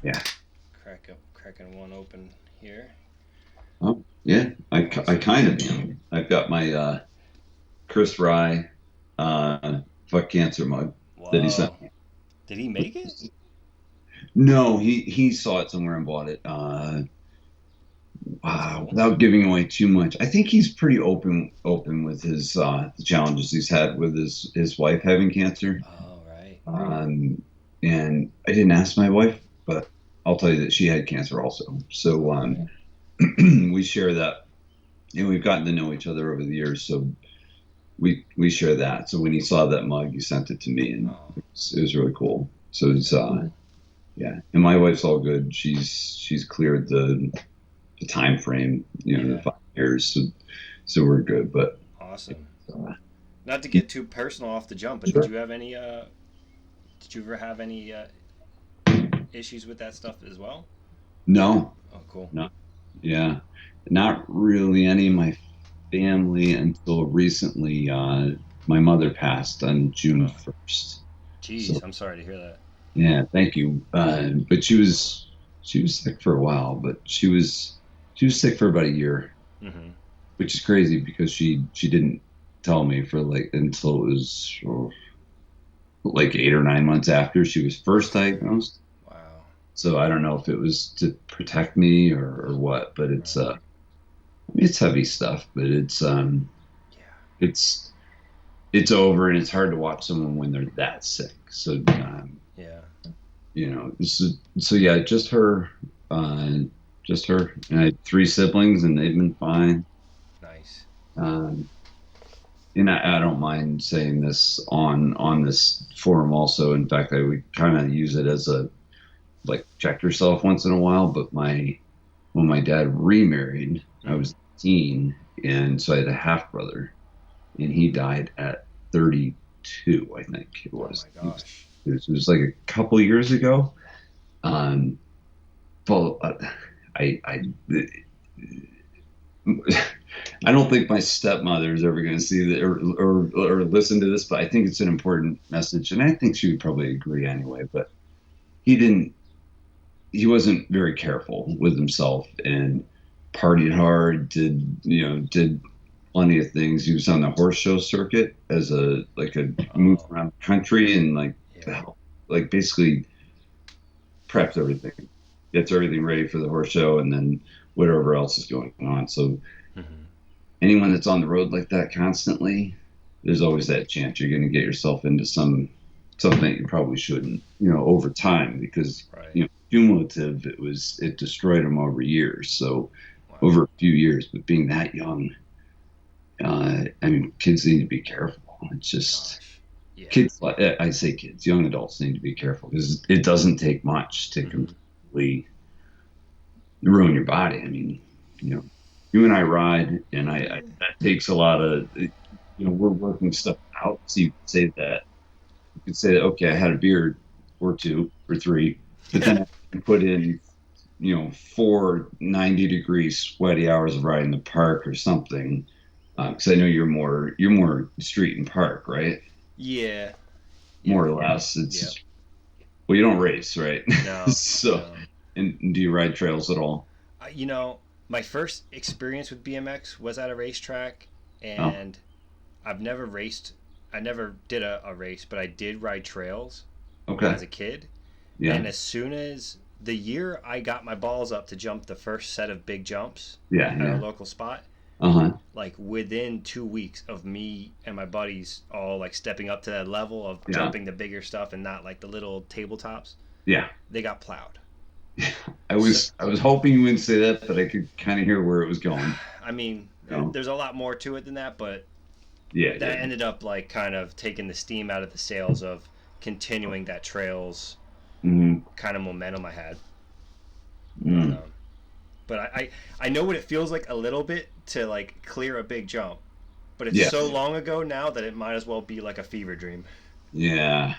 Yeah. Cracking one open here. Oh, yeah. I Awesome. kind of am. I've got my Chris Rye fuck cancer mug that he sent Whoa. me. Did he make it? No, he saw it somewhere and bought it. That's cool. Without giving away too much, I think he's pretty open with his the challenges he's had with his wife having cancer. Oh, right. Um, and I didn't ask my wife, but I'll tell you that she had cancer also. So All right. we share that, and we've gotten to know each other over the years. So we share that. So when he saw that mug, he sent it to me, and Oh, it was really cool. So it's very cool. yeah, and my wife's all good. She's cleared the time frame, the Yeah. 5 years. So we're good. But Awesome. uh, Not to get too personal off the jump, but did sure. you have any? Did you ever have any issues with that stuff as well? No, Oh, cool. no, yeah, not really any of my family until recently. My mother passed on June Oh, 1st. So geez, I'm sorry to hear that. yeah, thank you. But she was sick for a while, but she was sick for about a year, Mm-hmm. which is crazy because she didn't tell me for like until it was like 8 or 9 months after she was first diagnosed. Wow. So I don't know if it was to protect me or what, but Right. I mean, it's heavy stuff, but Yeah. it's it's over and it's hard to watch someone when they're that sick. So Yeah. so yeah, uh, just her, and I had 3 siblings, and they've been fine. Nice. Um, and I don't mind saying this on this forum also. In fact, I would kind of use it as a like check yourself once in a while. But my when my dad remarried, I Mm-hmm. was 18, and so I had a half brother, and he died at 32, I think it Oh was. my gosh. It was like a couple years ago. Um, well, I I don't think my stepmother is ever going to see that or listen to this, but I think it's an important message, and I think she would probably agree anyway. But he didn't. He wasn't very careful with himself and partied hard. Did plenty of things. He was on the horse show circuit as a like a move Oh, around the country and like yeah. to help, like basically preps everything, gets everything ready for the horse show, and then whatever else is going on. So Mm-hmm. anyone that's on the road like that constantly, there's always that chance you're going to get yourself into something that you probably shouldn't, over time because Right. cumulative it destroyed him over years. So Wow. over a few years, but being that young, I mean, kids need to be careful. It's just Gosh. Yeah. kids. I say kids, young adults need to be careful because it doesn't take much to Mm-hmm. completely ruin your body. I mean, you know, you and I ride, and I Yeah. that takes a lot of, we're working stuff out. So you could say that, okay, I had a beer or two or three, but then I can put in, 4 90-degree sweaty hours of riding in the park or something. Because I know you're more street and park, right? Yeah. More Yeah. or less. Yep. Well, you don't race, right? No. So, No. and do you ride trails at all? You know, my first experience with BMX was at a racetrack, Oh, and I've never raced. I never did a race, but I did ride trails okay. as a kid. Yeah. And as soon as the year I got my balls up to jump the first set of big jumps Yeah, at our yeah. local spot, Uh-huh. like within 2 weeks of me and my buddies all like stepping up to that level of Yeah. jumping the bigger stuff and not like the little tabletops, Yeah. they got plowed. I So, was I was hoping you wouldn't say that, but I could kind of hear where it was going. I mean, You know? there's a lot more to it than that, but Yeah, yeah. that ended up like kind of taking the steam out of the sails of continuing that trails Hmm. kind of momentum I had. But Mm. I know what it feels like a little bit to like clear a big jump, but it's Yeah. so long ago now that it might as well be like a fever dream. Yeah.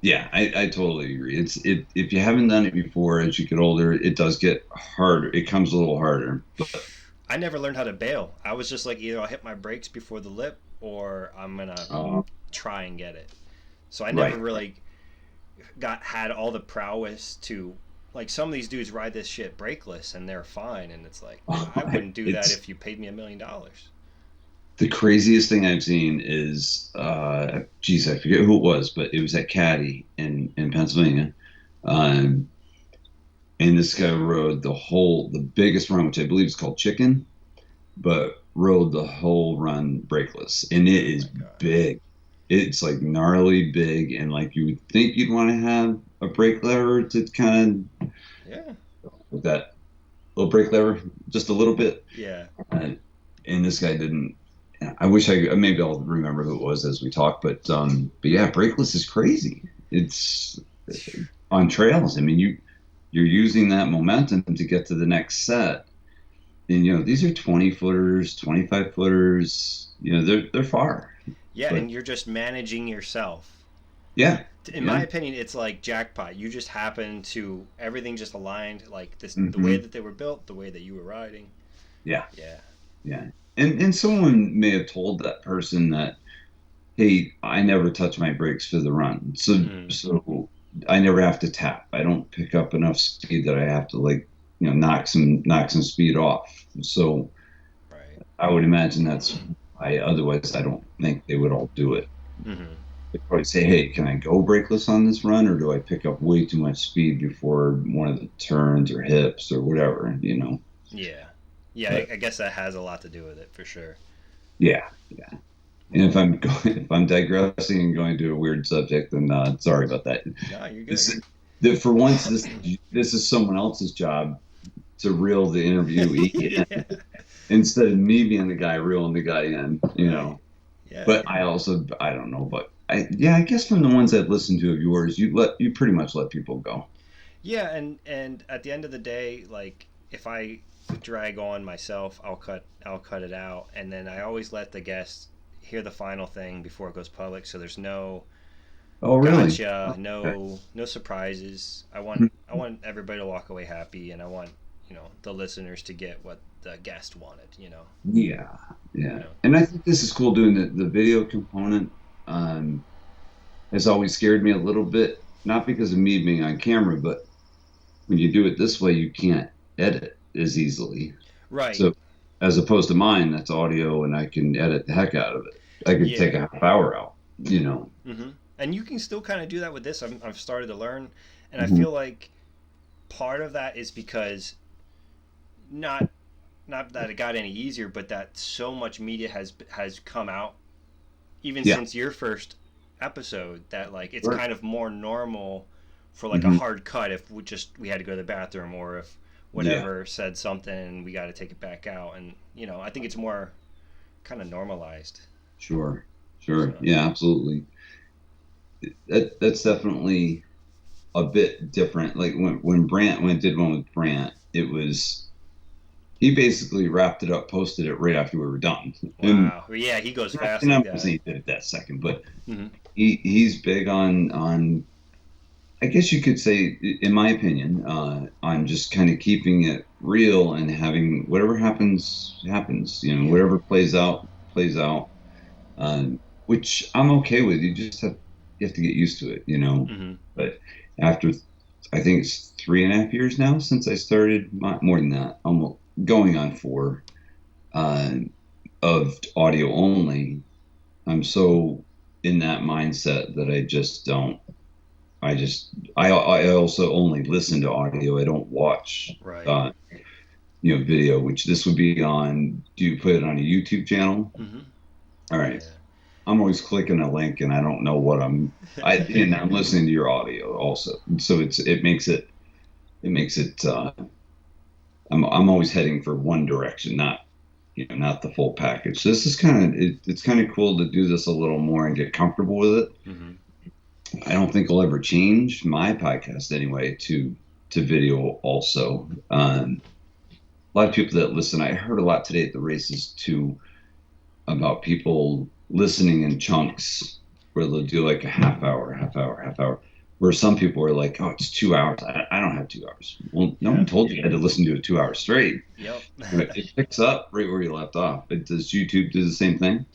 Yeah, I totally agree. If you haven't done it before as you get older, it does get harder. It comes a little harder. But I never learned how to bail. I was just like either I'll hit my brakes before the lip or I'm gonna uh, try and get it. So I never right. really had all the prowess to, like, some of these dudes ride this shit brakeless and they're fine, and it's like I wouldn't do that It's if you paid me $1 million. the craziest thing I've seen is, geez, I forget who it was, but it was at Caddy in Pennsylvania. Um, and this guy rode the biggest run, which I believe is called Chicken, but rode the whole run brakeless. And it Oh is my god. big. It's like gnarly big. And like you would think you'd want to have a brake lever to kind Yeah. of, with that little brake lever, just a little bit. Yeah. Uh, and this guy didn't. I wish maybe I'll remember who it was as we talk, but yeah, brakeless is crazy. It's on trails. I mean, you're using that momentum to get to the next set, and these are 20 footers, 25 footers. They're far, Yeah, but and you're just managing yourself. yeah, In my yeah, opinion, it's like jackpot. You just happen to everything just aligned, like this, the way hmm that they were built, the way that you were riding. yeah, Yeah. yeah. And someone may have told that person that, hey, I never touch my brakes for the run. So Mm, so I never have to tap. I don't pick up enough speed that I have to like, knock some speed off. So right. I would imagine that's I otherwise I don't think they would all do it. Mm-hmm. They'd probably say, hey, can I go brakeless on this run, or do I pick up way too much speed before one of the turns or hips or whatever? Yeah. Yeah, But I guess that has a lot to do with it for sure. yeah, yeah. And Well, if I'm digressing and going to a weird subject, then sorry about that. no, you're good. This for once this is someone else's job to reel the interviewee Yeah. in instead of me being the guy reeling the guy in. Right. Yeah. But I don't know, but I guess from the ones I've listened to of yours, you pretty much let people go. Yeah, and at the end of the day, like if I drag on myself, I'll cut it out, and then I always let the guests hear the final thing before it goes public, so there's no Oh, really? gotcha, Okay. no surprises. I want everybody to walk away happy, and I want, the listeners to get what the guest wanted. Yeah, You yeah. know. And I think this is cool doing the video component. Um, has always scared me a little bit, not because of me being on camera, but when you do it this way, you can't edit as easily. Right. So as opposed to mine, that's audio and I can edit the heck out of it. I could take Yeah. a half hour out. And you can still kind of do that with this. I've started to learn, and I Mhm. feel like part of that is because not not that it got any easier, but that so much media has come out even Yeah. since your first episode, that like it's Sure. kind of more normal for like a hmm hard cut if we had to go to the bathroom, or if Yeah. whatever said something and we got to take it back out, and I think it's more kind of normalized. Sure. Sure. So Yeah, absolutely. That's definitely a bit different. Like when I did one with Brant, he basically wrapped it up, posted it right after we were done. And wow, yeah, he goes fast and like I'm not that. saying he did it that second, but Hmm. he's big on I guess you could say, in my opinion, on just kind of keeping it real and having whatever happens happens. Yeah. Whatever plays out plays out. Which I'm okay with. You have to get used to it. Hmm. But after I think it's 3.5 years now since I started, more than that, almost going on 4, uh, of audio only. I'm so in that mindset that I just don't. I also only listen to audio. I don't watch, Right. uh, video. Which this would be on. Do you put it on a YouTube channel? Hmm. All right. Yeah. I'm always clicking a link and I don't know what and I'm listening to your audio also. So it makes it. I'm always heading for one direction, not the full package. So this is it's kind of cool to do this a little more and get comfortable with it. Hmm. I don't think I'll ever change my podcast anyway to video also. A lot of people that listen, I heard a lot today at the races too about people listening in chunks where they'll do like a half hour, half hour, half hour. Where some people are like, oh, it's 2 hours. I don't have 2 hours. Well, no Yeah. one told you you had to listen to it 2 hours straight. Yep. It picks up right where you left off. Does YouTube do the same thing?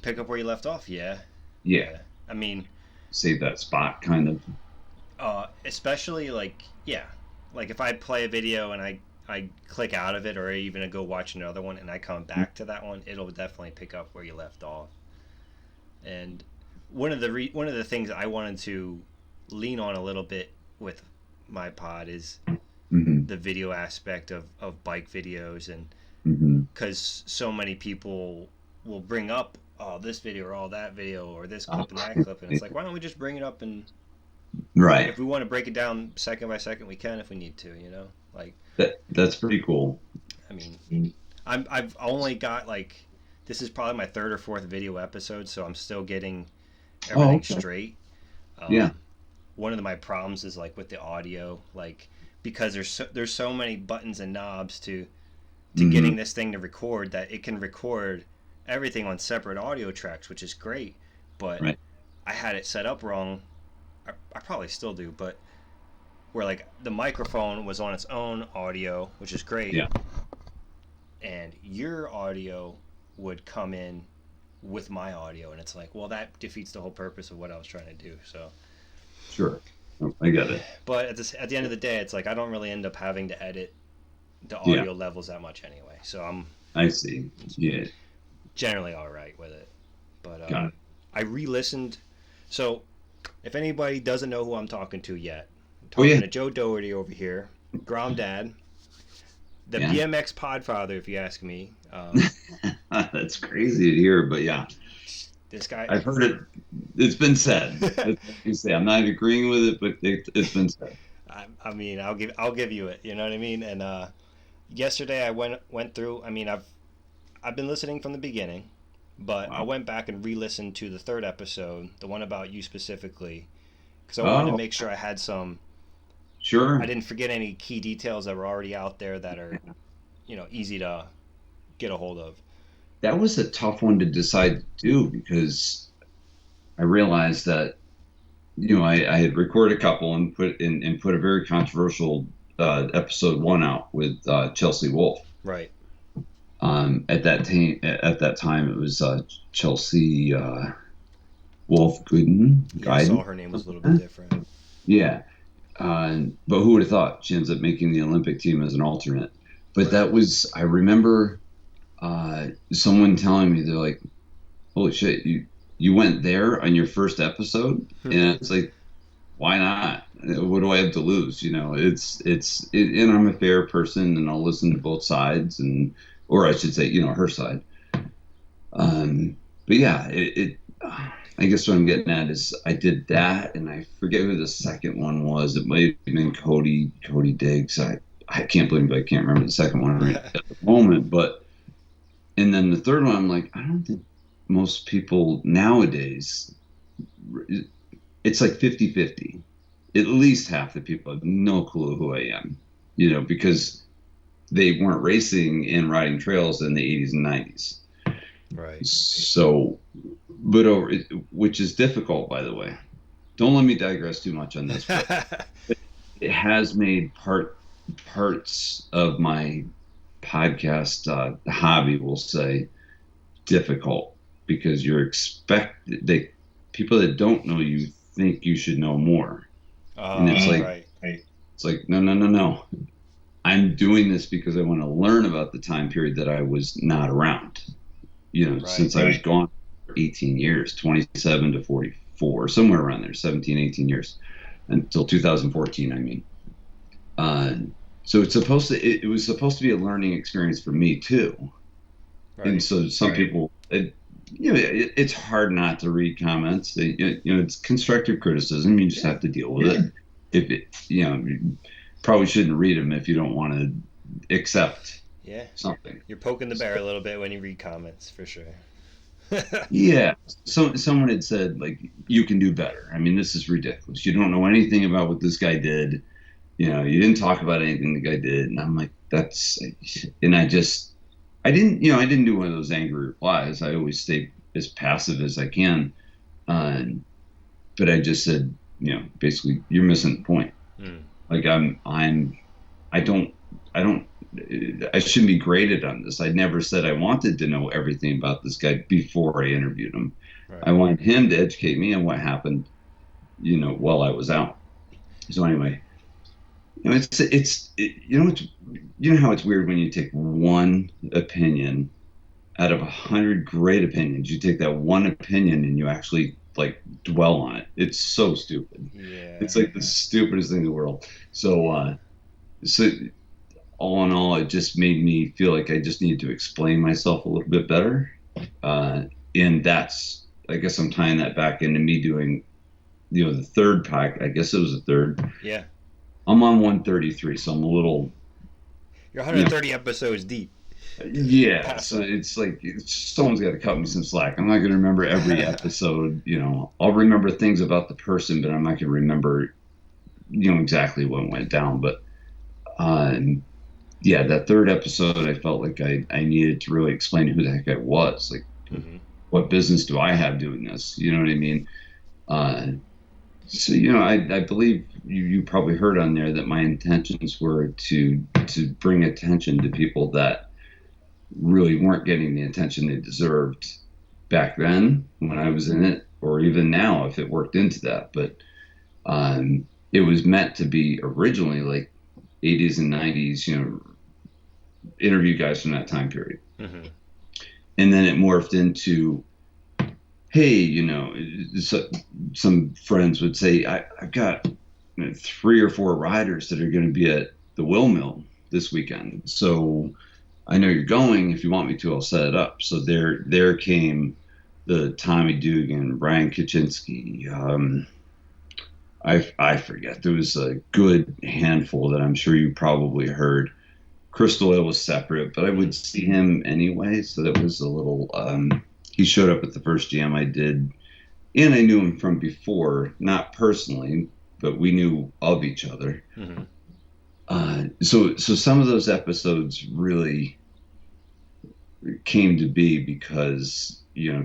Pick up where you left off. Yeah. Yeah, Yeah. I mean, save that spot kind of. Especially like, yeah, like if I play a video and I click out of it, or even go watch another one and I come back to that one, it'll definitely pick up where you left off. And one of the things I wanted to lean on a little bit with my pod is Hmm. the video aspect of bike videos, and Hmm. because so many people will bring up, oh, this video or all that video or this Oh, clip and that clip, and it's like, why don't we just bring it up, and right. if we want to break it down second by second, we can if we need to, like, That's pretty cool. I mean, I've only got like, this is probably my third or fourth video episode, so I'm still getting Oh, everything okay. straight. Yeah. um, One of my problems is like with the audio, like, because there's so many buttons and knobs to Hmm. getting this thing to record, that it can record everything on separate audio tracks, which is great. But Right. I had it set up wrong. I probably still do, but where like the microphone was on its own audio, which is great, Yeah. and your audio would come in with my audio, and it's like, well, that defeats the whole purpose of what I was trying to do. So, Sure. Oh, I got it. but at the end of the day, it's like I don't really end up having to edit the Yeah. audio levels that much anyway. So I'm I see. Yeah. generally all right with it. But Got it. I re-listened. So if anybody doesn't know who I'm talking to yet, I'm Oh talking yeah. to Joe Doherty over here, Grom Dad, the Yeah. BMX Podfather, if you ask me. That's crazy to hear, but yeah, This guy, I've heard it. It's been said. That's what you say. I'm not agreeing with it, but it's been said. I mean, I'll give you it. You know what I mean? And yesterday I went through. I mean, I've been listening from the beginning, but I Wow. went back and re-listened to the third episode, the one about you specifically, because I wanted to Oh, make sure I had some. I sure. didn't forget any key details that were already out there that are, easy to get a hold of. That was a tough one to decide to do because I realized that I had recorded a couple and put a very controversial episode one out with Chelsea Wolf. Right. At that time, it was Chelsea Wolf Gooden Yeah, I saw Guiden. her name was a little bit different. Yeah, but who would have thought she ends up making the Olympic team as an alternate? But Right. that was I remember someone telling me they're like, "Holy shit, you went there on your first episode?" And it's like, why not? What do I have to lose? And I'm a fair person, and I'll listen to both sides, or I should say, her side. But yeah, I guess what I'm getting at is I did that, and I forget who the second one was. It might have been Cody Diggs. I can't believe I can't remember the second one right at the moment. But and then the third one, I'm like, I don't think most people nowadays. It's like 50-50. At least half the people have no clue who I am, because they weren't racing and riding trails in the 80s and 90s. Right. So, which is difficult, by the way. Don't let me digress too much on this, but it has made parts of my podcast hobby, we'll say, difficult because people that don't know you think you should know more. And it's like, Right. it's like, no, no, no, no. I'm doing this because I want to learn about the time period that I was not around. Right. Since I was gone for 18 years, 27 to 44, somewhere around there, 17, 18 years, until 2014, I mean. Uh, so it was supposed to be a learning experience for me too. And Right. so some people, it's hard not to read comments. It's constructive criticism. You just have to deal with it. If it, you probably shouldn't read them if you don't want to accept Yeah. something. You're poking the bear a little bit when you read comments, for sure. Yeah. So someone had said like, you can do better. I mean, this is ridiculous. You don't know anything about what this guy did. You didn't talk about anything the guy did. And I'm like, and I didn't do one of those angry replies. I always stay as passive as I can. Uh, but I just said, basically, you're missing the point. Mm. Like I don't, I don't, I shouldn't be graded on this. I never said I wanted to know everything about this guy before I interviewed him. I Right. wanted him to educate me on what happened, while I was out. So anyway, you know how it's weird when you take one opinion out of 100 great opinions, you take that one opinion and you actually like dwell on it. It's so stupid. Yeah. It's like the stupidest thing in the world. So, so all in all, it just made me feel like I just needed to explain myself a little bit better. Uh, and that's, I guess I'm tying that back into me doing, the third pack. I guess it was the third. Yeah. I'm on 133, so I'm a little, You're you know, 130 episodes deep. yeah. Past So that. it's like someone's got to cut me some slack. I'm not going to remember every episode. I'll remember things about the person, but I'm not going to remember, exactly what went down. But um, yeah, that third episode, I felt like I needed to really explain who the heck I was. Like, Hmm. what business do I have doing this? You know what I mean? Uh, so I believe you probably heard on there that my intentions were to bring attention to people that really weren't getting the attention they deserved back then when I was in it, or even now if it worked into that. But it was meant to be originally like 80s and 90s, interview guys from that time period. Hmm. And then it morphed into, hey, so, some friends would say, I've got 3 or 4 riders that are going to be at the Will Mill this weekend. So I know you're going. If you want me to, I'll set it up. So there came the Tommy Dugan, Brian Kaczynski. I forget. There was a good handful that I'm sure you probably heard. Crystal Oil was separate, but I would see him anyway. So that was a little. He showed up at the first jam I did, and I knew him from before, not personally, but we knew of each other. Hmm. So some of those episodes really came to be because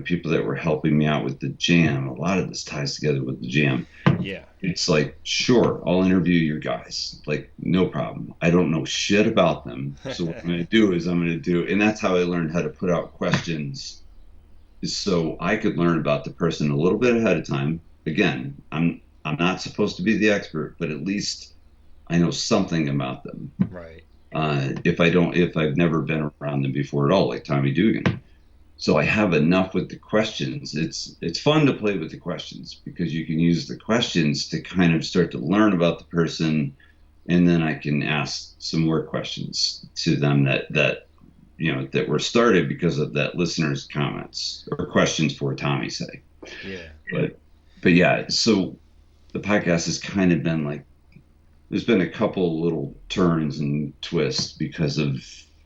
people that were helping me out with the jam. A lot of this ties together with the jam. Yeah. It's like, sure, I'll interview your guys, like no problem. I don't know shit about them, so what I'm going to do is I'm going to do, and that's how I learned how to put out questions, is so I could learn about the person a little bit ahead of time. Again, I'm not supposed to be the expert, but at least I know something about them. Right. If I've never been around them before at all, like Tommy Dugan. So I have enough with the questions. It's fun to play with the questions because you can use the questions to kind of start to learn about the person, and then I can ask some more questions to them that were started because of that listener's comments or questions for Tommy, say. Yeah. But yeah, so the podcast has kind of been like, there's been a couple little turns and twists because of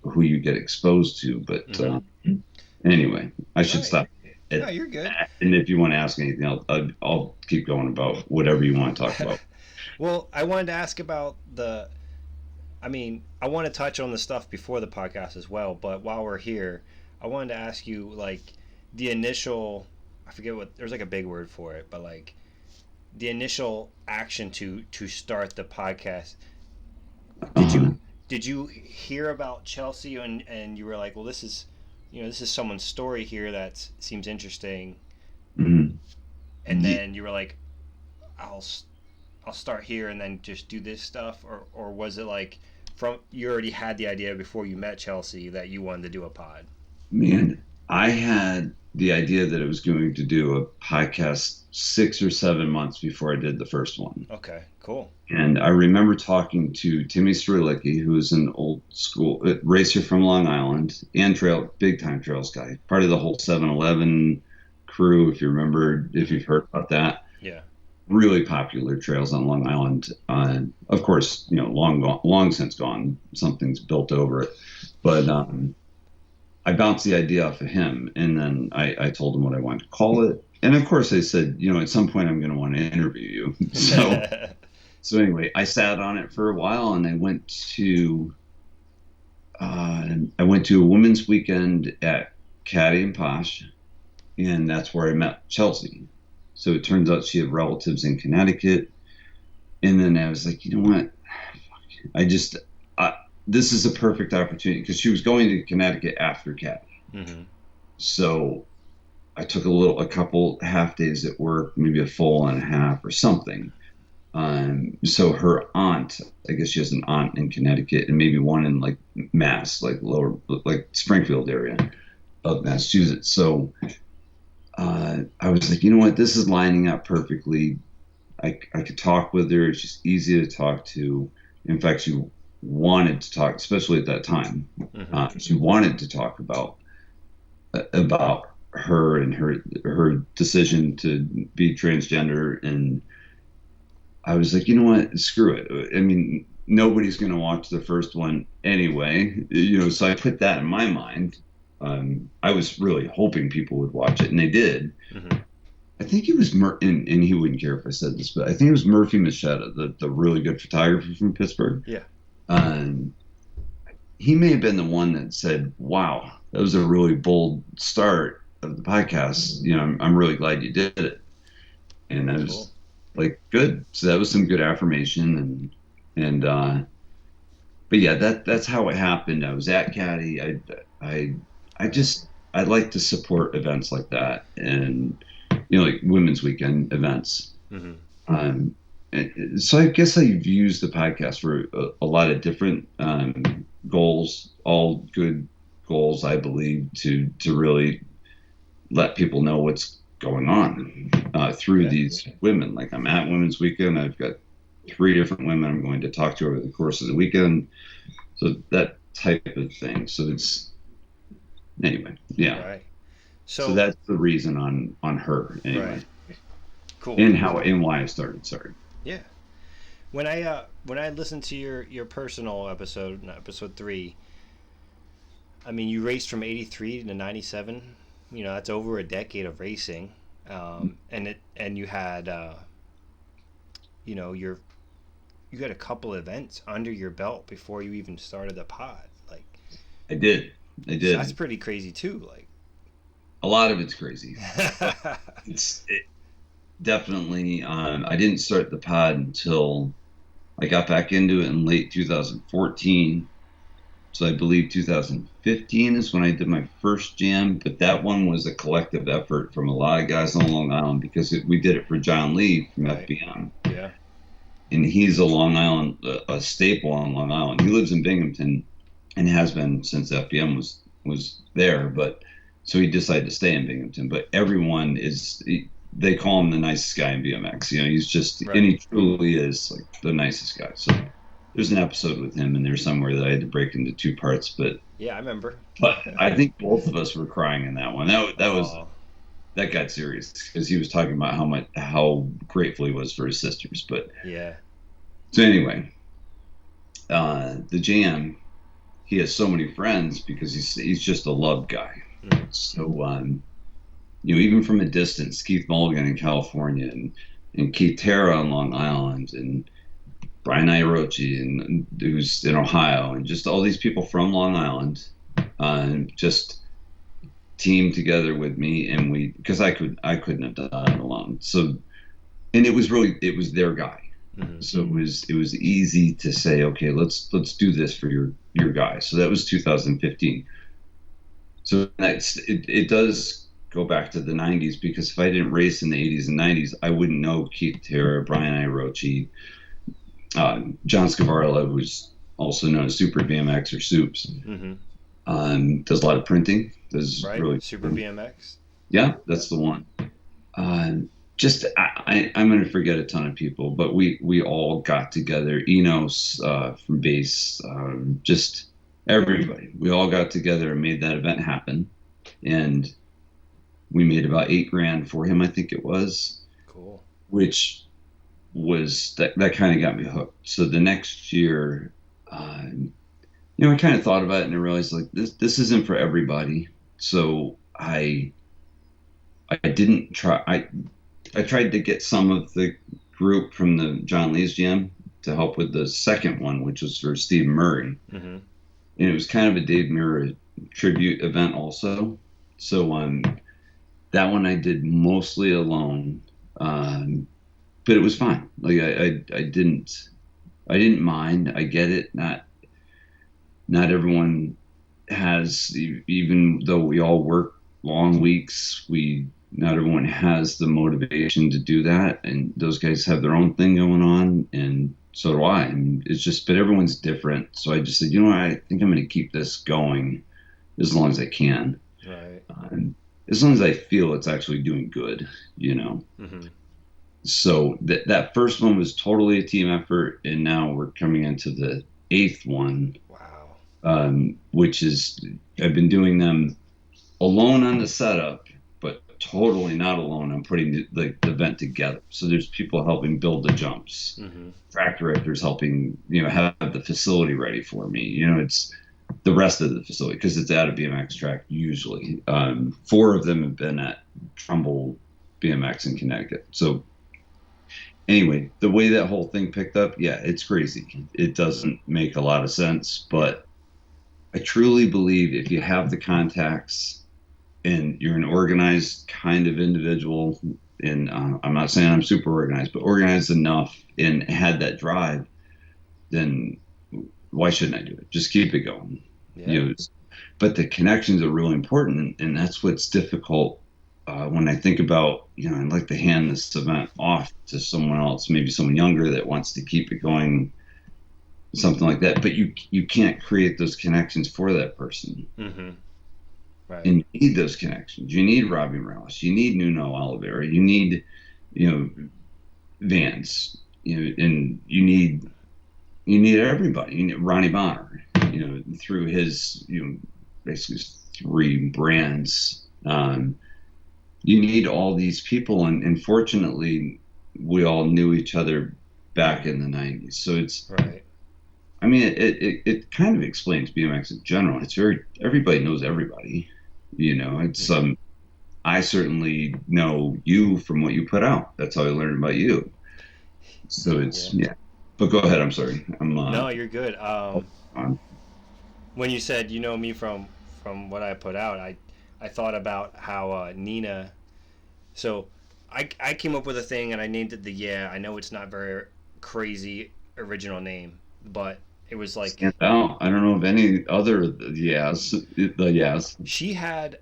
who you get exposed to. But Hmm. anyway, I should Right. stop. No, It, you're good. and if you want to ask anything else, I'll keep going about whatever you want to talk about. Well, I wanted to ask about the. I mean, I want to touch on the stuff before the podcast as well, but while we're here, I wanted to ask you like the initial. I forget what there's like a big word for it, but like the initial action to start the podcast. Did Uh, you did you hear about Chelsea and you were like, well, this is someone's story here that seems interesting, mhm. and then you were like, I'll I'll start here and then just do this stuff, or was it like from you already had the idea before you met Chelsea that you wanted to do a pod? Man, I had the idea that I was going to do a podcast 6 or 7 months before I did the first one. Okay, cool. And I remember talking to Timmy Strelicki, who is an old school racer from Long Island and big time trails guy, part of the whole 7-Eleven crew, if you remember, if Hmm. you've heard about that. Yeah. Really popular trails on Long Island. Of course, long since gone. Something's built over it. But I bounced the idea off of him, and then I told him what I wanted to call it. And of course, I said, at some point I'm going to want to interview you. So anyway, I sat on it for a while, and I went to a women's weekend at Caddy and Posh, and that's where I met Chelsea. So it turns out she had relatives in Connecticut, and then I was like, you know what? I just this is a perfect opportunity because she was going to Connecticut after Caddy. Hmm. So I took a couple half days at work, maybe a full and a half or something, So her aunt, I guess she has an aunt in Connecticut and maybe one in like Mass, like lower, like Springfield area of Massachusetts. So I was like, you know what, this is lining up perfectly. I could talk with her. She's easy to talk to. In fact, she wanted to talk, especially at that time. Mm-hmm. She wanted to talk about her and her decision to be transgender. And I was like, you know what, screw it. I mean, nobody's going to watch the first one anyway, So I put that in my mind. I was really hoping people would watch it, and they did. Mm-hmm. I think it was and he wouldn't care if I said this, but I think it was Murphy Machetta, the really good photographer from Pittsburgh. Yeah. Um, he may have been the one that said, "Wow, that was a really bold start of the podcast. I'm really glad you did it." And I That's cool. was like, "Good." So that was some good affirmation, and but yeah, that's how it happened. I was at Caddy. I I just I like to support events like that, and like Women's Weekend events. Mm-hmm. Um, so I guess I've used the podcast for a lot of different goals, all good goals, I believe, to really let people know what's going on through Yeah. these women. Like I'm at Women's Weekend, I've got 3 different women I'm going to talk to over the course of the weekend. So that type of thing. So it's anyway, yeah. Right. So So that's the reason on her right. anyway, Cool. and why I started. Sorry. Yeah. When I listened to your personal episode, episode 3, I mean, you raced from 83 to 97. That's over a decade of racing. And you had you know, your you had a couple events under your belt before you even started the pod. Like, I did. I so that's did. pretty crazy too. Like, A lot of it's crazy. It definitely. I didn't start the pod until I got back into it in late 2014. So I believe 2015 is when I did my first jam. But that one was a collective effort from a lot of guys on Long Island because we did it for John Lee from right. FBM. Yeah. And he's a Long Island, a staple on Long Island. He lives in Binghamton and has been since FBM was there. But so he decided to stay in Binghamton. But everyone they call him the nicest guy in BMX. He's just, and Right. he truly is like the nicest guy. So there's an episode with him in there somewhere that I had to break into 2 parts. Yeah, I remember. But I think both of us were crying in that one. Oh, That got serious because he was talking about how grateful he was for his sisters. But yeah. so anyway, the jam, he has so many friends because he's just a love guy. Mm-hmm. So even from a distance, Keith Mulligan in California and Keith Terra on Long Island and Brian Irochi and who's in Ohio and just all these people from Long Island just teamed together with me, and because I couldn't have done it alone. So and it was their guy. Mm-hmm. So it was easy to say, okay, let's do this for your guy. So that was 2015. So it does go back to the 90s because if I didn't race in the 80s and 90s, I wouldn't know Keith Terra, Brian Irochi, John Scavarla, who's also known as Super BMX or Soups. Mm-hmm. Does a lot of printing. Does Right. really Super BMX. Yeah, that's the one. Just I'm going to forget a ton of people, but we all got together. Enos from base, just everybody. We all got together and made that event happen, and we made about $8,000 for him. I think it was, Cool. which was that kind of got me hooked. So the next year, I kind of thought about it and I realized like this isn't for everybody. So I didn't try. I tried to get some of the group from the John Lee's Jam to help with the second one, which was for Steve Murray. Mm-hmm. And it was kind of a Dave Mirra tribute event also. So that one I did mostly alone, but it was fine. Like I didn't mind. I get it. Not everyone has, even though we all work long weeks, we not everyone has the motivation to do that, and those guys have their own thing going on, and so do I. And it's just, but everyone's different. So I just said, you know what, I think I'm going to keep this going as long as I can, Right. as long as I feel it's actually doing good, you know. Mm-hmm. So that first one was totally a team effort, and now we're coming into the eighth one, Wow. which is I've been doing them alone on the setup, but totally not alone. I'm putting the event together. So there's people helping build the jumps, Mm-hmm. track directors helping, have the facility ready for me. It's the rest of the facility because it's at a BMX track usually. Four of them have been at Trumbull BMX in Connecticut. So anyway, the way that whole thing picked up, yeah, it's crazy. It doesn't make a lot of sense, Yeah. but I truly believe if you have the contacts and you're an organized kind of individual, and I'm not saying I'm super organized, but organized enough and had that drive, then why shouldn't I do it? Just keep it going. Yeah. You know, but the connections are really important, and that's what's difficult when I think about, I'd like to hand this event off to someone else, maybe someone younger that wants to keep it going, something like that. But you can't create those connections for that person. Mm-hmm. Right. And you need those connections. You need Robbie Morales. You need Nuno Oliveira. You need, you know, Vance. And you need everybody. You need Ronnie Bonner. Through his basically three brands. You need all these people, and fortunately, we all knew each other back in the '90s. So it's, Right. I mean, it kind of explains BMX in general. It's very everybody knows everybody. It's Mm-hmm. I certainly know you from what you put out. That's how I learned about you. So Yeah. it's yeah. But go ahead. I'm sorry. I'm No, you're good. on. When you said you know me from what I put out, I thought about how Nina. So I came up with a thing and I named it the Yeah. I know it's not very crazy original name, but it was Stand like out. I don't know of any other yes. The yes. she had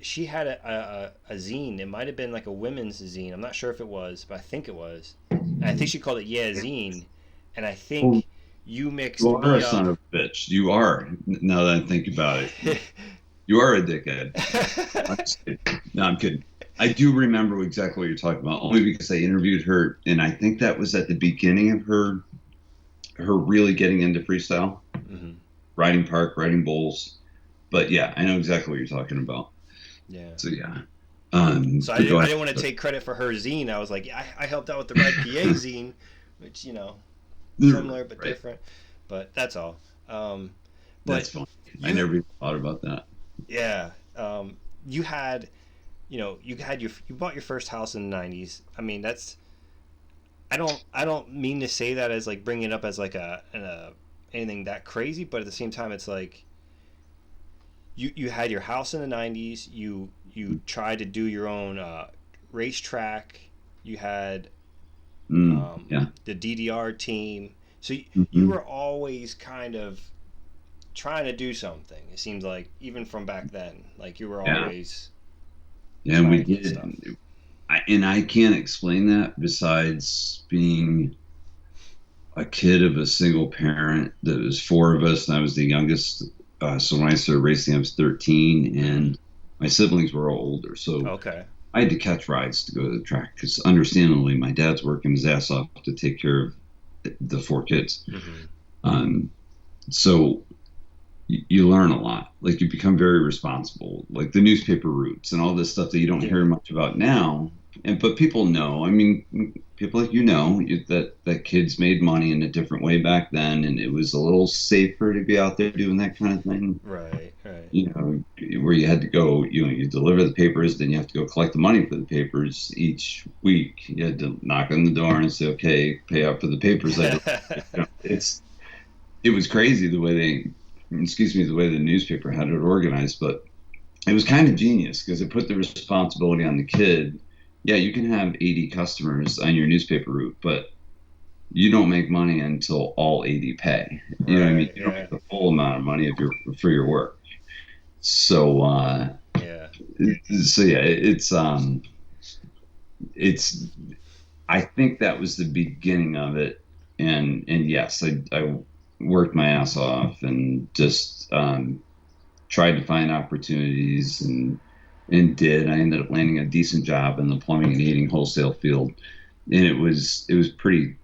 she had a zine. It might have been like a women's zine. I'm not sure if it was, but I think it was. And I think she called it Yeah Zine. And I Well, think you you mixed are me a up. son of a bitch. You are. Now that I think about it, you are a dickhead. I'm just kidding. No, I'm kidding. I do remember exactly what you're talking about, only because I interviewed her, and I think that was at the beginning of her really getting into freestyle, Hmm. riding park, riding bowls. But yeah, I know exactly what you're talking about. Yeah. So yeah. So But go I ahead. didn't want to take credit for her zine. I was like, yeah, I helped out with the Red PA zine, which similar but Right. different. But that's all. Um, That's but fine. I you, never even thought about that. yeah, you had, you bought your first house in the '90s. I mean, that's I don't mean to say that as like bringing it up as like anything that crazy, but at the same time, it's like you had your house in the '90s. You tried to do your own racetrack. You had Yeah. the DDR team. So you Hmm. were always kind of trying to do something. It seems like even from back then, like you were Yeah. always Yeah, and trying we to get stuff. did. And I can't explain that besides being a kid of a single parent. There was four of us, and I was the youngest. So when I started racing, I was 13, Hmm. and my siblings were all older. So Okay. I had to catch rides to go to the track because, understandably, my dad's working his ass off to take care of the four kids. Hmm. Um, so you learn a lot. Like you become very responsible, like the newspaper routes and all this stuff that you don't hear Yeah. much about now. And but people know. I mean, people like that kids made money in a different way back then, and it was a little safer to be out there doing that kind of thing. Right. Right. Where you had to go, you deliver the papers, then you have to go collect the money for the papers each week. You had to knock on the door and say, "Okay, pay up for the papers." It was crazy the way the way the newspaper had it organized, but it was kind of genius because it put the responsibility on the kid. Yeah, you can have 80 customers on your newspaper route, but you don't make money until all 80 pay. You know what I mean? Right. You don't Yeah. get the full amount of money for your work. So Yeah. So yeah, it's I think that was the beginning of it, and yes, I worked my ass off and just tried to find opportunities and did. I ended up landing a decent job in the plumbing and heating wholesale field, and it was pretty.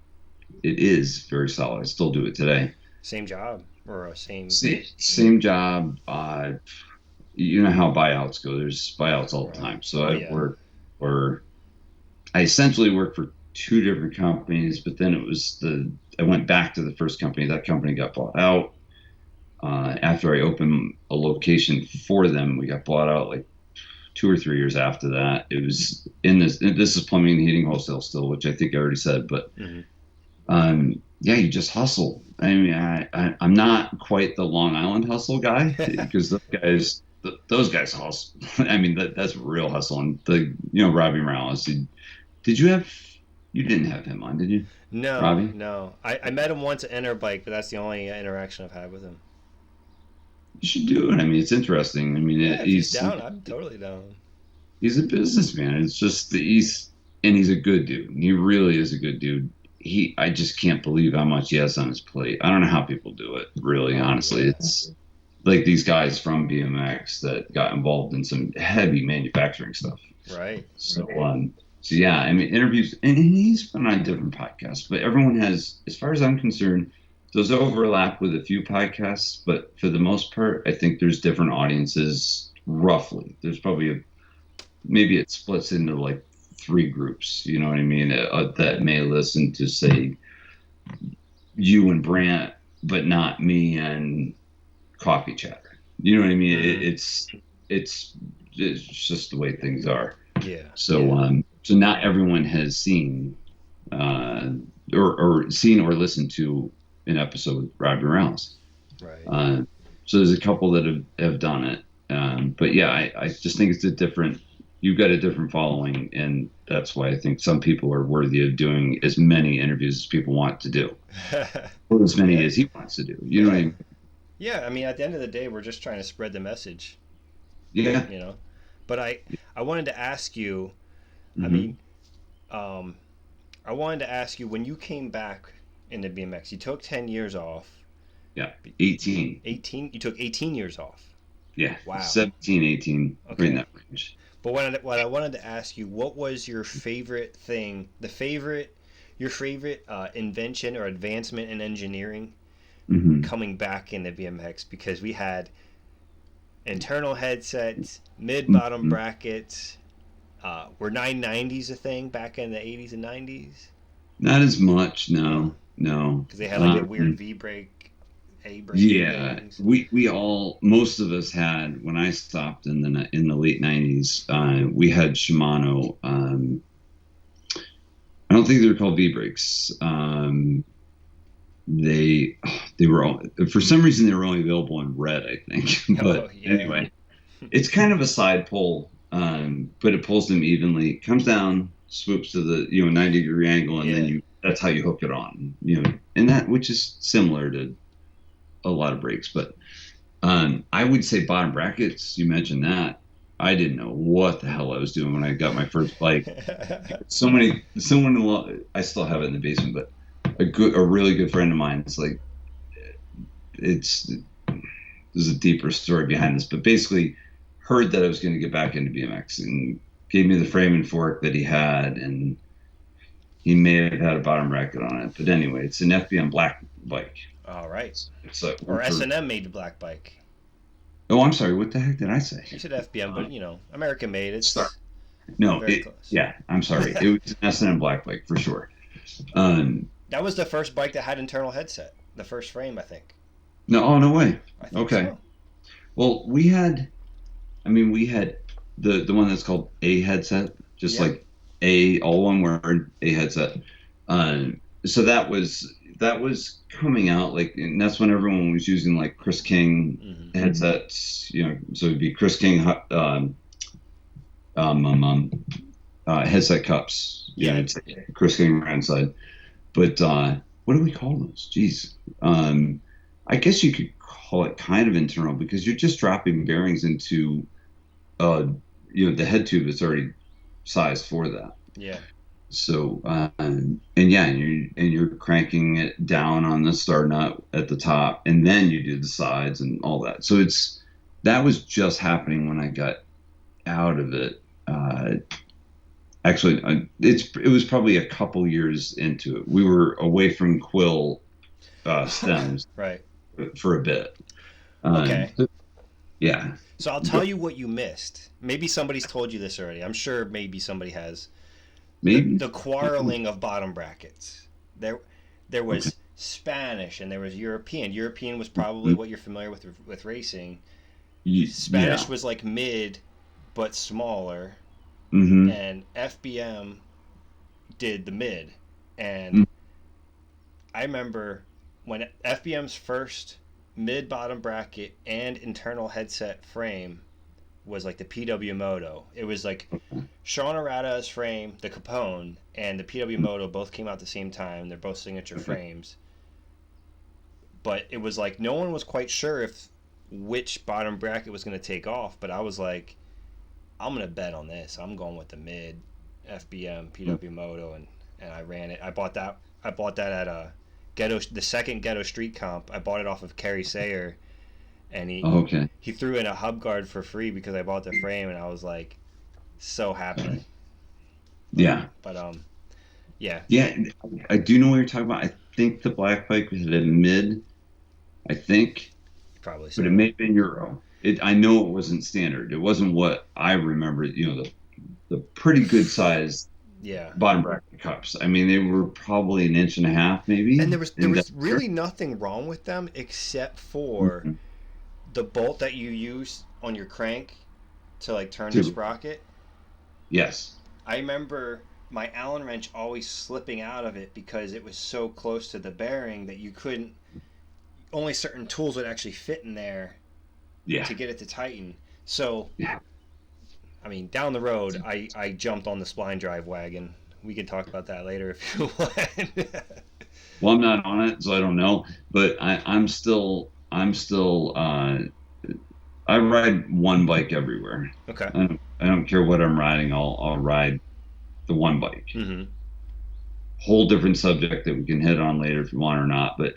It is very solid. I still do it today. Same job or a same? Same job. You know how buyouts go. There's buyouts all the Right. time. So Oh I yeah. work for. I essentially worked for two different companies, but then I went back to the first company. That company got bought out. After I opened a location for them, we got bought out like 2 or 3 years after that. It was in this. This is plumbing and heating wholesale still, which I think I already said. But Hmm. yeah, you just hustle. I mean, I'm not quite the Long Island hustle guy because those guys hustle. I mean, that's real hustle. And Robbie Morales. Did you have? You didn't have him on, did you, No, Robbie? no. I met him once at Interbike, but that's the only interaction I've had with him. You should do it. I mean, it's interesting. I mean, Yeah, if he's down, I'm totally down. he's a businessman. It's just he's a good dude. He really is a good dude. I just can't believe how much he has on his plate. I don't know how people do it. Really, Oh honestly, yeah. it's like these guys from BMX that got involved in some heavy manufacturing stuff. Right. So yeah, I mean, interviews, and he's been on different podcasts, but everyone has, as far as I'm concerned, those overlap with a few podcasts, but for the most part, I think there's different audiences. Roughly, there's probably maybe it splits into like three groups. You know what I mean? That may listen to, say, you and Brant, but not me and Coffee Chatter. You know what I mean? Hmm. It's it's just the way things are. Yeah. So Yeah. so not everyone has seen uh, or seen or listened to an episode with Robbie Rounds. Right. Uh, so there's a couple that have done it. But yeah, I just think it's a different. You've got a different following, and that's why I think some people are worthy of doing as many interviews as people want to do, or as many Yeah. as he wants to do. You know what I Yeah. mean? Yeah. I mean, at the end of the day, we're just trying to spread the message, Yeah. you know. But I wanted to ask you. I Hmm. mean, um, I wanted to ask you when you came back into BMX. You took 10 years off. Yeah. 18. 18. You took 18 years off. Yeah. Wow. 17, 18, right in Okay. that range. But what I wanted to ask you, what was your favorite thing? Your favorite invention or advancement in engineering Hmm. coming back into BMX because we had internal headsets, mid bottom brackets. Were 990s a thing back in the 80s and 90s? Not as much, No, no, no. because they had like the weird V brake, A brake Yeah, things. we all most of us had when I stopped in the late '90s. We had Shimano. I don't think they were called V brakes. They they were all for some reason they were only available in red, I think. Oh But yeah, anyway, it's kind of a side pull, but it pulls them evenly. Comes down, swoops to the 90-degree angle, and then yeah. you that's how you hook it on. And that which is similar to a lot of brakes, but I would say bottom brackets. You mentioned that. I didn't know what the hell I was doing when I got my first bike. I still have it in the basement, but a really good friend of mine. It's like it's there's a deeper story behind this, but basically heard that I was going to get back into BMX and gave me the frame and fork that he had, and he may have had a bottom bracket on it. But anyway, it's an FBM black bike. All right. It's like Or for S&M made the black bike. oh, I'm sorry. What the heck did I say? You said FBM, but American made. Sorry. It's No, very close. yeah, I'm sorry. It was an S&M black bike for sure. Um, That was the first bike that had internal headset. The first frame, I think. no, oh, no way. I think Okay. so. Well, we had the one that's called a headset, just Yeah. like all one word, a headset. So that was coming out like, and that's when everyone was using like Chris King Hmm. headsets. So it'd be Chris King um, um, um, headset cups. Yeah. It's like Chris King brand side. But what do we call those? Jeez. I guess you could call it kind of internal because you're just dropping bearings into uh, the head tube is already sized for that. Yeah. So, and yeah, and you're cranking it down on the star nut at the top, and then you do the sides and all that. So that was just happening when I got out of it. Actually, it was probably a couple years into it. We were away from quill stems Right. for a bit. Okay. Yeah. So I'll tell But you what you missed. Maybe somebody's told you this already. I'm sure maybe somebody has. maybe. The quarreling of bottom brackets. There Okay. was Spanish and there was European. European was probably Mhm. what you're familiar with racing. Yeah. Spanish was like mid but smaller, Hmm. and FBM did the mid. And I remember when FBM's first mid bottom bracket and internal headset frame was like the PW Moto. It was like Sean Arata's frame, the Capone, and the PW Moto both came out at the same time. They're both signature Okay. frames. But it was like no one was quite sure if which bottom bracket was going to take off. But I was like, I'm going to bet on this. I'm going with the mid FBM PW Moto, and I ran it. I bought that. I bought that at a the second ghetto street comp. I bought it off of Kerry Sayer, and Okay. he threw in a hub guard for free because I bought the frame, and I was like so happy. Yeah. But yeah, Yeah. I do know what you're talking about. I think the black bike was at a mid. I think, probably but it so. may have been Euro. I know it wasn't standard. It wasn't what I remember. The pretty good sized Yeah, bottom bracket cups. I mean, they were probably an inch and a half, and maybe there in was diameter. really nothing wrong with them except for Mhm. the bolt that you use on your crank to like turn the Two. sprocket. Yes. I remember my Allen wrench always slipping out of it because it was so close to the bearing that you couldn't. Only certain tools would actually fit in there Yeah. to get it to tighten. So, Yeah. I mean, down the road, I jumped on the spline drive wagon. We can talk about that later if you want. Well, I'm not on it, so I don't know. But I'm still. I ride one bike everywhere. Okay. I don't care what I'm riding. I'll ride the one bike. Mm-hmm. Whole different subject that we can hit on later if you want or not. But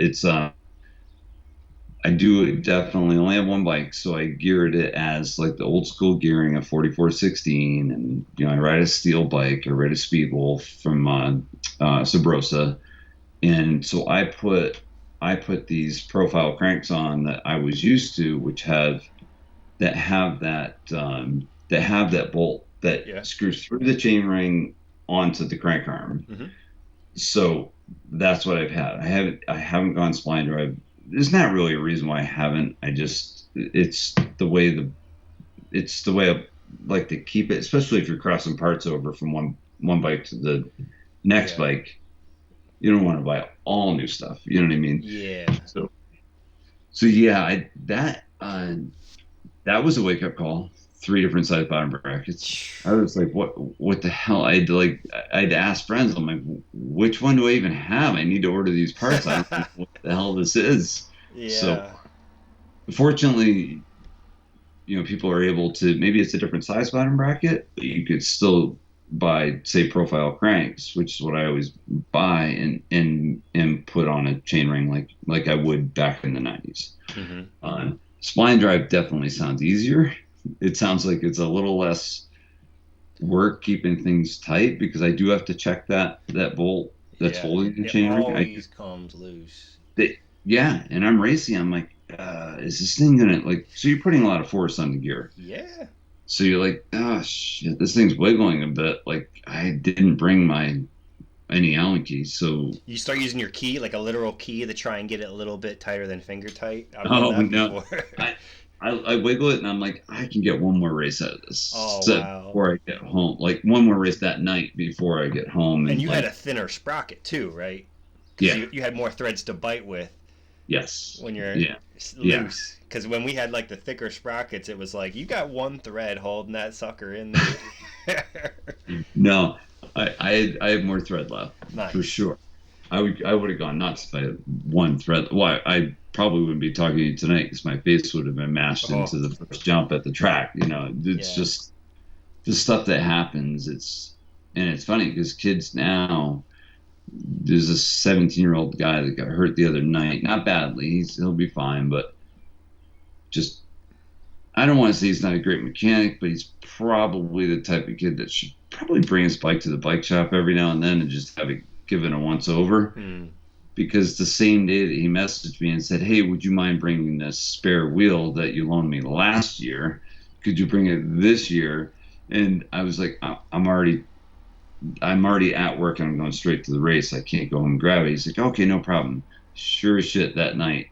I do definitely only have one bike, so I geared it as like the old school gearing of 4416, and I ride a steel bike. I ride a Speed Wolf from Sabrosa, and so I put these profile cranks on that I was used to, which have that bolt that Yeah. screws through the chainring onto the crank arm. Mm-hmm. So that's what I've had. I haven't gone spline drive. There's not really a reason why I haven't. I just it's the way I like to keep it, especially if you're crossing parts over from one bike to the next Yeah. bike. You don't want to buy all new stuff. You know what I mean? Yeah. So yeah, that was a wake up call. Three different size bottom brackets. I was like, what the hell? I'd ask friends. I'm like, which one do I even have? I need to order these parts. I don't know what the hell this is. So Yeah. fortunately, people are able to, maybe it's a different size bottom bracket, but you could still buy, say, profile cranks, which is what I always buy, and put on a chainring like I would back in the 90s. Mm-hmm. Spline drive definitely sounds easier. It sounds like it's a little less work keeping things tight, because I do have to check that bolt that's Yeah. holding the It chainring. always comes loose. Yeah, and I'm racing. I'm like, is this thing gonna, like? So you're putting a lot of force on the gear. Yeah. So you're like, oh shit, this thing's wiggling a bit. Like, I didn't bring my any Allen keys, so You start using your key, like a literal key, to try and get it a little bit tighter than finger tight. I've done oh that no, before. I, I wiggle it and I'm like, I can get one more race out of this Oh so wow. before I get home. Like one more race that night before I get home, And and you had like, a thinner sprocket too, right? Because yeah, you had more threads to bite with yes, when you're yeah, yeah. loose. Because when we had like the thicker sprockets, it was like you got one thread holding that sucker in there. No, I have more thread left for Nice. sure. I would have gone nuts if I had one thread. Why, I probably wouldn't be talking to you tonight because my face would have been mashed Oh into the first jump at the track. It's yeah. just the stuff that happens, and it's funny because kids now, there's a 17-year-old guy that got hurt the other night, not badly, he'll be fine, but just, I don't want to say he's not a great mechanic, but he's probably the type of kid that should probably bring his bike to the bike shop every now and then and just have it given a once over. Because the same day that he messaged me and said, "Hey, would you mind bringing this spare wheel that you loaned me last year? Could you bring it this year?" And I was like, I'm already at work and I'm going straight to the race. I can't go home and grab it." He's like, "Okay, no problem." Sure as shit, that night,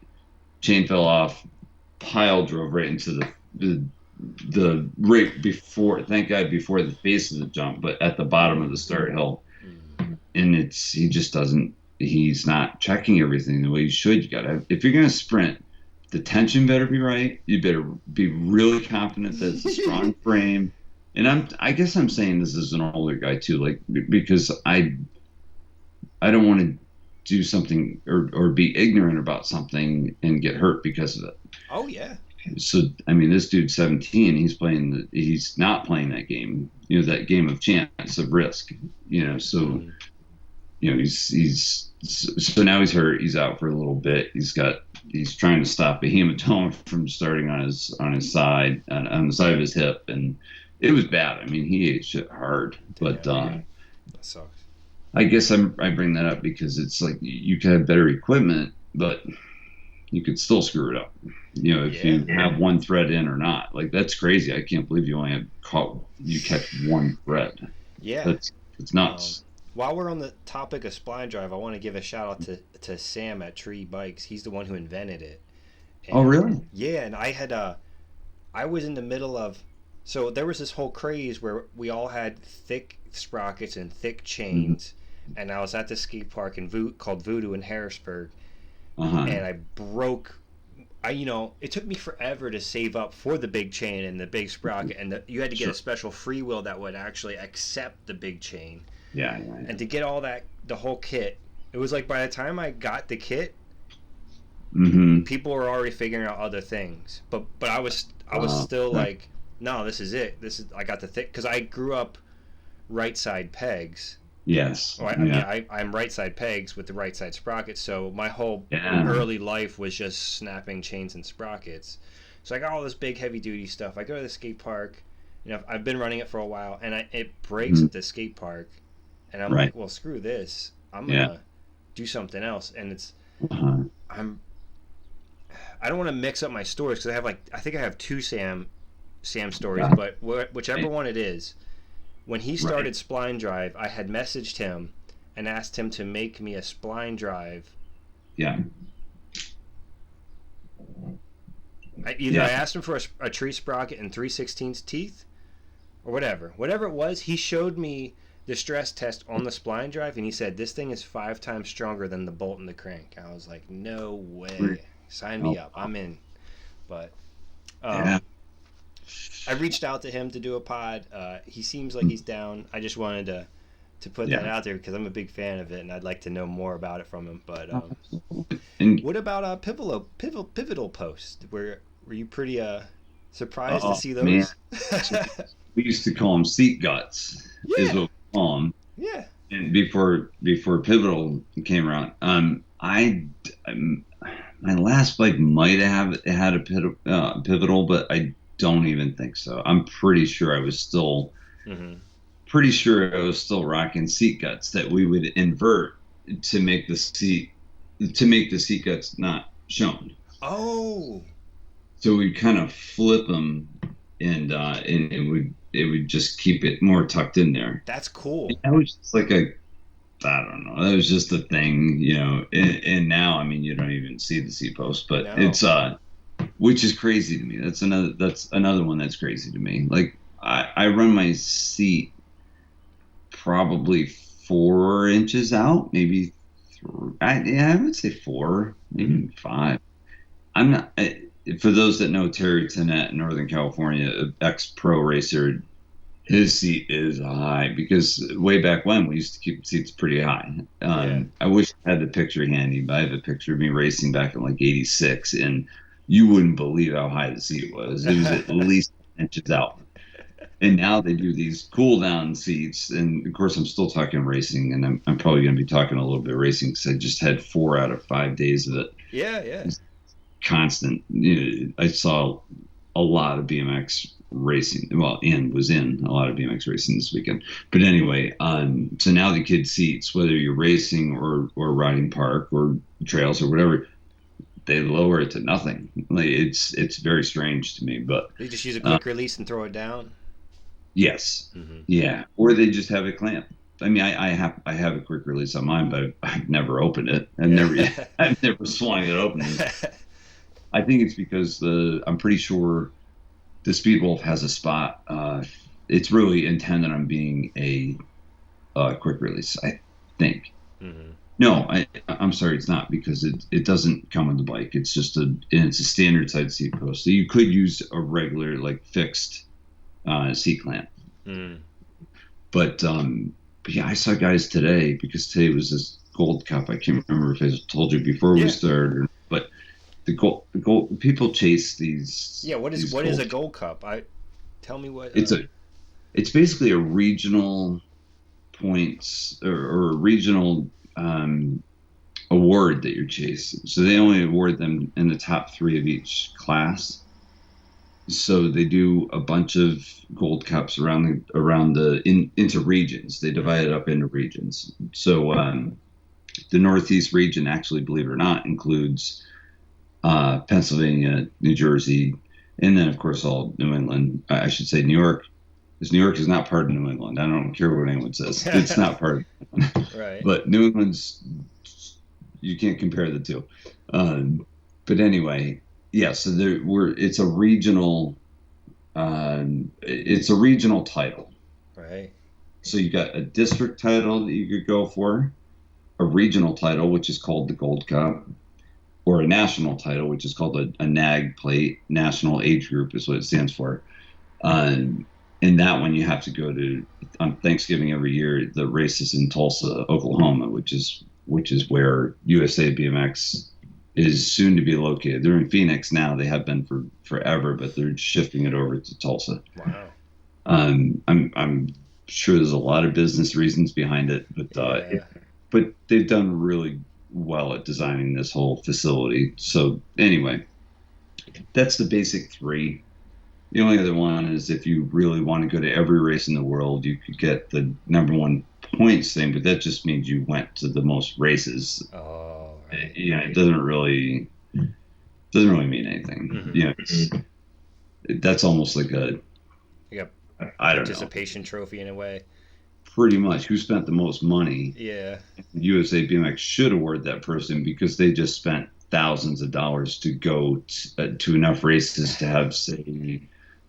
chain fell off, pile drove right into the right before, thank God, before the face of the jump, but at the bottom of the start hill. And he just doesn't, he's not checking everything the way you should. You gotta, if you're gonna sprint, the tension better be right. You better be really confident that it's a strong frame. And I guess I'm saying this as an older guy too, like, because I don't want to do something or be ignorant about something and get hurt because of it. Oh yeah. So I mean, this dude's 17. He's not playing that game. That game of chance, of risk. So so now he's hurt. He's out for a little bit. He's trying to stop a hematoma from starting on his side, on the side of his hip, and it was bad. I mean, he ate shit hard, but that sucks. I guess I bring that up because it's like you could have better equipment, but you could still screw it up. If you have one thread in or not. Like, that's crazy. I can't believe you only you kept one thread. Yeah. It's nuts. While we're on the topic of spline drive, I want to give a shout out to Sam at Tree Bikes. He's the one who invented it. And, oh, really? Yeah, and I was in the middle of, so there was this whole craze where we all had thick sprockets and thick chains, and I was at the skate park called Voodoo in Harrisburg, and I broke. It took me forever to save up for the big chain and the big sprocket, and you had to get a special freewheel that would actually accept the big chain. Yeah. And to get all that, the whole kit, it was like by the time I got the kit, people were already figuring out other things. But I was still like, no, this is it. I got the thick, because I grew up right side pegs. Yes. I'm right side pegs with the right side sprockets, so my whole early life was just snapping chains and sprockets. So I got all this big heavy duty stuff. I go to the skate park, I've been running it for a while, and it breaks at the skate park, and I'm like, well, screw this. I'm gonna do something else, and it's I don't want to mix up my stories because I think I have two Sam stories, but whichever one it is. When he started Spline Drive, I had messaged him and asked him to make me a Spline Drive. Yeah. I asked him for a tree sprocket and 3/16 teeth, or whatever. Whatever it was, he showed me the stress test on the Spline Drive, and he said, this thing is 5 times stronger than the bolt and the crank. I was like, no way. Sign me up. I'm in. But I reached out to him to do a pod. He seems like he's down. I just wanted to put that out there because I'm a big fan of it, and I'd like to know more about it from him. But what about Pivotal Post? Were you pretty surprised to see those? Man. We used to call them seat guts. Is what we call them. Yeah. And before Pivotal came around, my last bike might have had a Pivotal, but I don't even think so. I'm pretty sure I was still rocking seat guts that we would invert to make the seat guts not shown. Oh. So we'd kind of flip them, and it would just keep it more tucked in there. That's cool. And that was just like I don't know. That was just a thing, And now, I mean, you don't even see the seat post, but it's which is crazy to me. That's another one that's crazy to me. Like I run my seat probably 4 inches out, maybe 3. I would say 4, maybe 5. I'm not. For those that know Terry Tennant in Northern California, ex-pro racer, his seat is high because way back when we used to keep seats pretty high. I wish I had the picture handy, but I have a picture of me racing back in like '86, and you wouldn't believe how high the seat was. It was at least inches out. And now they do these cool down seats. And of course, I'm still talking racing, and I'm probably going to be talking a little bit of racing because I just had 4 out of 5 days of it. Yeah, yeah. It's constant. I saw a lot of BMX racing. Well, and was in a lot of BMX racing this weekend. But anyway, so now the kid seats, whether you're racing or riding park or trails or whatever, they lower it to nothing. Like it's very strange to me, but They just use a uh, quick release and throw it down. yes, Mm-hmm. yeah, or they just have it clamped. I mean, I have a quick release on mine, but I've never opened it. I've Yeah. never I've never swung it open. I think it's because I'm pretty sure the Speedwolf has a spot. It's really intended on being a quick release, I think. Mm-hmm. No, I'm sorry, it's not because it doesn't come with the bike. It's just it's a standard side seat post. So you could use a regular like fixed seat clamp. Mm. But yeah, I saw guys today because today was this Gold Cup. I can't remember if I told you before we Yeah. started, but the gold people chase Yeah. What is these what is a gold. gold cup? I tell me what. It's basically a regional points or a regional award that you're chasing. So they only award them in the top three of each class. So they do a bunch of gold cups into regions. They divide it up into regions. So the Northeast region, actually, believe it or not, includes Pennsylvania, New Jersey, and then of course all New England. I should say New York, because New York is not part of New England. I don't care what anyone says; it's not part of. Right. But New England's, you can't compare the two. Um, but anyway, yeah. So it's a regional title. Right. So you got a district title that you could go for, a regional title which is called the Gold Cup, or a national title which is called a NAG plate. National Age Group is what it stands for. And that one you have to go to on Thanksgiving every year. The race is in Tulsa, Oklahoma, which is where USA BMX is soon to be located. They're in Phoenix now. They have been for forever, but they're shifting it over to Tulsa. Wow. I'm sure there's a lot of business reasons behind it, Yeah. but they've done really well at designing this whole facility. So anyway, that's the basic three. The only other one is if you really want to go to every race in the world, you could get the number one points thing, but that just means you went to the most races. Oh. Right. It doesn't really mean anything. Mm-hmm. That's almost like You got I don't know, participation trophy in a way. pretty much who spent the most money. Yeah. USA BMX should award that person because they just spent thousands of dollars to go to enough races to have, say,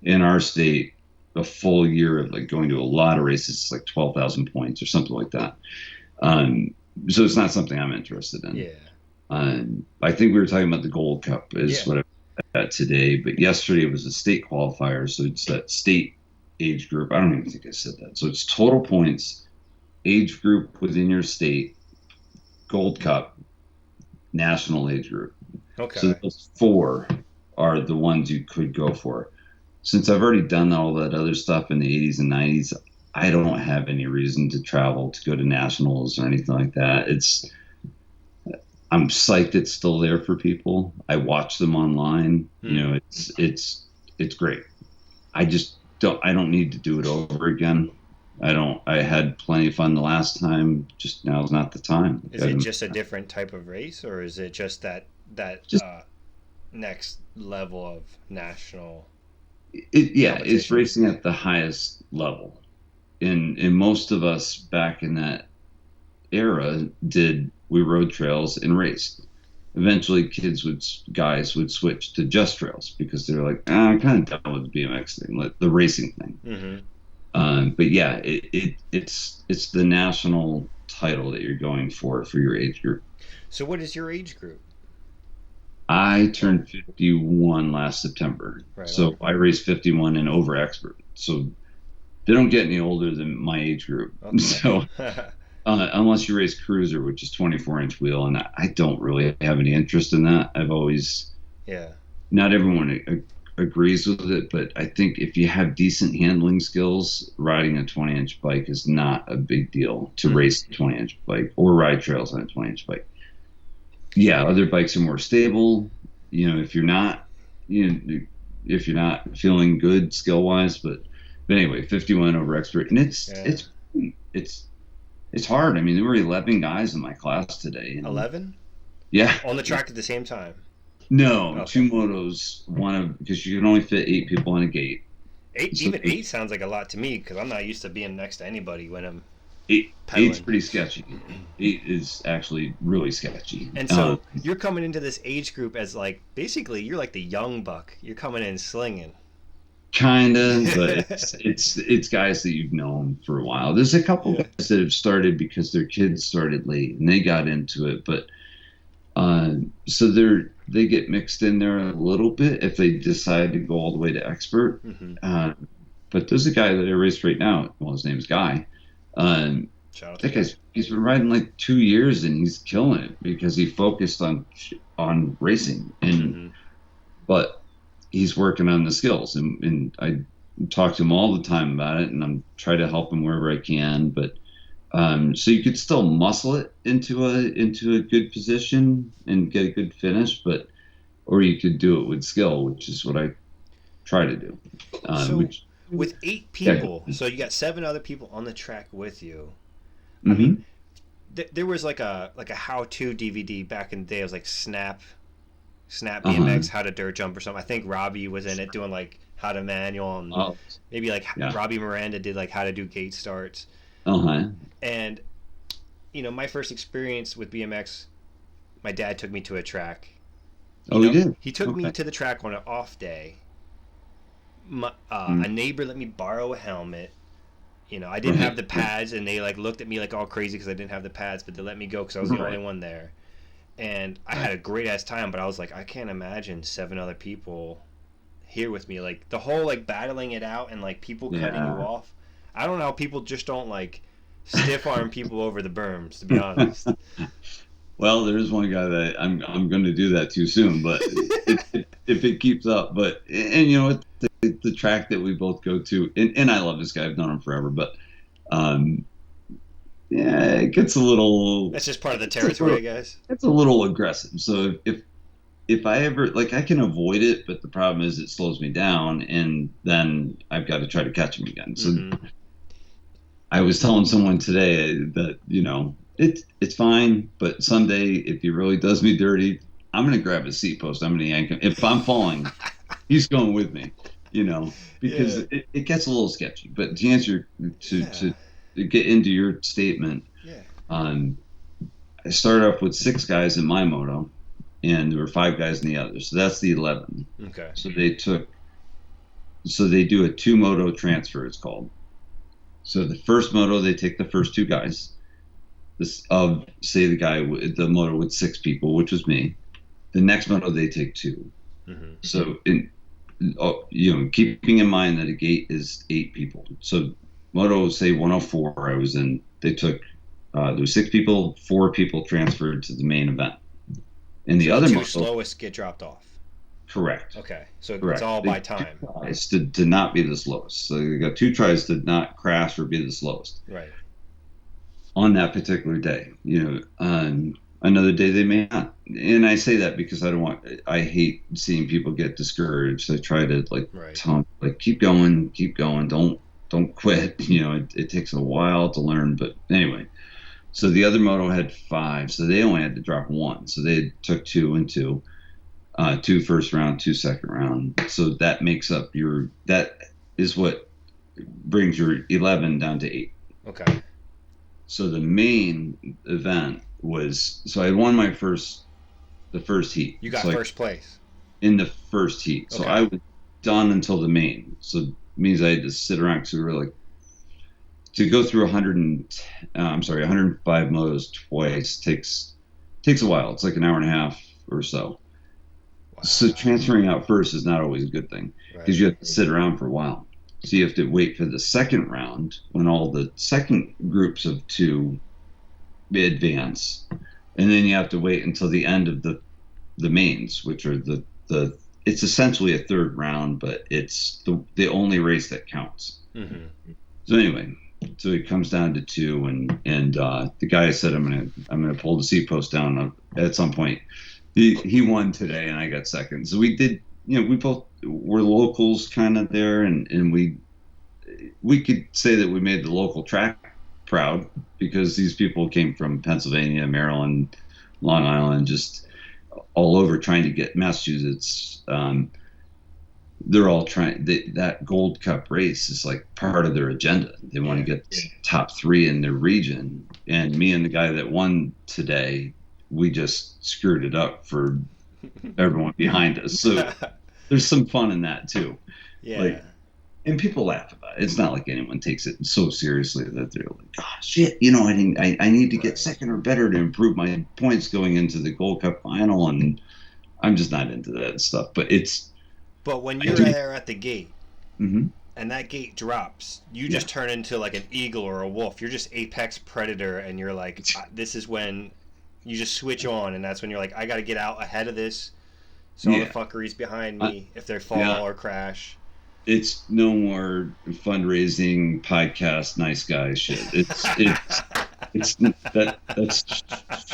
in our state, a full year of like going to a lot of races, like 12,000 points or something like that. So it's not something I'm interested in. Yeah. I think we were talking about the Gold Cup is Yeah. what I at today, but yesterday it was a state qualifier, so it's that state age group. I don't even think I said that. So it's total points, age group within your state, Gold Cup, national age group. So Okay. those four are the ones you could go for. Since I've already done all that other stuff in the 80s and 90s, I don't have any reason to travel to go to nationals or anything like that. I'm psyched it's still there for people. I watch them online. Hmm. It's great. I don't need to do it over again. I had plenty of fun the last time. Just now is not the time. Is it just a different type of race, or is it just that Just next level of national yeah, it's competition? racing at the highest level. And most of us back in that era we rode trails and raced. Eventually, guys would switch to just trails because they're like, I'm kind of done with the BMX thing, like the racing thing. Mm-hmm. But yeah, it's the national title that you're going for your age group. So, what is your age group? I turned 51 last September, Right on. so I raced 51 and over expert. So they don't get any older than my age group. So Okay. unless you race cruiser, which is 24-inch wheel, and I don't really have any interest in that. I've always Yeah. not everyone agrees with it, but I think if you have decent handling skills, riding a 20-inch bike is not a big deal to Mm. race a 20-inch bike or ride trails on a 20-inch bike. Yeah, other bikes are more stable. If you're not, you know, if you're not feeling good skill wise, but anyway, 51 over expert, and Yeah. it's it's hard. I mean, there were 11 guys in my class today, and 11 yeah, on the track at the same time. no, Okay. two motos, one of because you can only fit 8 people on a gate. Eight, So even eight sounds like a lot to me because I'm not used to being next to anybody when I'm eight's pedaling. pretty sketchy. Eight is actually really sketchy. And so you're coming into this age group as like basically you're like the young buck. You're coming in slinging. Kinda, but it's guys that you've known for a while. There's a couple Yeah. guys that have started because their kids started late and they got into it, but so they get mixed in there a little bit if they decide to go all the way to expert. Mm-hmm. But there's a guy that I race right now. Well, his name's Guy. Um, Shout out to that you. guy's he's been riding like 2 years and he's killing it because he focused on racing Mm-hmm. but he's working on the skills and I talk to him all the time about it and I'm trying to help him wherever I can. But so you could still muscle it into a good position and get a good finish, but or you could do it with skill, which is what I try to do. So Which with eight yeah. people, so you got seven other people on the track with you. I Mm-hmm. mean, there was like a how-to DVD back in the day. It was like Snap Uh-huh. BMX, how to dirt jump or something. I think Robbie was in it doing like how to manual, and Oh, maybe like yeah. Robbie Miranda did like how to do gate starts. Uh-huh. And my first experience with BMX, my dad took me to a track. Oh, he did. He took me Okay. to the track on an off day. A Mm. neighbor let me borrow a helmet. I didn't have Right. the pads, and they like looked at me like all crazy because I didn't have the pads, but they let me go because I was the only Right. one there. And I had a great ass time, but I was like, I can't imagine seven other people here with me. Like the whole like battling it out and like people cutting you Yeah. off. I don't know how people just don't like stiff arm people over the berms. To be honest. Well, there's one guy that I'm going to do that too soon, but if it keeps up. But and what the track that we both go to, and I love this guy. I've known him forever, but um, yeah, it gets a little That's just part of the it's a territory, I little, guess. it's a little aggressive. So if I ever like I can avoid it, but the problem is it slows me down, and then I've got to try to catch him again. So Mm-hmm. I was telling someone today that it's fine, but someday if he really does me dirty, I'm gonna grab his seat post. I'm gonna yank him. If I'm falling, he's going with me. Because Yeah. it gets a little sketchy. But to answer Yeah. to get into your statement, Yeah. um, I started off with 6 guys in my moto, and there were 5 guys in the other. So that's the 11. Okay. So they do a 2 moto transfer. It's called. So the first moto, they take the first 2 guys. This of say the moto with 6 people, which was me. The next moto they take 2. Mm-hmm. So keeping in mind that a gate is 8 people. So moto say 104, I was in. They took there was 6 people, 4 people transferred to the main event. And the So the other two moto, slowest get dropped off. correct. Okay. So it's Correct. all They by took 2 time. tries to not be the slowest. So they got 2 tries to not crash or be the slowest Right. on that particular day. Another day they may not. And I say that because I hate seeing people get discouraged. I try to Right. tell them keep going, don't quit. It takes a while to learn, but anyway. So the other moto had 5, so they only had to drop 1. So they took 2 and 2. 2 first round, 2 second round. So that makes up that is what brings your 11 down to 8. Okay. So the main event was, so I won the first heat. You got So first place. in the first heat. So Okay. I was done until the main. So it means I had to sit around because we were to go through 105 motos twice takes a while. It's like an hour and a half or so. Wow. So transferring out first is not always a good thing because Right. you have to sit around for a while. So you have to wait for the second round when all the second groups of 2 advance, and then you have to wait until the end of the mains, which are the it's essentially a third round, but it's the only race that counts. Mm-hmm. So anyway, so it comes down to two, and the guy said I'm gonna pull the seat post down at some point. He won today, and I got second. So we did, we both were locals kind of there, and we could say that we made the local track proud because these people came from Pennsylvania, Maryland, Long Island, just all over trying to get Massachusetts. They're all trying that Gold Cup race is like part of their agenda. They want to get top three in their region. And me and the guy that won today, we just screwed it up for everyone behind us. So there's some fun in that too. Yeah. Like, and people laugh about it. It's not like anyone takes it so seriously that they're like, "Oh shit, I need to get second or better to improve my points going into the Gold Cup final." And I'm just not into that stuff. But when you're there at the gate, mm-hmm. and that gate drops, you just turn into like an eagle or a wolf. You're just apex predator, and you're like, this is when you just switch on, and that's when you're like, I got to get out ahead of this, so all the fuckeries behind me, if they fall or crash. It's no more fundraising podcast nice guy shit. It's that's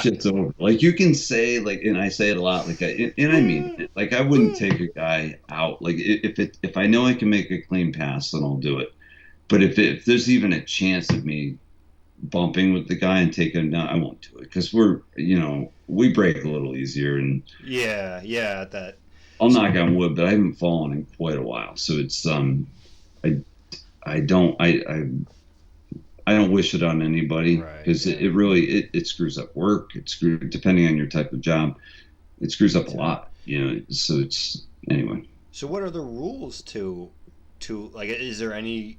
shit's over. Like you can say like, and I say it a lot. Like, and I mean it. Like I wouldn't take a guy out. Like if I know I can make a clean pass, then I'll do it. But if there's even a chance of me bumping with the guy and taking him down, I won't do it because we break a little easier and that. I'll knock on wood, but I haven't fallen in quite a while. So it's I don't wish it on anybody because it really screws up work. It screws depending on your type of job. It screws up a lot, So it's anyway. So what are the rules to like? Is there any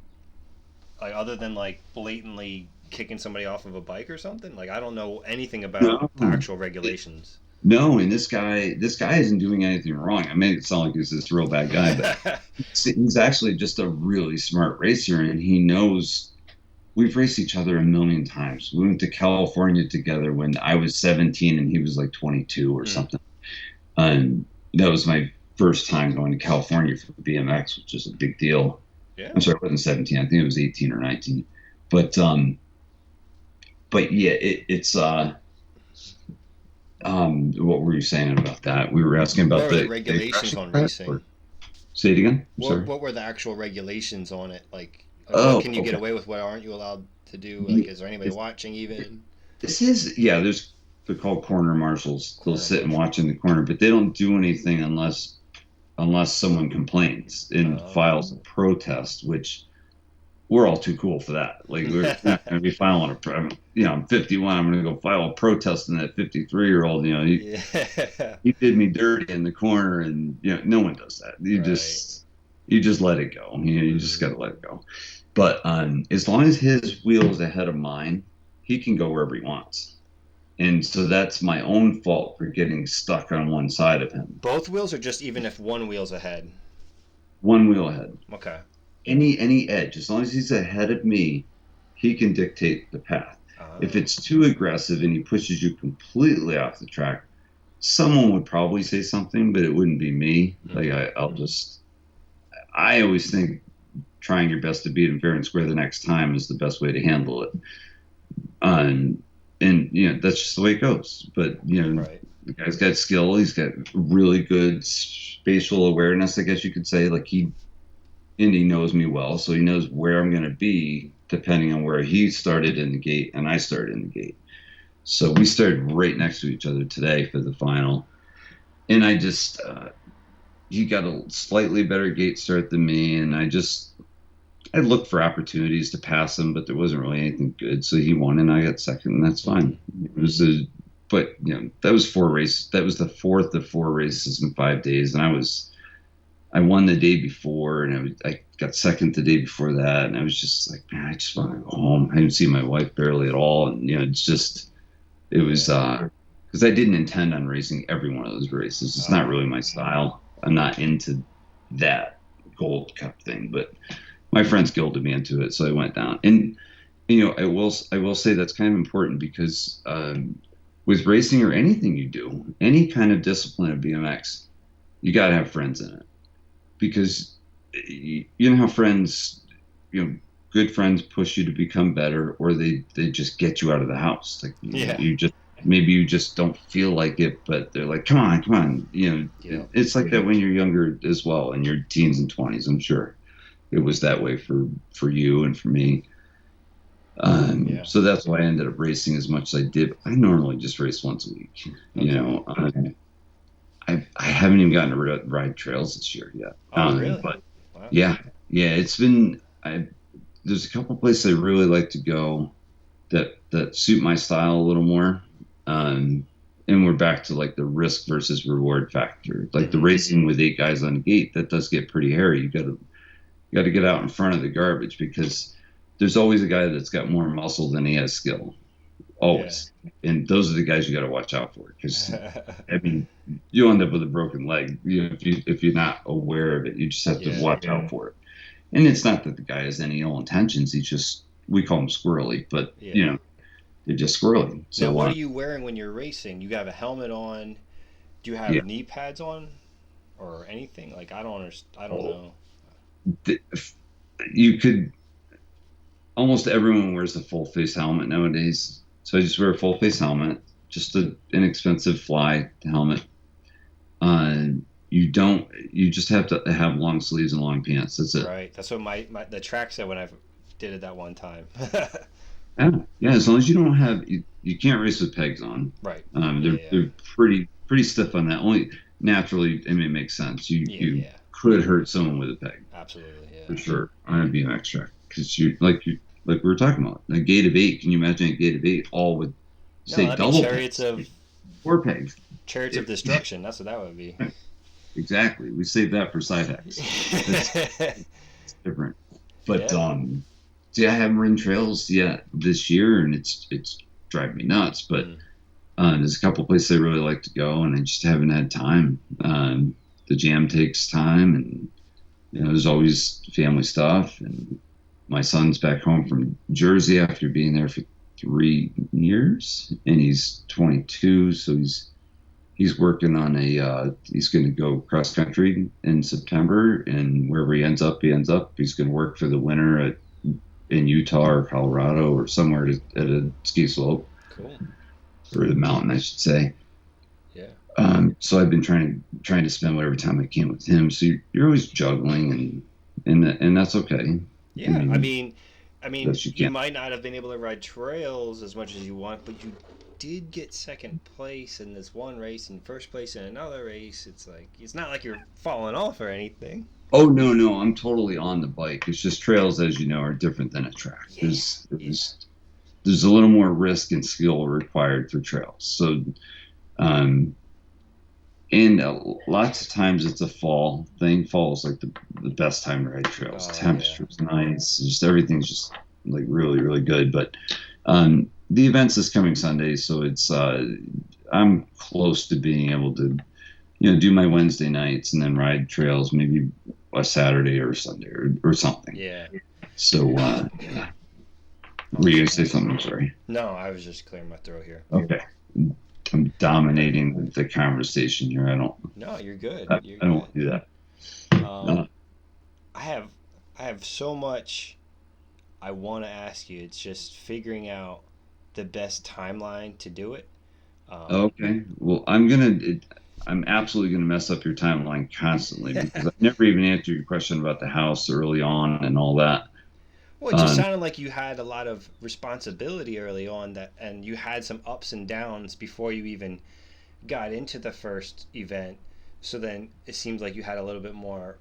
like other than like blatantly kicking somebody off of a bike or something? Like I don't know anything about actual regulations. No, and this guy isn't doing anything wrong. I made it sound like he's this real bad guy, but he's actually just a really smart racer, and he knows. We've raced each other a million times. We went to California together when I was 17 and he was like 22 or something. And that was my first time going to California for BMX, which is a big deal. Yeah. I'm sorry, it wasn't 17. I think it was 18 or 19. But yeah, it's what were you saying about that? We were asking about the regulations on racing. Say it again. What were the actual regulations on it? Like, what can you get away with? What aren't you allowed to do? Like, is there anybody watching even? They're called corner marshals. They'll sit and watch in the corner, but they don't do anything unless someone complains and files a protest, which we're all too cool for that. Like we're not going to be filing I'm 51. I'm going to go file a protest on that 53-year-old. He did me dirty in the corner, and no one does that. You just let it go. You just got to let it go. But as long as his wheel is ahead of mine, he can go wherever he wants. And so that's my own fault for getting stuck on one side of him. Both wheels, or just even if one wheel's ahead? One wheel ahead. Okay. Any edge, as long as he's ahead of me, he can dictate the path. If it's too aggressive and he pushes you completely off the track, someone would probably say something, but it wouldn't be me. Mm-hmm. Like I always think trying your best to beat him fair and square the next time is the best way to handle it. And that's just the way it goes. But the guy's got skill. He's got really good spatial awareness, I guess you could say. Like he knows me well, so he knows where I'm going to be depending on where he started in the gate and I started in the gate. So we started right next to each other today for the final. And I just, he got a slightly better gate start than me. And I looked for opportunities to pass him, but there wasn't really anything good. So he won and I got second, and that's fine. It was that was 4 races. That was the fourth of 4 races in 5 days. And I won the day before, and I got second the day before that, and I was just like, man, I just want to go home. I didn't see my wife barely at all, and it was because I didn't intend on racing every one of those races. It's not really my style. I'm not into that Gold Cup thing, but my friends guilted me into it, so I went down. And I will say that's kind of important because with racing or anything you do, any kind of discipline of BMX, you got to have friends in it because you know how friends, you know, good friends push you to become better, or they just get you out of the house. Like Yeah. you just maybe you just don't feel like it, but they're like, come on, come on. You know, Yep. it's like that when you're younger as well, in your teens and twenties. I'm sure it was that way for you and for me. Yeah. So that's why I ended up racing as much as I did. I normally just race once a week. You Okay. know, I haven't even gotten to ride trails this year yet. Oh, really? But Wow. yeah, yeah, it's been. There's a couple places I really like to go that suit my style a little more. Um, and we're back to like the risk versus reward factor. Like the Mm-hmm. racing with 8 guys on the gate, that does get pretty hairy. You got to get out in front of the garbage because there's always a guy that's got more muscle than he has skill. Yeah. Always. And those are the guys you got to watch out for because I mean you end up with a broken leg. If you're not aware of it, you just have to Yeah. watch out for it. And it's not that the guy has any ill intentions. He's just we call him squirrely, but Yeah. they're just squirrely. Now, So what are you wearing when you're racing? You have a helmet on. Do you have yeah, knee pads on, or anything? Like I don't understand. I don't know. the, you could almost everyone wears a full face helmet nowadays. So I just wear a full face helmet, just an inexpensive fly helmet. Uh, you don't. You just have to have long sleeves and long pants. That's it. Right. That's what the track said when I did it that one time. Yeah, yeah. As long as you don't have, you can't race with pegs on. Right. They're Yeah. they're pretty stiff on that. Only naturally, I mean, it makes sense. Yeah. You Yeah. could hurt someone with a peg Absolutely. for Yeah. sure on a BMX track because like we were talking about a gate of 8. Can you imagine a gate of 8 all with No, say that'd be double pegs, 4 pegs? chariots of destruction. That's what that would be. Exactly. We saved that for side hacks. That's different. But Yeah. see, I haven't ridden trails yet this year, and it's driving me nuts. But Mm. there's a couple places I really like to go, and I just haven't had time. The jam takes time, and there's always family stuff. And my son's back home from Jersey after being there for 3 years, and he's 22, so he's working on he's going to go cross country in September, and wherever he ends up, he's going to work for the winter in Utah or Colorado or somewhere at a ski slope Cool. or the mountain, I should say. Yeah. So I've been trying to spend whatever time I can with him. So you're always juggling, and that's okay. Yeah. I mean, Yes, you you can. might not have been able to ride trails as much as you want, but you did get second place in this one race and first place in another race. It's like it's not like you're falling off or anything. Oh no, I'm totally on the bike. It's just trails, as you know, are different than a track. Yeah. There's a little more risk and skill required for trails. So, um, and lots of times it's a fall thing. Fall is like the best time to ride trails. Oh yeah. Temperature's nice. Just everything's just like really really good. But the event's this coming Sunday, so it's I'm close to being able to do my Wednesday nights and then ride trails maybe a Saturday or Sunday or something. Yeah. So were you gonna say something? I'm sorry. No, I was just clearing my throat here. Okay. I'm dominating the conversation here. No, you're good. I, You're I don't good. want to do that. Um, I have so much I want to ask you. It's just figuring out the best timeline to do it. Okay. Well, I'm absolutely gonna mess up your timeline constantly because I've never even answered your question about the house early on and all that. Well, it just sounded like you had a lot of responsibility early on and you had some ups and downs before you even got into the first event. So then it seems like you had a little bit more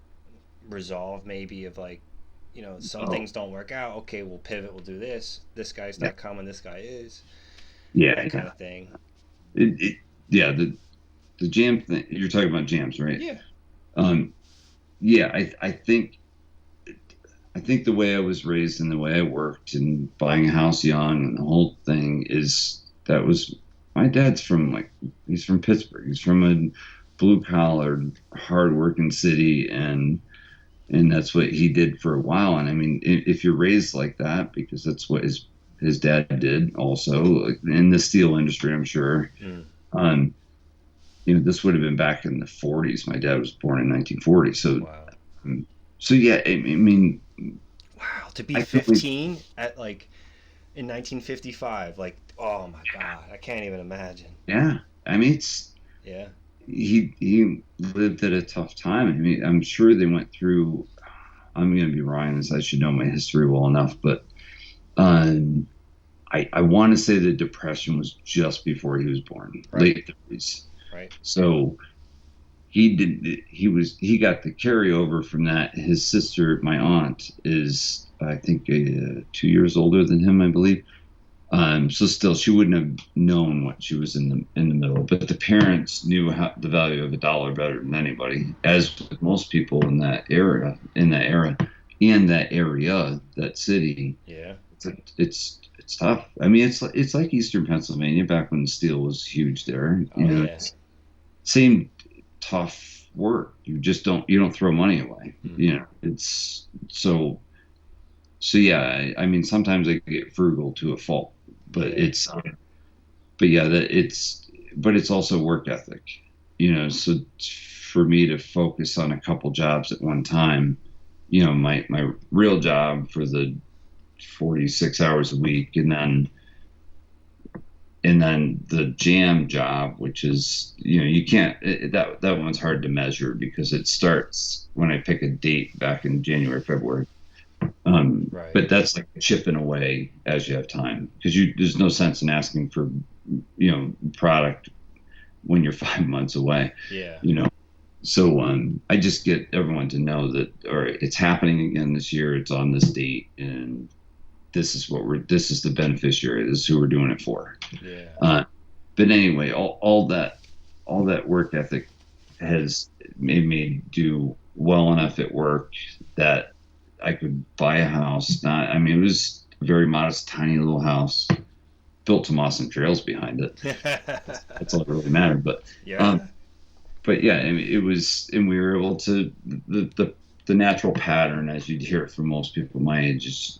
resolve, maybe of like, some Oh, things don't work out. Okay, we'll pivot. We'll do this. This guy's yeah, not coming. This guy is. yeah, That kind yeah. of thing. Yeah. The jam thing. You're talking about jams, right? Yeah. Um, yeah. I think the way I was raised and the way I worked and buying a house young and the whole thing is that was my dad's he's from Pittsburgh. He's from a blue collar, hard working city and that's what he did for a while. And I mean, if you're raised like that, because that's what his dad did also like, in the steel industry, I'm sure. Mm. Um, this would have been back in the 40s. My dad was born in 1940. Wow. Um, so yeah, I mean, Wow. To be I can only, 15 at like in 1955, like, oh my God, I can't even imagine. yeah, I mean, Yeah. he lived at a tough time. I mean, I'm sure they went through. I'm going to be wrong, as I should know my history well enough, but um, I want to say the Depression was just before he was born, Right. late 30s. Right. So he got the carryover from that. His sister, my aunt, is I think 2 years older than him, I believe. So still, she wouldn't have known what she was in the middle. But the parents knew the value of a dollar better than anybody, as with most people in that area, that city. Yeah. It's tough. I mean, it's like Eastern Pennsylvania back when steel was huge there. Oh yeah. It's same tough work. You don't throw money away. Mm-hmm. It's so yeah. I mean, sometimes I get frugal to a fault, but Yeah. but yeah, but it's also work ethic. So for me to focus on a couple jobs at one time, my real job for the 46 hours a week, and then the jam job, which is, you can't, that one's hard to measure because it starts when I pick a date back in January, February. Right. But that's like chipping away as you have time, because there's no sense in asking for, product when you're 5 months away, Yeah. you know. So I just get everyone to know that, all right, it's happening again this year. It's on this date, and this is the beneficiary. This is who we're doing it for. Yeah. Uh, but anyway, all that work ethic has made me do well enough at work that I could buy a house. I mean, it was a very modest, tiny little house, built some awesome trails behind it. That's all that really mattered. Yeah. Um, but yeah, I mean, it was, and we were able to, the natural pattern, as you'd hear it from most people my age, is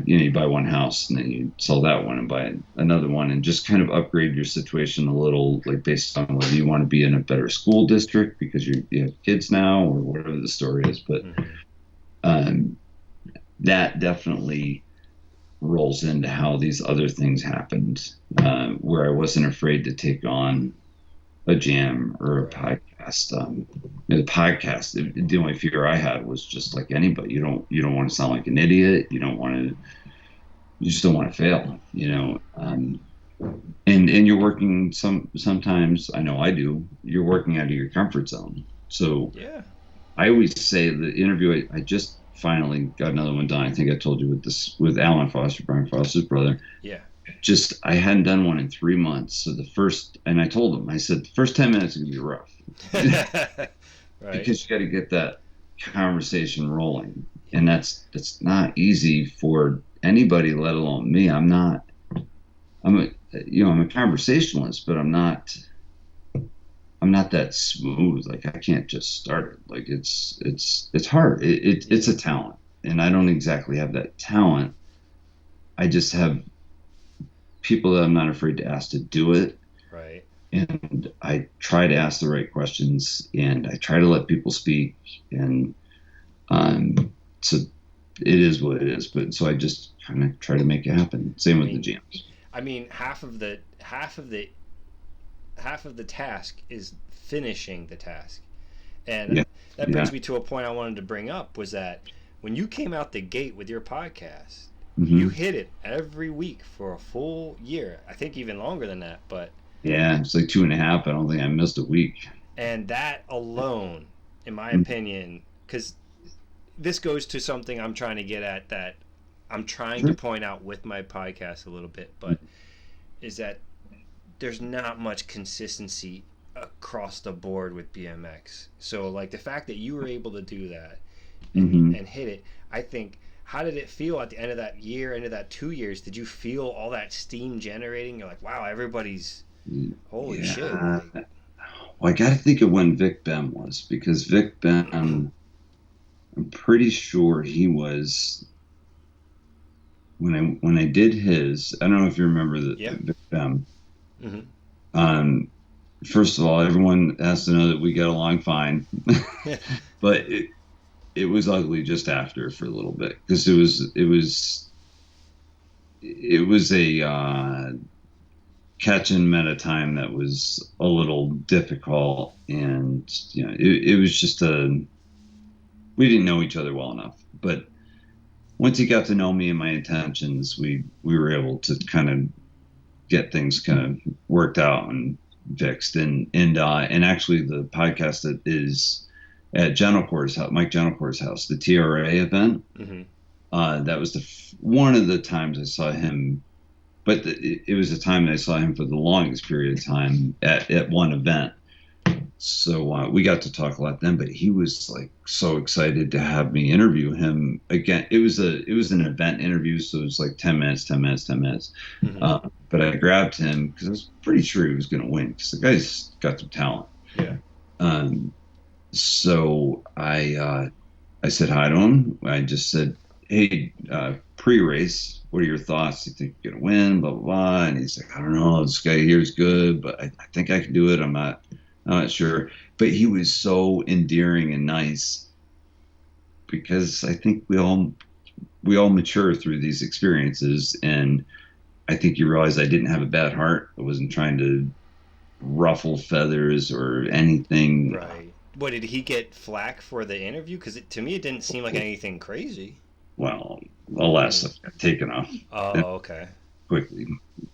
you buy one house and then you sell that one and buy another one, and just kind of upgrade your situation a little, like based on whether you want to be in a better school district because you have kids now, or whatever the story is. But Mm-hmm. um, that definitely rolls into how these other things happened, where I wasn't afraid to take on a jam or a Right. podcast. The podcast, the only fear I had was just like anybody. You don't want to sound like an idiot. You just don't want to fail. And you're working sometimes. I know I do. You're working out of your comfort zone. So Yeah. I always say the interview. I just finally got another one done. I think I told you with Alan Foster, Brian Foster's brother. Yeah. Just I hadn't done one in 3 months. So and I told him, I said, the first 10 minutes is gonna be rough Right. because you got to get that conversation rolling, and that's not easy for anybody, let alone me. I'm a conversationalist, but I'm not that smooth. Like I can't just start it. Like it's hard. It's a talent, and I don't exactly have that talent. I just have people that I'm not afraid to ask to do it. Right. And I try to ask the right questions, and I try to let people speak. And so it is what it is. But so I just kind of try to make it happen. I Same with the mean, jams. half of the task is finishing the task. And Yeah, that yeah. brings me to a point I wanted to bring up, was that when you came out the gate with your podcast, you Hmm. hit it every week for a full year. I think even longer than that, but Yeah, it's like 2.5. I don't think I missed a week. and that alone, in my Mhm. opinion, cuz this goes to something I'm trying to get at, that I'm trying to Sure. point out with my podcast a little bit, but is that there's not much consistency across the board with BMX. So like the fact that you were able to do that Hmm. and hit it, I think, how did it feel at the end of that year, end of that 2 years? Did you feel all that steam generating? You're like, wow, everybody's, holy shit. Yeah. Like, Well, I got to think of when Vic Bem was, because Vic Bem, I'm pretty sure he was when I did his. I don't know if you remember the yeah. Vic Bem. Hmm. Um, first of all, everyone has to know that we got along fine, but it was ugly just after for a little bit because it was a catch and meta time that was a little difficult, and it was just we didn't know each other well enough. But once he got to know me and my intentions, we were able to kind of get things kind of worked out and fixed. And actually, the podcast that is at Gentilcore's house, Mike Gentilcore's house, the TRA event. Mm-hmm. That was one of the times I saw him, but it was a time that I saw him for the longest period of time at one event. So we got to talk a lot then, but he was like so excited to have me interview him again. It was an event interview, so it was like 10 minutes, 10 minutes, 10 minutes. Mm-hmm. But I grabbed him because I was pretty sure he was going to win because the guy's got some talent. Yeah. Um, so I said hi to him. I just said, "Hey, pre-race, what are your thoughts? Do you think you're gonna win? Blah blah blah." And he's like, "I don't know. This guy here is good, but I think I can do it. I'm not sure." But he was so endearing and nice because I think we all mature through these experiences, and I think you realize I didn't have a bad heart. I wasn't trying to ruffle feathers or anything. Right. What, did he get flack for the interview? Because to me, it didn't seem like anything crazy. Well, all that stuff got taken off Oh, okay. quickly.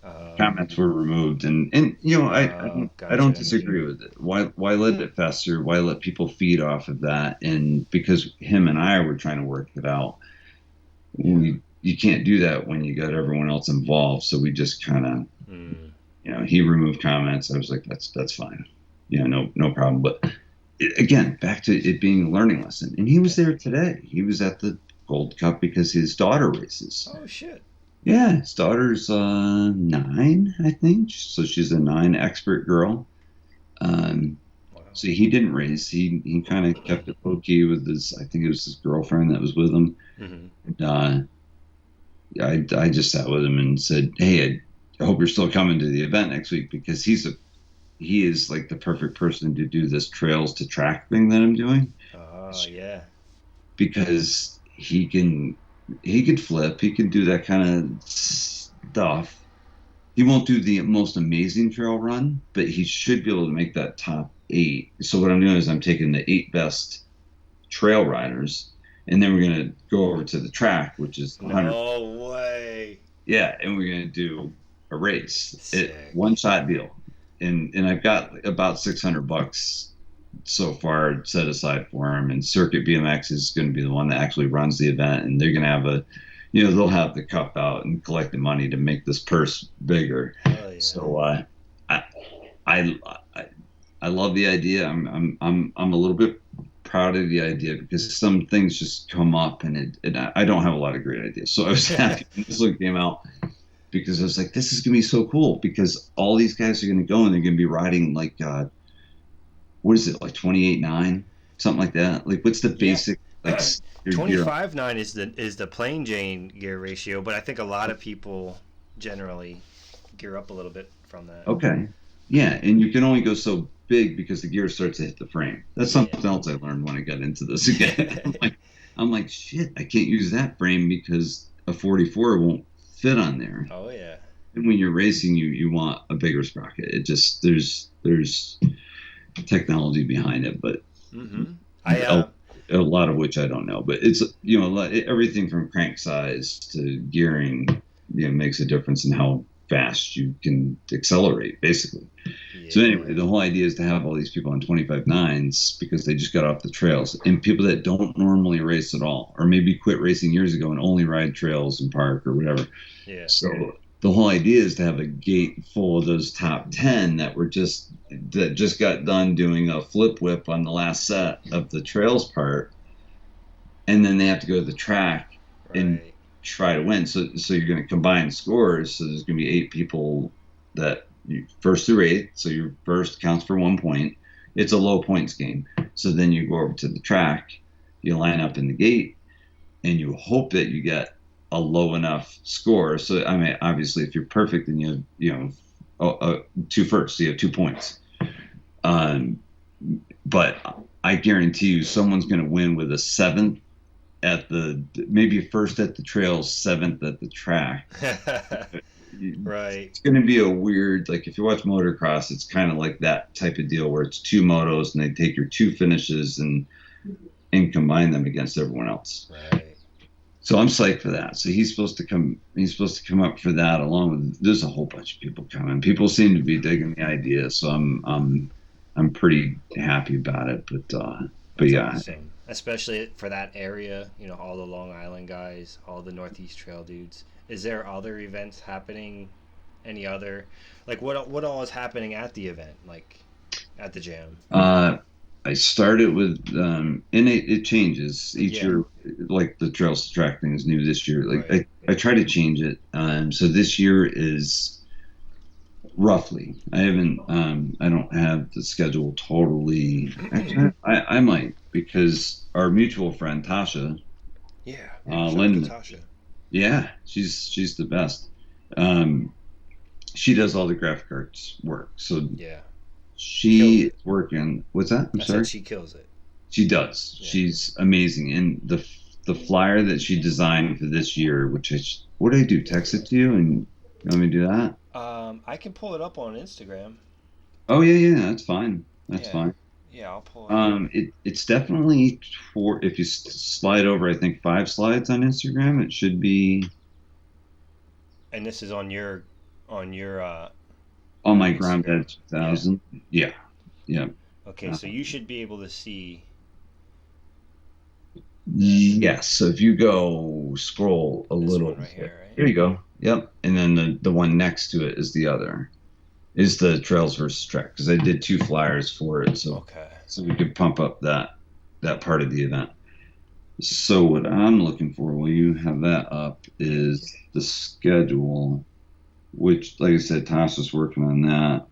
Um, Comments were removed, and I don't gotcha. disagree with it. Why let it fester? Why let people feed off of that? And because him and I were trying to work it out, you can't do that when you got everyone else involved. So we just kind of, Mm, he removed comments. I was like, that's fine, no problem. But again, back to it being a learning lesson. And he was there today. He was at the Gold Cup because his daughter races. oh, shit. Yeah, his daughter's 9, I think. So she's a 9 expert girl. Um, Wow. so he didn't race. He kind of kept it low key with I think it was his girlfriend that was with him. Mm-hmm. And, I just sat with him and said, "Hey, I hope you're still coming to the event next week because he is like the perfect person to do this trails to track thing that I'm doing Oh, yeah. because he could flip, he can do that kind of stuff. He won't do the most amazing trail run, but he should be able to make that top 8. So what I'm doing is I'm taking the 8 best trail riders, and then we're gonna go over to the track, which is 100. No way. Yeah, and we're gonna do a race. Sick. One shot deal, and I've got about $600 so far set aside for him. And Circuit BMX is going to be the one that actually runs the event, and they're going to have they'll have the cup out and collect the money to make this purse bigger. Hell yeah. So I I love the idea. I'm a little bit proud of the idea because some things just come up, and I don't have a lot of great ideas. So I was happy when this one came out because I was like, this is gonna be so cool because all these guys are gonna go and they're gonna be riding like what is it, like 28.9, something like that. Like what's the basic like standard gear? 25.9 is the plain Jane gear ratio, but I think a lot of people generally gear up a little bit from that. Okay. Yeah, and you can only go so big because the gear starts to hit the frame. That's something Yeah. else I learned when I got into this again. I'm like, shit, I can't use that frame because a 44 won't fit on there. Oh yeah. And when you're racing, you want a bigger sprocket. It just there's technology behind it, but Mm-hmm. a lot of which I don't know. But it's everything from crank size to gearing, makes a difference in how fast you can accelerate, basically. So anyway, the whole idea is to have all these people on 25.9s because they just got off the trails, and people that don't normally race at all, or maybe quit racing years ago and only ride trails and park or whatever. Yeah. So the whole idea is to have a gate full of those top 10 that just got done doing a flip whip on the last set of the trails part, and then they have to go to the track and Right. try to win. So you're going to combine scores. So there's going to be 8 people that first through 8. So your first counts for 1 point. It's a low points game. So then you go over to the track, you line up in the gate, and you hope that you get a low enough score. So I mean, obviously, if you're perfect, then you have 2 firsts, so you have 2 points. Um, but I guarantee you, someone's going to win with a seventh at the maybe first at the trails, seventh at the track. Right. It's going to be a weird, like if you watch motocross, it's kind of like that type of deal where it's two motos and they take your two finishes and combine them against everyone else. Right. So I'm psyched for that. So he's supposed to come. He's supposed to come up for that along with. There's a whole bunch of people coming. People seem to be digging the idea. So I'm pretty happy about it. But That's yeah, awesome. Especially for that area, all the Long Island guys, all the Northeast Trail dudes. Is there other events happening? Any other, like what all is happening at the event, like at the jam? I started with and it changes each Yeah. year. Like the trails to track thing is new this year. Like Right. I try to change it. So this year is roughly. I don't have the schedule totally. Actually, I might because our mutual friend Tasha Yeah. Shout out to Lindemann. Tasha. Yeah, she's the best. Um, she does all the graphic arts work. So Yeah. Kills she it. is working. What's that? I'm I said sorry. she kills it. She does. Yeah. She's amazing. And the flyer that she designed for this year, what do I do? Text it to you and you want me to do that? I can pull it up on Instagram. Oh yeah, that's fine. That's Yeah. fine. Yeah, I'll pull it up. It's definitely for if you slide over, I think 5 slides on Instagram, it should be And this is on your on my ground Instagram. at Yeah. 2000. Yeah, yeah. Okay, Uh, so you should be able to see this. yes. So if you go scroll a This little, one right here, right? there you go. Yep. And then the one next to it is the other. Is the Trails versus Trek because I did 2 flyers for it, Okay. so we could pump up that part of the event. So what I'm looking for, while you have that up, is the schedule, which, like I said, Tasha's working on that.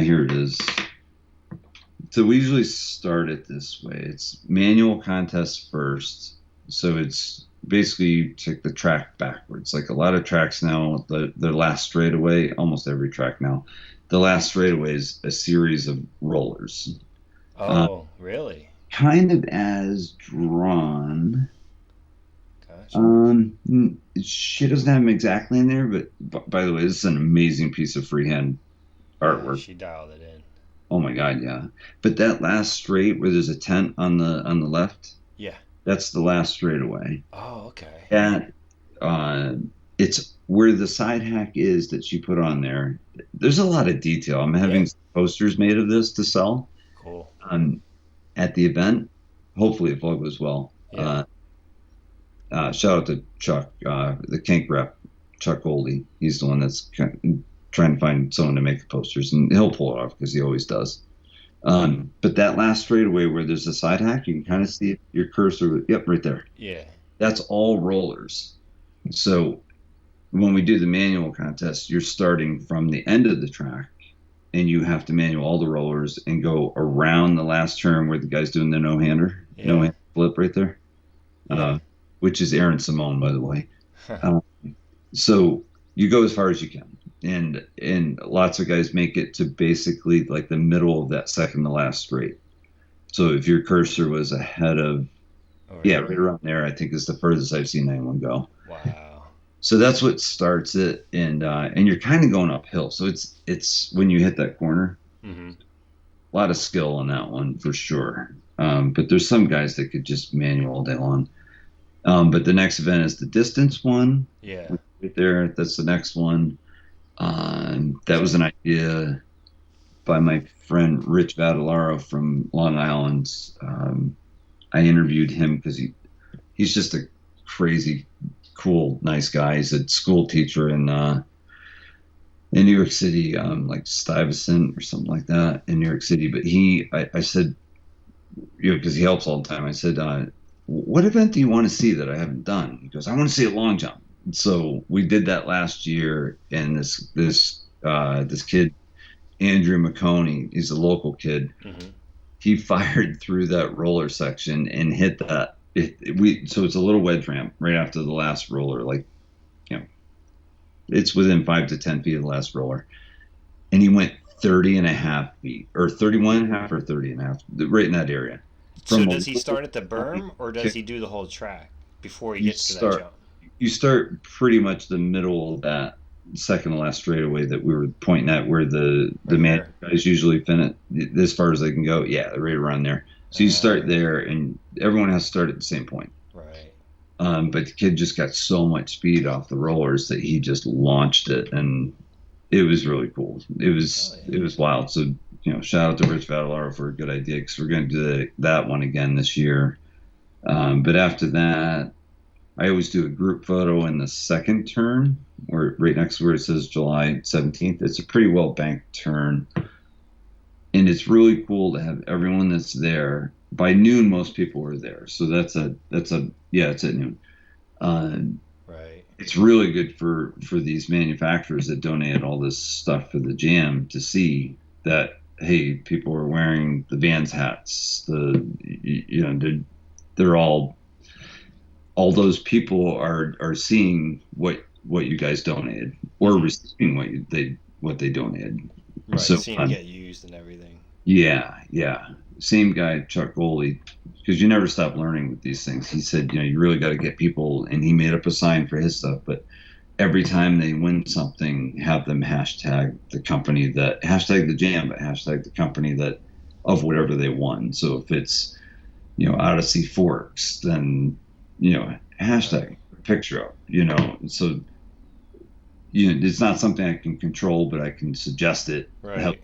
Here it is. So we usually start it this way. It's manual contest first. So it's basically you take the track backwards. Like a lot of tracks now, the last straightaway, almost every track now, the last straightaway is a series of rollers. Uh, Oh, really? kind of as drawn. Gotcha. She doesn't have them exactly in there, but by the way, this is an amazing piece of freehand Yeah, artwork. she dialed it in. Oh my God, yeah. But that last straight where there's a tent on the left, Yeah. that's the last straightaway. Oh, okay. That uh, it's where the side hack is that she put on there. There's a lot of detail. I'm Yeah. having posters made of this to sell Cool. at the event. Hopefully, if all goes well. Yeah. Shout out to Chuck, the kink rep, Chuck Goldie. He's the one that's trying to find someone to make the posters, and he'll pull it off because he always does. But that last straightaway where there's a side hack, you can kind of see your cursor. Yep, right there. Yeah. That's all rollers. So when we do the manual contest, you're starting from the end of the track, and you have to manual all the rollers and go around the last turn where the guy's doing the no-hander, Yeah. no-hand flip right there, Yeah. which is Aaron Simone, by the way. So you go as far as you can, and lots of guys make it to basically like the middle of that second to last straight. So if your cursor was ahead of, Over yeah, here. right around there, I think is the furthest I've seen anyone go. Wow. So that's what starts it, and you're kind of going uphill. So it's when you hit that corner, Mm-hmm. a lot of skill on that one for sure. But there's some guys that could just manual all day long. But the next event is the distance one. Yeah. Right there, that's the next one. That was an idea by my friend Rich Vadalaro from Long Island. I interviewed him because he's just a crazy, cool, nice guy. He's a school teacher in New York City, like Stuyvesant or something like that in New York City. But I said, because he helps all the time. I said, what event do you want to see that I haven't done? He goes, I want to see a long jump. So we did that last year, and this kid, Andrew McConey, he's a local kid. Mm-hmm. He fired through that roller section and hit that. So it's a little wedge ramp right after the last roller, like, it's within 5 to 10 feet of the last roller, and he went 30 and a half feet, or 31 and a half, or 30 and a half, right in that area. So From a does he little start at the berm, or does kick, he do the whole track before he you gets to that start jump? you start pretty much the middle of that second to last straightaway that we were pointing at, where the Right man there. guys usually finish as far as they can go. Yeah, right around there. So you start Right. there, and everyone has to start at the same point. Right. But the kid just got so much speed off the rollers that he just launched it, and it was really cool. It Oh was yeah. it was wild. So shout out to Rich Vadalaro for a good idea, because we're going to do that one again this year. But after that, I always do a group photo in the second turn, where right next to where it says July 17th. It's a pretty well banked turn, and it's really cool to have everyone that's there. By noon, most people are there, so that's a yeah, it's at noon. Uh, Right. it's really good for these manufacturers that donated all this stuff for the jam to see that, hey, people are wearing the Vans hats. They're all those people are seeing what you guys donated, or Mm-hmm. receiving what they donated. Right. So Seeing it get used and everything. yeah, yeah. Same guy, Chuck Goley, because you never stop learning with these things. He said, you really got to get people, and he made up a sign for his stuff. But every time they win something, have them hashtag the company that, hashtag the jam, but hashtag the company that, of whatever they won. So if it's, Odyssey Forks, then, Right. hashtag picture up, so, it's not something I can control, but I can suggest it. Right.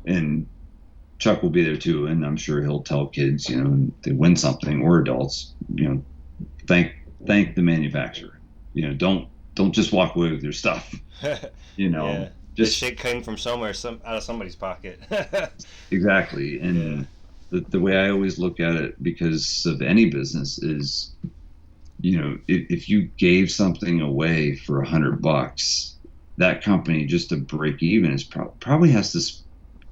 And Chuck will be there too, and I'm sure he'll tell kids, they win something, or adults, thank thank the manufacturer. Don't just walk away with your stuff. You know, Yeah. This just shit came from somewhere, some out of somebody's pocket. exactly. Yeah. And the way I always look at it, because of any business, is, if you gave something away for $100, that company, just to break even, is probably has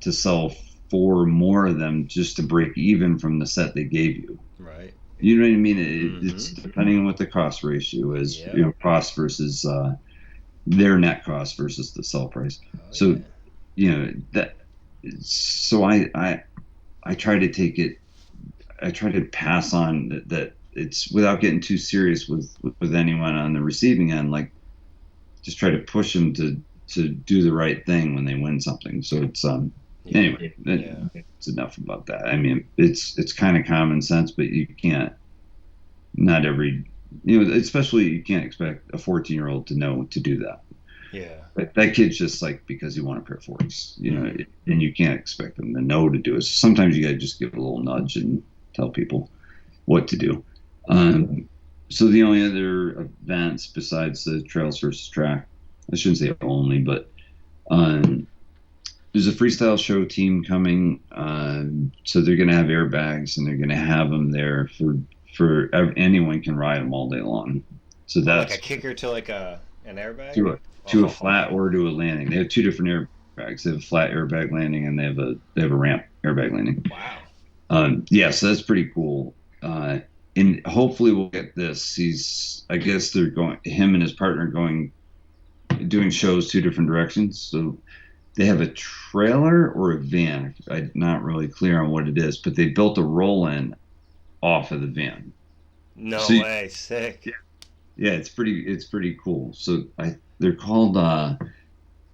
to sell four more of them just to break even from the set they gave you. Right. You know what I mean? Mm-hmm. It's depending on what the cost ratio is, Yep. cost versus their net cost versus the sell price. Oh So, yeah. that, so I try to take it, I try to pass on that it's, without getting too serious with anyone on the receiving end, like, just try to push them to do the right thing when they win something. So it's Yeah. anyway, Yeah. it's enough about that. I mean, it's kind of common sense, but you can't, not every, especially, you can't expect a 14-year-old to know to do that. Yeah. But that kid's just like, because he won a pair of forks, Mm-hmm. and you can't expect them to know to do it. So sometimes you got to just give a little nudge and tell people what to do. Um, so the only other events besides the trails versus track, I shouldn't say only, but um, there's a freestyle show team coming. So they're going to have airbags, and they're going to have them there for anyone can ride them all day long. So Oh, like a that's kicker to like an airbag. to a flat or to a landing. They have two different airbags. They have a flat airbag landing, and they have a ramp airbag landing. Wow. Yeah, so that's pretty cool. And hopefully we'll get this. I guess they're going, him and his partner doing shows two different directions. So they have a trailer or a van. I'm not really clear on what it is, but they built a roll-in off of the van. No So way. Sick. yeah, it's pretty cool. So they're called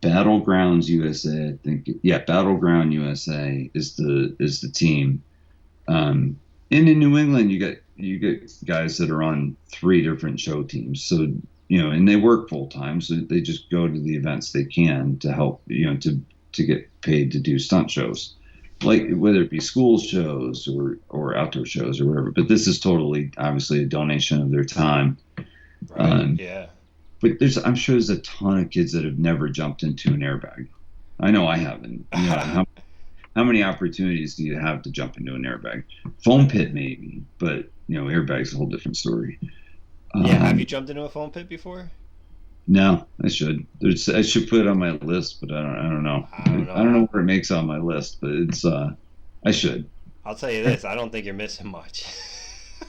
Battlegrounds USA, I think. Yeah, Battleground USA is the team. And in New England, you get guys that are on three different show teams. So, and they work full time, so they just go to the events they can to help, to get paid to do stunt shows, like whether it be school shows or outdoor shows or whatever. But this is totally, obviously, a donation of their time. Right. Um, Yeah. but I'm sure there's a ton of kids that have never jumped into an airbag. I know I haven't. How many opportunities do you have to jump into an airbag? Foam pit maybe, but airbag's a whole different story. Yeah. Have you Um, jumped into a foam pit before? no, I should. I should put it on my list, but I don't know. I don't I don't know. know where it makes on my list, but I should. I'll tell you this. I don't think you're missing much.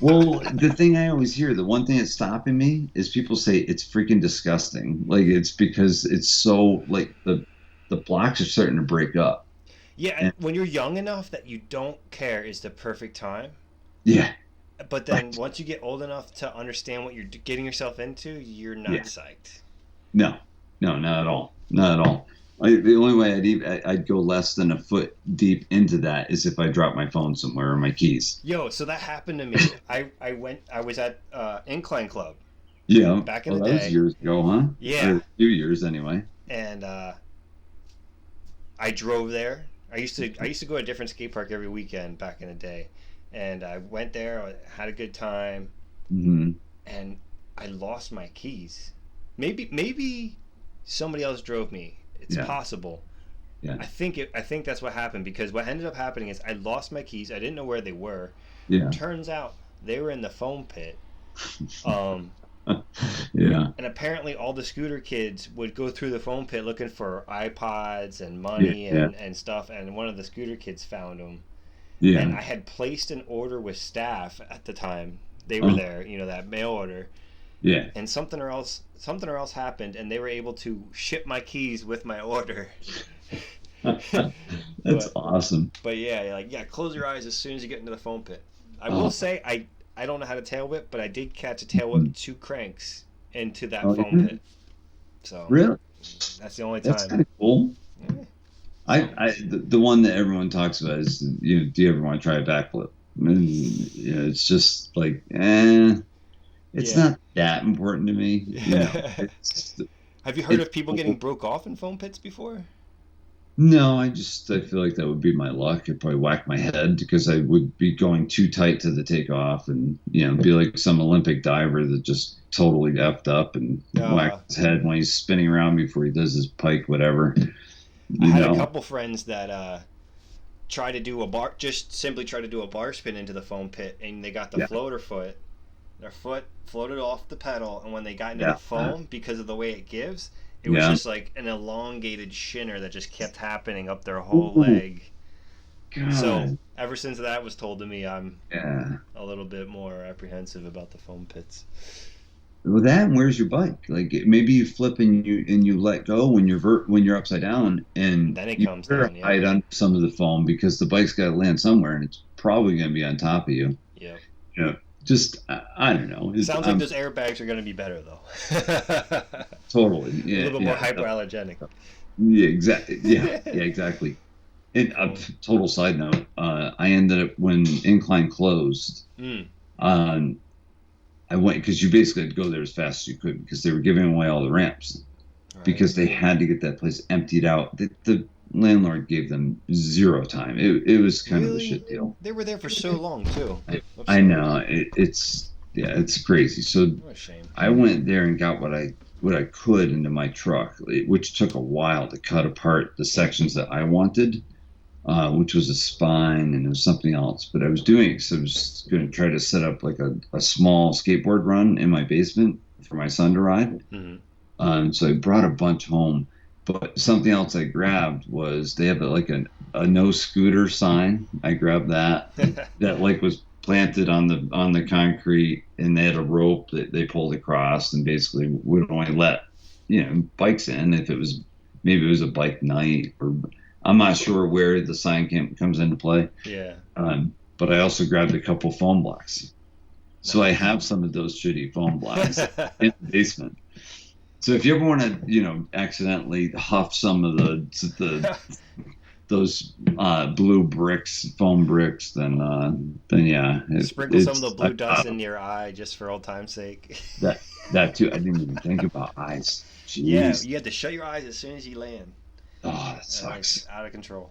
Well, the thing I always hear, the one thing that's stopping me is people say it's freaking disgusting. Like, it's because it's so, like, the blocks are starting to break up. Yeah, and And when you're young enough that you don't care is the perfect time. yeah, But then right. once you get old enough to understand what you're getting yourself into, you're not Yeah. psyched. No, no, not at all. Not at all. The only way I'd go less than a foot deep into that is if I drop my phone somewhere or my keys. Yo, so that happened to me. I was at Incline Club Yeah. back in Well, the that was day. years ago, huh? Or Yeah, a few years anyway. and I drove there. I used to go to a different skate park every weekend back in the day, and I went there. I had a good time, Hmm. and I lost my keys. Maybe somebody else drove me. It's Yeah. possible. Yeah. I think that's what happened because what ended up happening is I lost my keys. I didn't know where they were. Yeah. Turns out they were in the foam pit. Um, Yeah. and apparently all the scooter kids would go through the foam pit looking for iPods and Yeah. money Yeah. and stuff. And one of the scooter kids found them. And Yeah. I had placed an order with staff at the time. They were Oh, there, that mail order. yeah. And something or else happened, and they were able to ship my keys with my order. That's but awesome. but yeah, like yeah, close your eyes as soon as you get into the foam pit. I will Oh, say I don't know how to tail whip, but I did catch a tail whip mhm. 2 cranks into that Oh, foam yeah. pit. So Really? that's the only That's time. kind of cool. Yeah. So The one that everyone talks about is, do you ever want to try a backflip? I mean, it's just like, it's yeah. not that important to me. It's Have you heard it's of people getting cool. broke off in foam pits before? No, I feel like that would be my luck. I'd probably whack my head because I would be going too tight to the takeoff and, be like some Olympic diver that just totally effed up and whacked Uh, his head when he's spinning around before he does his pike, whatever, I you had a know? couple friends that just simply try to do a bar spin into the foam pit, and they got the Yeah. floater foot. Their foot floated off the pedal, and when they got into the Yeah. foam, because of the way it gives, it was Yeah. just like an elongated shinner that just kept happening up their whole Ooh, leg. So God. ever since that was told to me, I'm Yeah. a little bit more apprehensive about the foam pits. Well, that and where's your bike? Like maybe you flip and you let go when you're upside down, and Then it you comes better down. Yep. hide under some of the foam because the bike's got to land somewhere, and it's probably going to be on top of you. Yep. You know, just I don't know. Sounds like those airbags are going to be better though. Totally, A yeah, little bit more yeah, hypoallergenic. yeah, exactly, yeah, exactly. And total side note, I ended up when Incline closed. Mm, Um, I went because you basically had to go there as fast as you could because they were giving away all the ramps right. because they had to get that place emptied out. The landlord gave them zero time. It was kind of a Really? shit deal. They were there for so long too. I, I'm I sorry. know it's yeah, it's crazy. So What a shame. I went there and got what I could into my truck, which took a while to cut apart the sections that I wanted, which was a spine and it was something else. But I was doing it, so I was going to try to set up like a small skateboard run in my basement for my son to ride. Hmm. So I brought a bunch home. But something else I grabbed was they have like a no scooter sign. I grabbed that like was planted on the concrete, and they had a rope that they pulled across, and basically would only let bikes in if it was maybe it was a bike night, or I'm not sure where the sign comes into play. Yeah. But I also grabbed a couple foam blocks, so I Nice. have some of those shitty foam blocks in the basement. So if you ever want to, accidentally huff some of the those blue bricks, foam bricks, then yeah, Sprinkle some of the it's blue dust in your eye just for old time's sake. that that too. I didn't even think about eyes. Yeah, Jeez, you have to shut your eyes as soon as you land. oh, that sucks. It's out of control.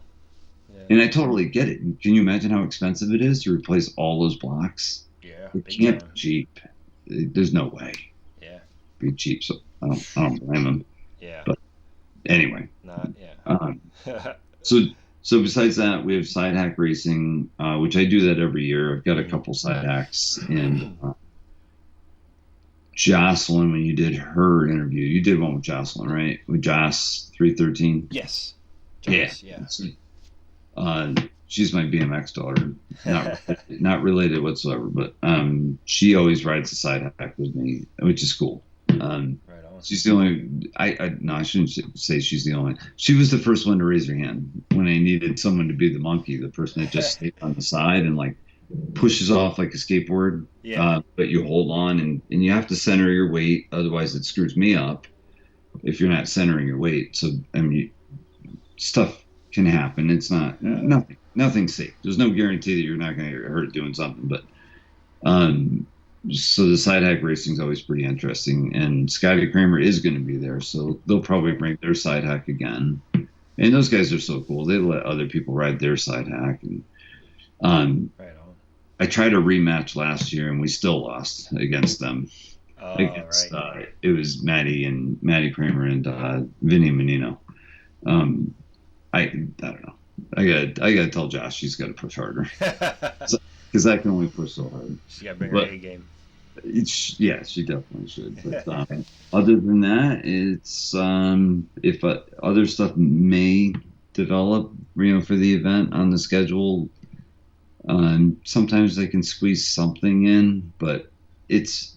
Yeah. And I totally get it. Can you imagine how expensive it is to replace all those blocks? Yeah, It big can't be time. cheap. There's no way Yeah. it'd be cheap. So I don't blame them. Yeah. But anyway, Not um, yeah. so so besides that, we have side hack racing, which I do that every year. I've got a Mhm. couple side hacks, and Jocelyn, when you did her interview, you did one with Jocelyn, right? With Joss 313. Yes. Yeah. Joss, yeah. Uh, she's my BMX daughter. Not related whatsoever, but she always rides a side hack with me, which is cool. Um, Right on. She's the only. I no, I shouldn't say she's the only. She was the first one to raise her hand when I needed someone to be the monkey, the person that just stays on the side and like pushes off like a skateboard. Yeah. But you hold on and you have to center your weight, otherwise it screws me up if you're not centering your weight. So I mean, stuff can happen. It's not nothing safe. There's no guarantee that you're not going to get hurt doing something, but um, so the side hack racing is always pretty interesting, and Scotty Kramer is going to be there, so they'll probably bring their side hack again. And those guys are so cool; they let other people ride their side hack. And Right on. I tried a rematch last year, and we still lost against them. Oh, Against right. it was Maddie Kramer and Vinny Menino. Um, I don't know. I gotta tell Josh he's got to push harder because I can only push so hard. She got to bring her But A game. yeah, she definitely should. But other than that, it's if other stuff may develop, for the event on the schedule. Sometimes they can squeeze something in, but it's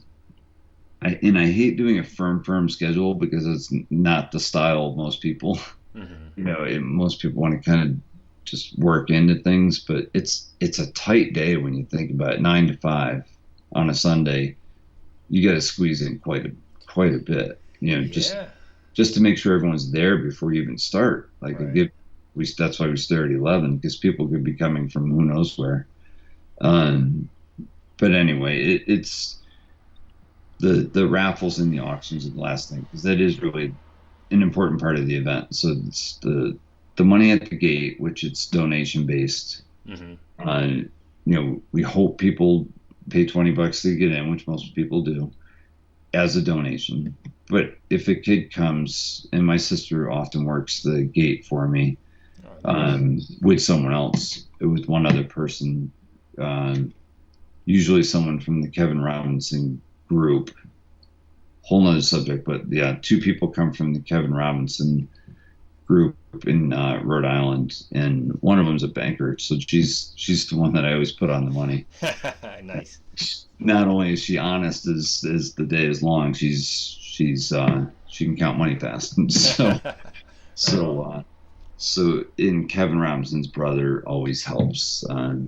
I hate doing a firm schedule because it's not the style of most people. Mm-hmm. Most people want to kind of just work into things, but it's a tight day when you think about it. 9 to 5 on a Sunday, you got to squeeze in quite a bit. Yeah. Just to make sure everyone's there before you even start. Like Right. that's why we start at 11 because people could be coming from who knows where. Um, but anyway, it's the raffles and the auctions are the last thing because that is really an important part of the event. So it's the money at the gate, which it's donation based. Mm-hmm. We hope people pay $20 to get in, which most people do, as a donation. But if a kid comes, and my sister often works the gate for me, Oh, nice. with someone else, with one other person, usually someone from the Kevin Robinson group. Whole nother subject, but yeah, two people come from the Kevin Robinson group in Rhode Island, and one of them's a banker, so she's the one that I always put on the money. Nice. Not only is she honest as the day is long, she can count money fast. So Right so on. uh, so in Kevin Robinson's brother always helps. Of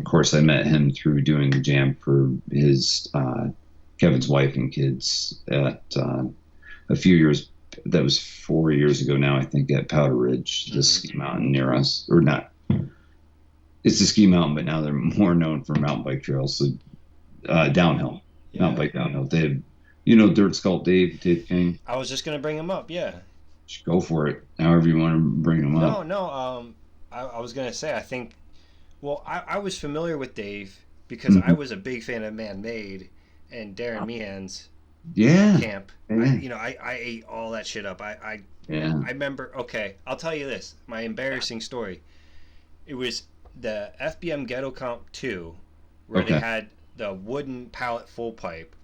course, I met him through doing the jam for his Kevin's wife and kids at a few years. That was 4 years ago now, I think, at Powder Ridge, the Mm-hmm. ski mountain near us, or not. It's a ski mountain, but now they're more known for mountain bike trails. So downhill, mountain Yeah. bike downhill. They have, Dirt Sculpt Dave King. I was just gonna bring him up. Yeah. Just go for it, however you want to bring them No, up. no. I was gonna say I think. Well, I was familiar with Dave because I Mhm. was a big fan of Man Made and Darren Meehan's Yeah, camp. yeah, I ate all that shit up. yeah. I remember. Okay, I'll tell you this. My embarrassing story. It was the FBM Ghetto Comp 2, where they Okay. had the wooden pallet full pipe.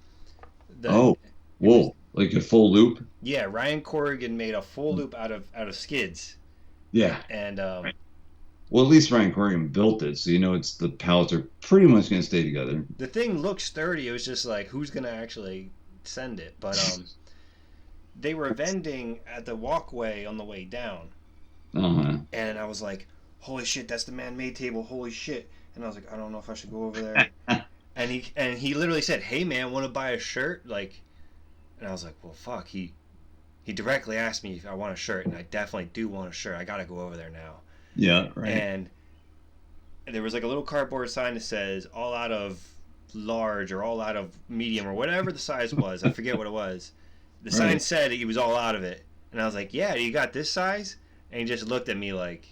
The Oh, it was whoa, like a full loop. Yeah, Ryan Corrigan made a full loop out of skids, Yeah. and Well, at least Ryan Corrigan built it, so it's the pallets are pretty much going to stay together. the thing looked sturdy. It was just like, who's gonna actually send it? But they were vending at the walkway on the way down, Uh-huh. and I was like, holy shit, that's the man-made table. Holy shit! And I was like, I don't know if I should go over there. And he literally said, hey man, want to buy a shirt? Like, and I was like, well, fuck. He directly asked me if I want a shirt, and I definitely do want a shirt. I gotta go over there now. Yeah, right. And there was like a little cardboard sign that says all out of large or all out of medium or whatever the size was. I forget what it was. The sign Right. said he was all out of it, and I was like, yeah, you got this size? And he just looked at me like,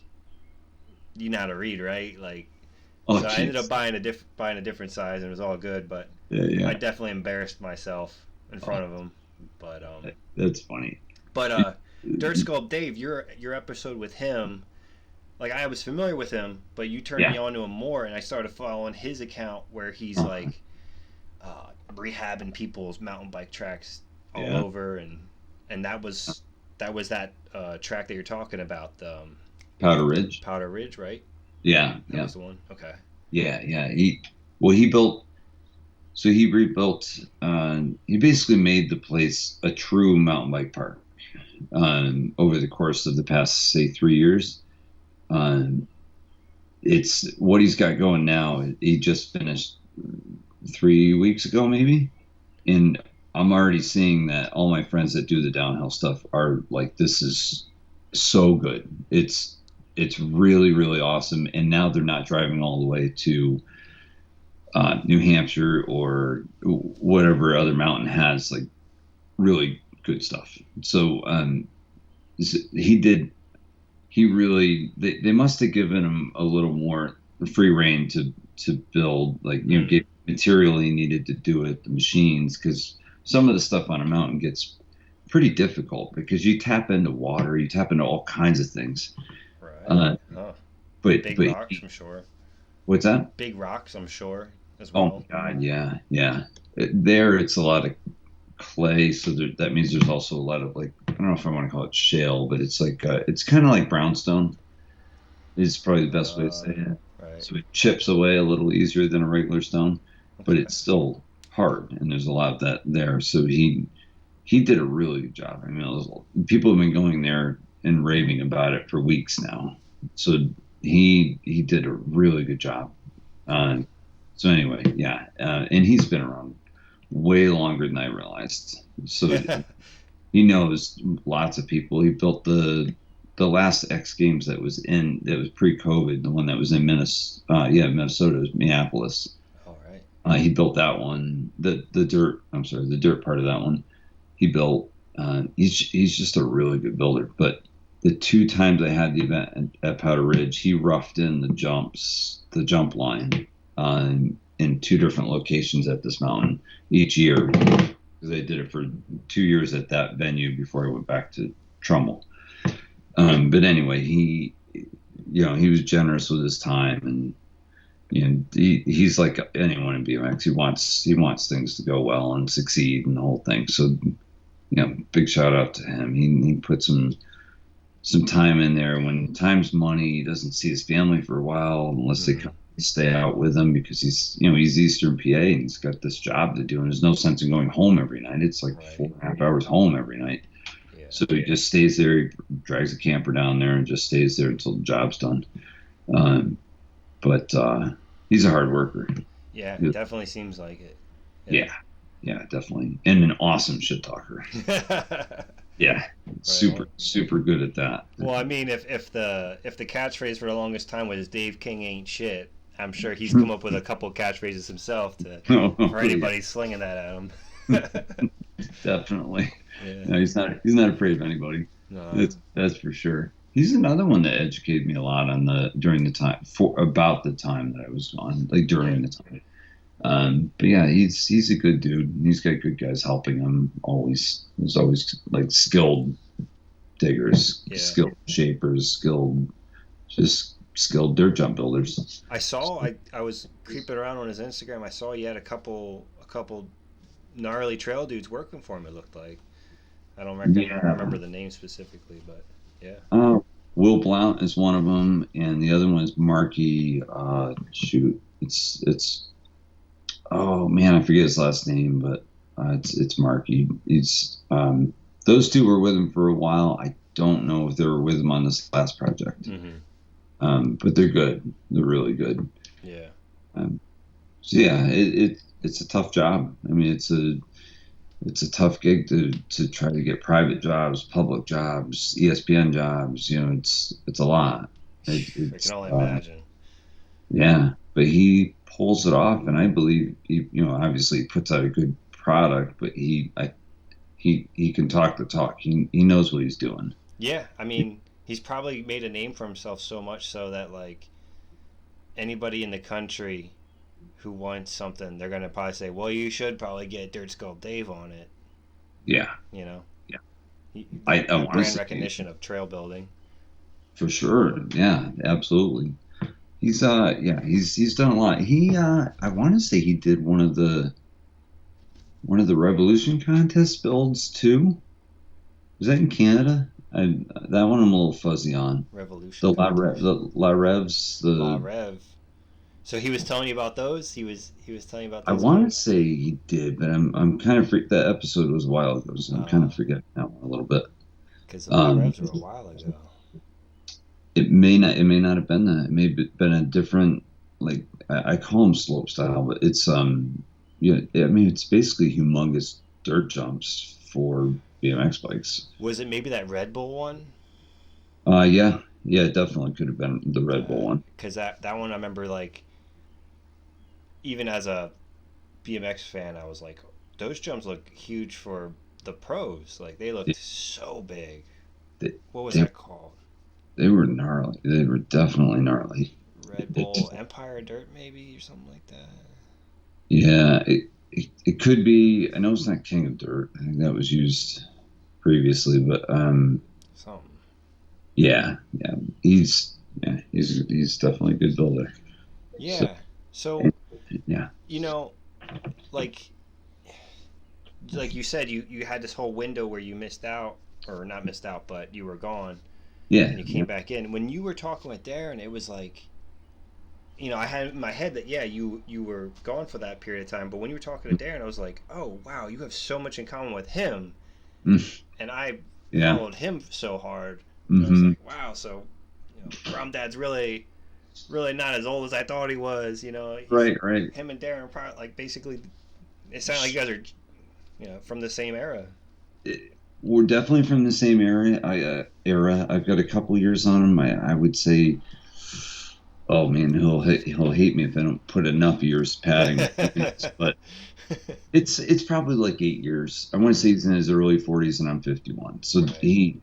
you know how to read, right? Like, Oh, so I ended up jeez. buying a different size, and it was all good. But Yeah, I yeah. definitely embarrassed myself in front Oh, of him. But that's funny. Dirt Sculpt Dave, your episode with him, like I was familiar with him, but you turned me Yeah. on to him more, and I started following his account where he's Uh-huh. like rehabbing people's mountain bike tracks all Yeah. over, and that was that track that you're talking about, the Powder Ridge. Powder Ridge, right? Yeah, That yeah, was the one. Okay. yeah, yeah. He built. So he rebuilt. He basically made the place a true mountain bike park over the course of the past, say, 3 years. Um, it's what he's got going now. He just finished 3 weeks ago, maybe, and I'm already seeing that all my friends that do the downhill stuff are like, "This is so good. It's really really awesome." And now they're not driving all the way to New Hampshire or whatever other mountain has like really good stuff. So he did. He really. They must have given him a little more free reign to build. Like, get material he needed to do it, the machines, because some of the stuff on a mountain gets pretty difficult because you tap into water, you tap into all kinds of things. Right. Uh, Oh, but big but rocks, I'm sure. what's that? Big rocks, I'm sure, as Oh well. my God, yeah, yeah. There, it's a lot of clay, so that means there's also a lot of like, I don't know if I want to call it shale, but it's like it's kind of like brownstone. Is probably the best way to say it. Right. So it chips away a little easier than a regular stone, but Okay. it's still hard, and there's a lot of that there. So he did a really good job. I mean, people have been going there and raving about it for weeks now. So he did a really good job. Cool. So anyway, yeah, and he's been around way longer than I realized. So he knows lots of people. He built the last X Games that was pre-COVID, the one that was in Minnesota, Minnesota, was Minneapolis. All right. He built that one. The dirt. I'm sorry, the dirt part of that one. He built. He's just a really good builder. But the two times I had the event at Powder Ridge, he roughed in the jump line, in two different locations at this mountain each year, because I did it for 2 years at that venue before I went back to Trumbull. But anyway, he was generous with his time, and he's like anyone in BMX. He wants things to go well and succeed and the whole thing. So, big shout out to him. He put some time in there. When time's money, he doesn't see his family for a while unless they come stay out with him, because he's Eastern PA and he's got this job to do, and there's no sense in going home every night. It's like Right. 4.5 hours home every night. Yeah. So he just stays there. He drags a camper down there and just stays there until the job's done. Um, but he's a hard worker. Yeah, it definitely seems like it. Yeah, yeah, definitely, and an awesome shit talker. Right Yeah, super on. super good at that. Well, I mean, if the catchphrase for the longest time was "Dave King ain't shit," I'm sure he's come up with a couple catchphrases himself for anybody slinging that at him. Definitely. Yeah. No, he's not afraid of anybody. No. That's for sure. He's another one that educated me a lot on during the time for about the time that I was gone, like during the time. But yeah, he's a good dude. He's got good guys helping him always. There's always like skilled diggers, Yeah. skilled shapers, just skilled dirt jump builders. I was creeping around on his Instagram. I saw he had a couple gnarly trail dudes working for him. It looked like. I don't Yeah. remember the name specifically, but yeah. Will Blount is one of them, and the other one is Marky. Shoot, it's oh man, I forget his last name, but it's Marky. It's those two were with him for a while. I don't know if they were with him on this last project, but they're good. They're really good. Yeah. Um, so yeah, it's a tough job. I mean, it's a tough gig to try to get private jobs, public jobs, ESPN jobs. It's a lot. I can only imagine. Yeah, but he pulls it off, and I believe obviously he puts out a good product, but he can talk the talk. He knows what he's doing. Yeah, I mean, he's probably made a name for himself so much so that like anybody in the country who wants something, they're gonna probably say, "Well, you should probably get Dirt Skull Dave on it." Yeah, You know, yeah. I the want to brand say recognition of trail building. for sure. Yeah, absolutely. He's done a lot. I want to say he did one of the Revolution contest builds too. Was that in Canada? That one I'm a little fuzzy on. Revolution. The La Revs, La the Rev. So he was telling you about those. He was telling you about I those want to games. say he did, but I'm kind of that episode was a while ago, so I'm kind Oh, of forgetting that one a little bit. because the Wii Um, Revs were a while ago. it may not have been that. It may have been a different, like I call them slope style, but it's yeah, I mean it's basically humongous dirt jumps for BMX bikes. Was it maybe that Red Bull one? Yeah, yeah, it definitely could have been the Red Bull one. Because that one I remember like even as a BMX fan, I was like, those jumps look huge for the pros. Like they looked so big. They, What was they, that called? they were gnarly. They were definitely gnarly. Red It, Bull Empire Dirt maybe or something like that. yeah, it could be. I know it's not King of Dirt. I think that was used previously, but Something. yeah, yeah, he's definitely a good builder. So Yeah. So yeah, you know, like you said, you had this whole window where you missed out, or not missed out, but you were gone, yeah, and you yeah. came back in. When you were talking with Darren, it was like, I had in my head that yeah, you were gone for that period of time. But when you were talking to Darren, I was like, oh wow, you have so much in common with him, Mm, and I yeah. followed him so hard that I was Hmm. like, wow, so Grom Dad's really not as old as I thought he was. He's Right, right. him and Darren probably like basically. It sounds like you guys are from the same era. We're definitely from the same era. I've got a couple years on him. I would say, oh man, he'll hate me if I don't put enough years padding between us. But it's probably like 8 years. I want to say he's in his early 40s, and I'm 51. So Right. he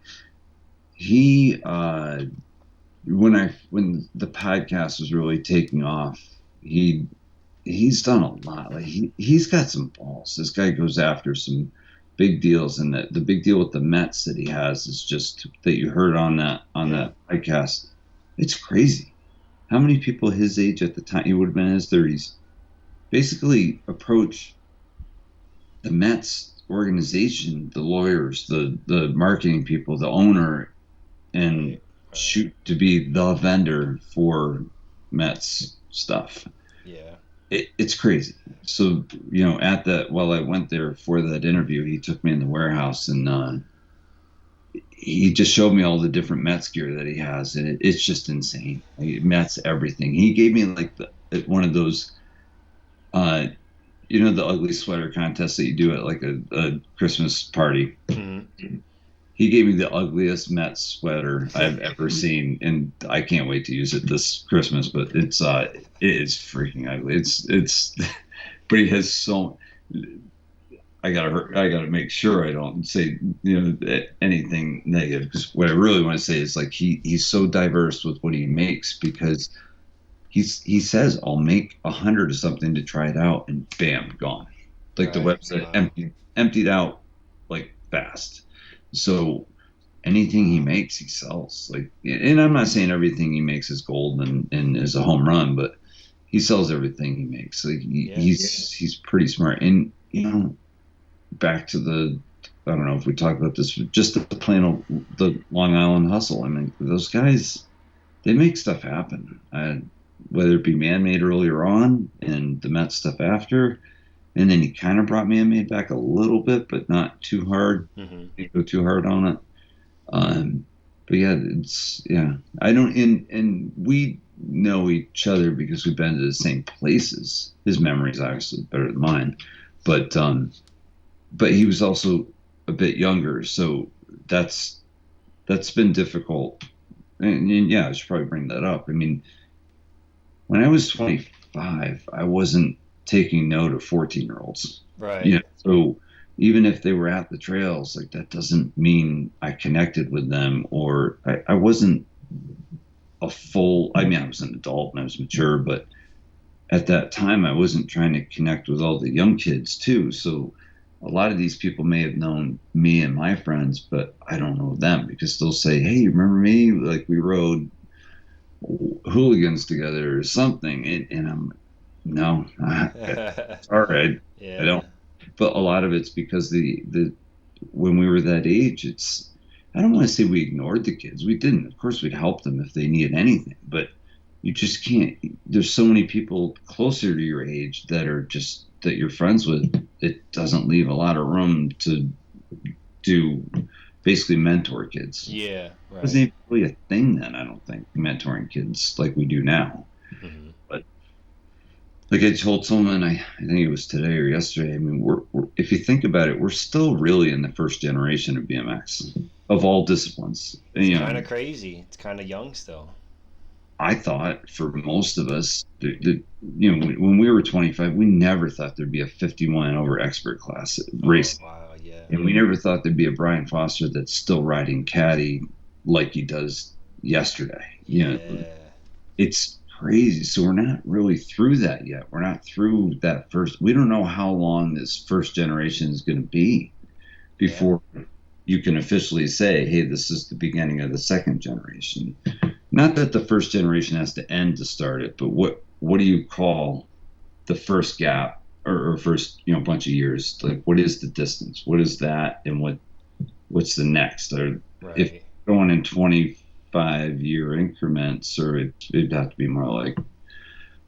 when the podcast was really taking off, he's done a lot. Like he's got some balls. This guy goes after some big deals, and the big deal with the Mets that he has is just that you heard on Yeah. that podcast. It's crazy. How many people his age at the time, he would have been in his 30s, basically approach the Mets organization, the lawyers, the marketing people, the owner, and Right. Right. shoot to be the vendor for Mets stuff. Yeah. It's crazy. So, at that, while I went there for that interview, he took me in the warehouse, and he just showed me all the different Mets gear that he has, and it's just insane. Like, Mets everything. He gave me like one of those, uh, the ugly sweater contest that you do at like a Christmas party. Mm-hmm. He gave me the ugliest Mets sweater I've ever seen, and I can't wait to use it this Christmas. But it is freaking ugly. It's, but he has so. I gotta make sure I don't say anything negative, because what I really want to say is like he's so diverse with what he makes, because he says I'll make 100 of something to try it out, and bam, gone. Like the Right. website Wow. emptied out like fast. So anything he makes, he sells. Like, and I'm not saying everything he makes is gold and is a home run, but he sells everything he makes. Like Yeah. he's pretty smart. And back to I don't know if we talked about this, but just the plain old, the Long Island hustle. I mean, those guys, they make stuff happen. Whether it be man-made earlier on and the Met stuff after, and then he kind of brought man-made back a little bit, but not too hard. Mm-hmm. Didn't go too hard on it. Um, but yeah, yeah. I don't, and we know each other because we've been to the same places. His memory's obviously better than mine, but he was also a bit younger, so that's been difficult. And yeah, I should probably bring that up. I mean, when I was 25, I wasn't taking note of 14-year-olds. Right. So even if they were at the trails, like that doesn't mean I connected with them, or I wasn't a full. I mean, I was an adult and I was mature, but at that time, I wasn't trying to connect with all the young kids too. So a lot of these people may have known me and my friends, but I don't know them, because they'll say, "Hey, you remember me? Like we rode hooligans together or something," and I'm no, all right, I Yeah. don't. But a lot of it's because the when we were that age, it's, I don't want to say we ignored the kids. We didn't. Of course, we'd help them if they needed anything, but you just can't. there's so many people closer to your age that are just that you're friends with. It doesn't leave a lot of room to do basically mentor kids. It Yeah, wasn't right. even really a thing then, I don't think, mentoring kids like we do now. Hmm. But like I told someone, I think it was today or yesterday. I mean, we're if you think about it, we're still really in the first generation of BMX of all disciplines. And, It's kind of crazy. It's kind of young still. I thought for most of us, when we were 25, we never thought there'd be a 51 over expert class Oh, racing, wow, yeah. and we never thought there'd be a Brian Foster that's still riding caddy like he does yesterday. Yeah. It's crazy. So we're not really through that yet. We're not through that first. We don't know how long this first generation is going to be Yeah. before you can officially say, "Hey, this is the beginning of the second generation." Not that the first generation has to end to start it, but what do you call the first gap or first bunch of years? Like, what is the distance? What is that, and what's the next? Or if Right. going in 25-year increments, or it'd have to be more like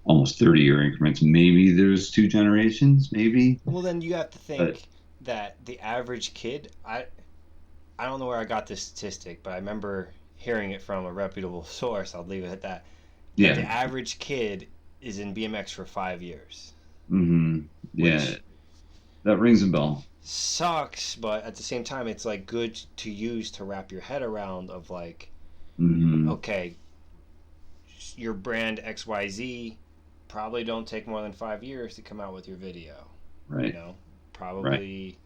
almost 30-year increments. Maybe there's two generations, maybe. Well, then you have to But think that the average kid, I don't know where I got this statistic, but I remember hearing it from a reputable source. I'll leave it at that. That the yeah, average kid is in BMX for 5 years, yeah, which that rings a bell. sucks, but at the same time, it's like good to use to wrap your head around of like, hmm okay, your brand XYZ probably don't take more than 5 years to come out with your video. You Right, know, right, probably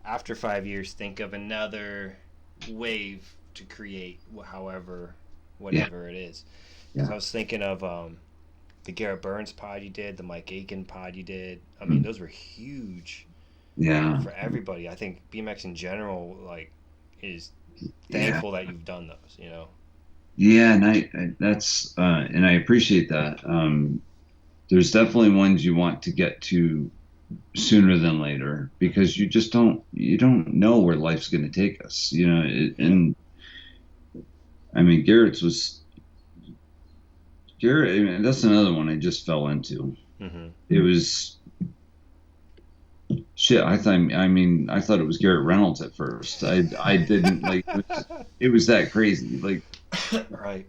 after 5 years, think of another wave to create, however, yeah, whatever it is. Because I yeah, was thinking of the Garrett Burns pod you did, the Mike Aiken pod you did. I mean, mm, those were huge yeah, for everybody. I think BMX in general, like, is yeah. thankful that you've done those. You know. Yeah, and that's and I appreciate that. There's definitely ones you want to get to sooner than later because you don't know where life's going to take us. Yeah. And I mean Garrett. I mean, that's another one I just fell into. Mm-hmm. It was shit. I thought it was Garrett Reynolds at first. I didn't like it was that crazy. Like Right.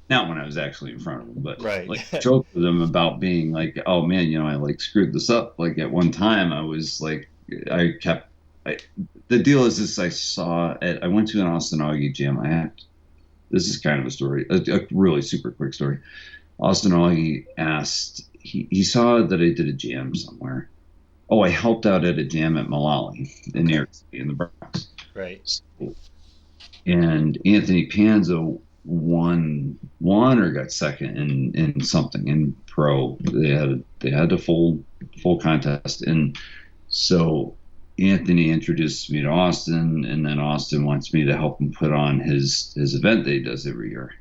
not when I was actually in front of him, but Right. like joke with him about being like, oh man, I like screwed this up. Like at one time, I was like, I kept. The deal is this: I went to an Austin Augie jam. This is kind of a story, a really super quick story. Austin Augie asked, he saw that I did a jam somewhere. Oh, I helped out at a jam at Malali in New Okay. York City in the Bronx. Right. So and Anthony Panzo won or got second in something in pro. They had a full contest, and so Anthony introduced me to Austin, and then Austin wants me to help him put on his event that he does every year.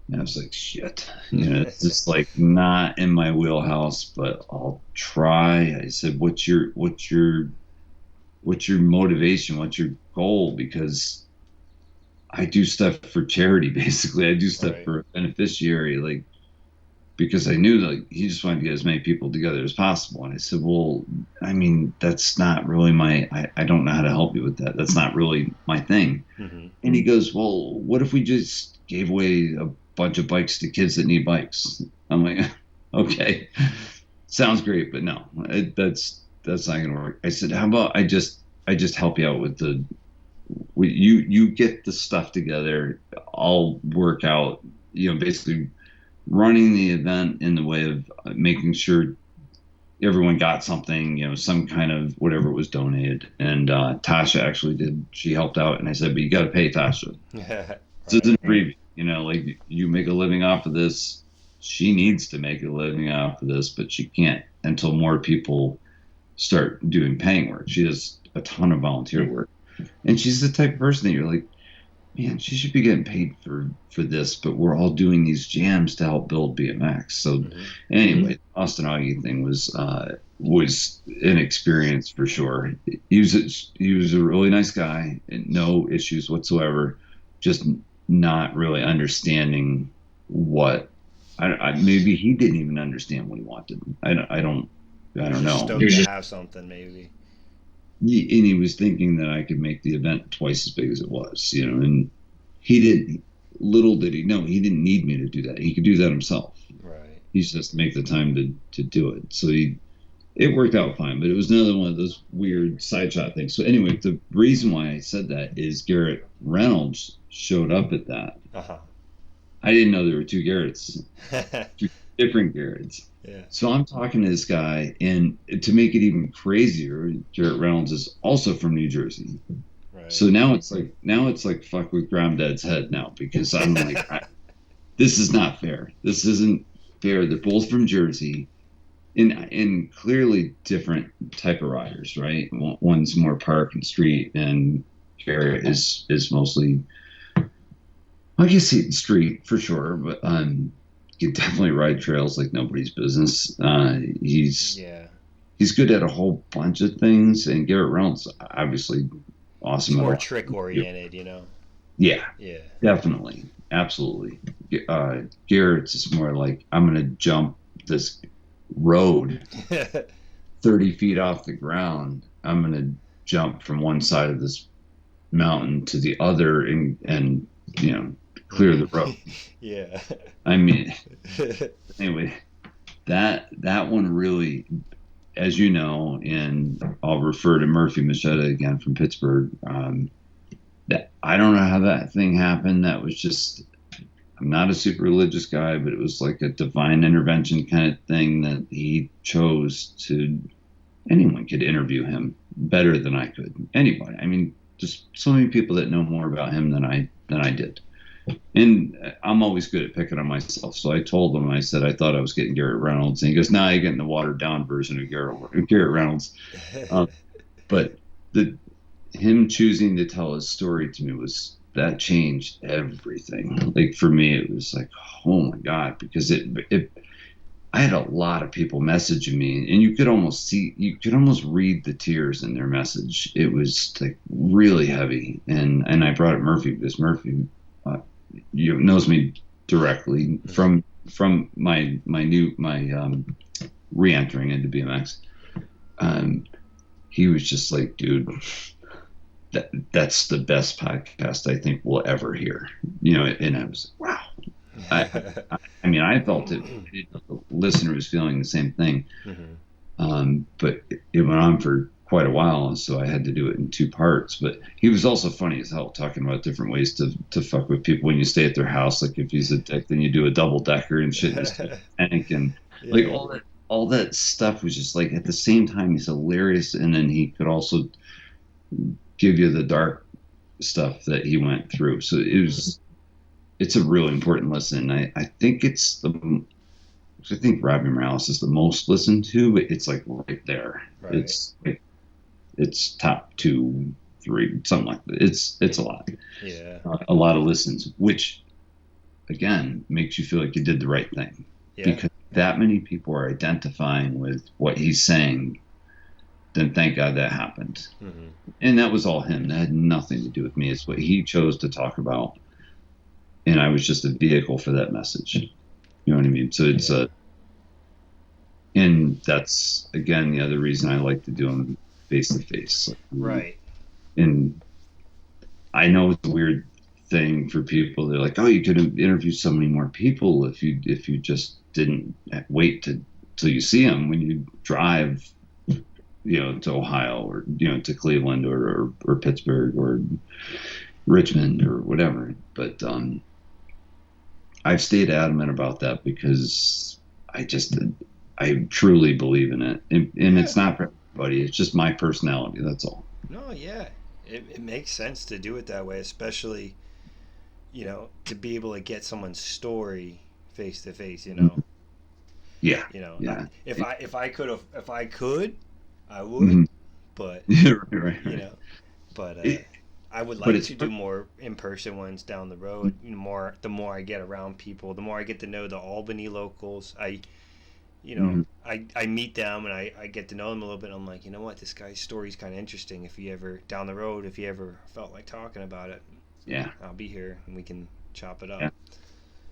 And I was like, shit, it's just like not in my wheelhouse, but I'll try. I said, what's your motivation? What's your goal? Because I do stuff for charity, basically. I do stuff Right. for a beneficiary, like because I knew like he just wanted to get as many people together as possible. And I said, well, I mean, that's not really I don't know how to help you with that. That's not really my thing. Mm-hmm. And he goes, well, what if we just gave away a bunch of bikes to kids that need bikes? I'm like, okay, sounds great, but no, that's not gonna work. I said, how about I just help you out with you get the stuff together. I'll work out, basically running the event in the way of making sure everyone got something, some kind of whatever was donated. And Tasha actually did. She helped out, and I said, but you got to pay Tasha. This Right. isn't free. Like you make a living off of this. She needs to make a living off of this, but she can't until more people start doing paying work. She does a ton of volunteer work. And she's the type of person that you're like, man, she should be getting paid for this, but we're all doing these jams to help build BMX. So Mm-hmm. anyway, Austin Augie thing was an experience for sure. He was a really nice guy, and no issues whatsoever. Just not really understanding what maybe he didn't even understand what he wanted. I He was don't just know. stoked to have something, maybe. And he was thinking that I could make the event twice as big as it was, and he didn't. Little did he know, he didn't need me to do that. He could do that himself. Right. He's just make the time to do it. So it worked out fine, but it was another one of those weird side shot things. So anyway, the reason why I said that is Garrett Reynolds showed up at that. Uh huh. I didn't know there were two Garretts, two different Garretts. Yeah. So I'm talking to this guy, and to make it even crazier, Garrett Reynolds is also from New Jersey. Right. So now it's like fuck with Granddad's head now, because I'm like, this is not fair. This isn't fair. They're both from Jersey, in clearly different type of riders, right? One's more park and street, and Garrett is mostly, I guess, street for sure, but he can definitely ride trails like nobody's business. Yeah. He's good at a whole bunch of things, and Garrett Reynolds obviously He's awesome at more all. trick oriented. Yeah, Yeah. definitely, absolutely. Garrett's is more like, I'm gonna jump this road 30 feet off the ground. I'm gonna jump from one side of this mountain to the other, and clear the road. Yeah. I mean, anyway, that one really, as you know, and I'll refer to Murphy Machetta again from Pittsburgh. That I don't know how that thing happened. That was just, I'm not a super religious guy, but it was like a divine intervention kind of thing that he chose to. Anyone could interview him better than I could. Anybody. I mean, just so many people that know more about him than I did. And I'm always good at picking on myself. So I told him, I said, I thought I was getting Garrett Reynolds. And he goes, nah, you're getting the watered down version of Garrett Reynolds. But him choosing to tell his story to me, that changed everything. Like for me, it was like, oh my God, because I had a lot of people messaging me, and you could almost read the tears in their message. It was like really heavy. And I brought up Murphy because Murphy, knows me directly from my re-entering into BMX. He was just like, dude, that's the best podcast I think we'll ever hear. And I was like, wow. I mean, I felt it. The listener was feeling the same thing. But it went on for quite a while, so I had to do it in two parts. But he was also funny as hell, talking about different ways to fuck with people when you stay at their house. Like if he's a dick, then you do a double decker and shit in his tank, and like all that stuff was just like, at the same time he's hilarious, and then he could also give you the dark stuff that he went through. So it's a really important listen. I think I think Robbie Morales is the most listened to, but it's like right there. Right. It's top 2, 3, something like that. It's a lot. Yeah. A lot of listens, which again makes you feel like you did the right thing. Yeah. Because that many people are identifying with what he's saying, then thank God that happened. And that was all him. That had nothing to do with me. It's what he chose to talk about, and I was just a vehicle for that message. You know what I mean? So it's and that's again the other reason I like to do them face to face. Right. And I know it's a weird thing for people. They're like, oh, you could have interviewed so many more people if you just didn't wait till you see them when you drive, to Ohio, or to Cleveland, or Pittsburgh, or Richmond, or whatever. But I've stayed adamant about that because I truly believe in it, and it's not for everybody. It's just my personality. That's all. No, yeah, it makes sense to do it that way, especially to be able to get someone's story face to face. Yeah. If I could, I would, but right. But I would like to do more in-person ones down the road. The more I get around people, the more I get to know the Albany locals. I meet them and I get to know them a little bit. I'm like, you know what, this guy's story's kind of interesting. If you ever down the road, if you ever felt like talking about it, yeah, I'll be here and we can chop it up. Yeah.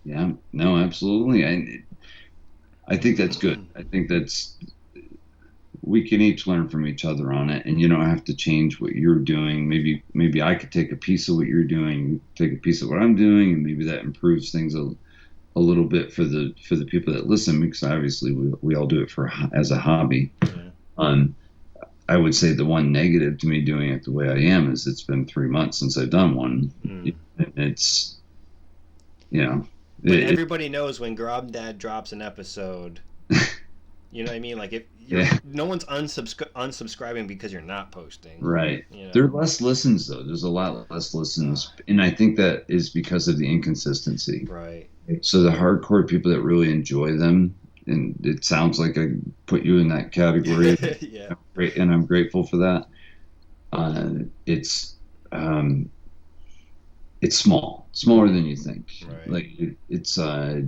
Yeah, no, absolutely. I think that's good. I think that's we can each learn from each other on it, and you don't have to change what you're doing. Maybe I could take a piece of what you're doing, take a piece of what I'm doing, and maybe that improves things a little bit for the people that listen, because obviously we all do it for as a hobby. Yeah. Um, I would say the one negative to me doing it the way I am is it's been 3 months since I've done one. Mm. It's you know But it, everybody knows when Dad drops an episode. You know what I mean? Like if you're yeah. no one's unsubscribing because you're not posting. Right. You There know. are less listens though. There's a lot less listens, and I think that is because of the inconsistency. Right. So the hardcore people that really enjoy them, and it sounds like I put you in that category, Yeah. great, and I'm grateful for that. Uh, it's um, it's smaller than you think. Right. Like it's I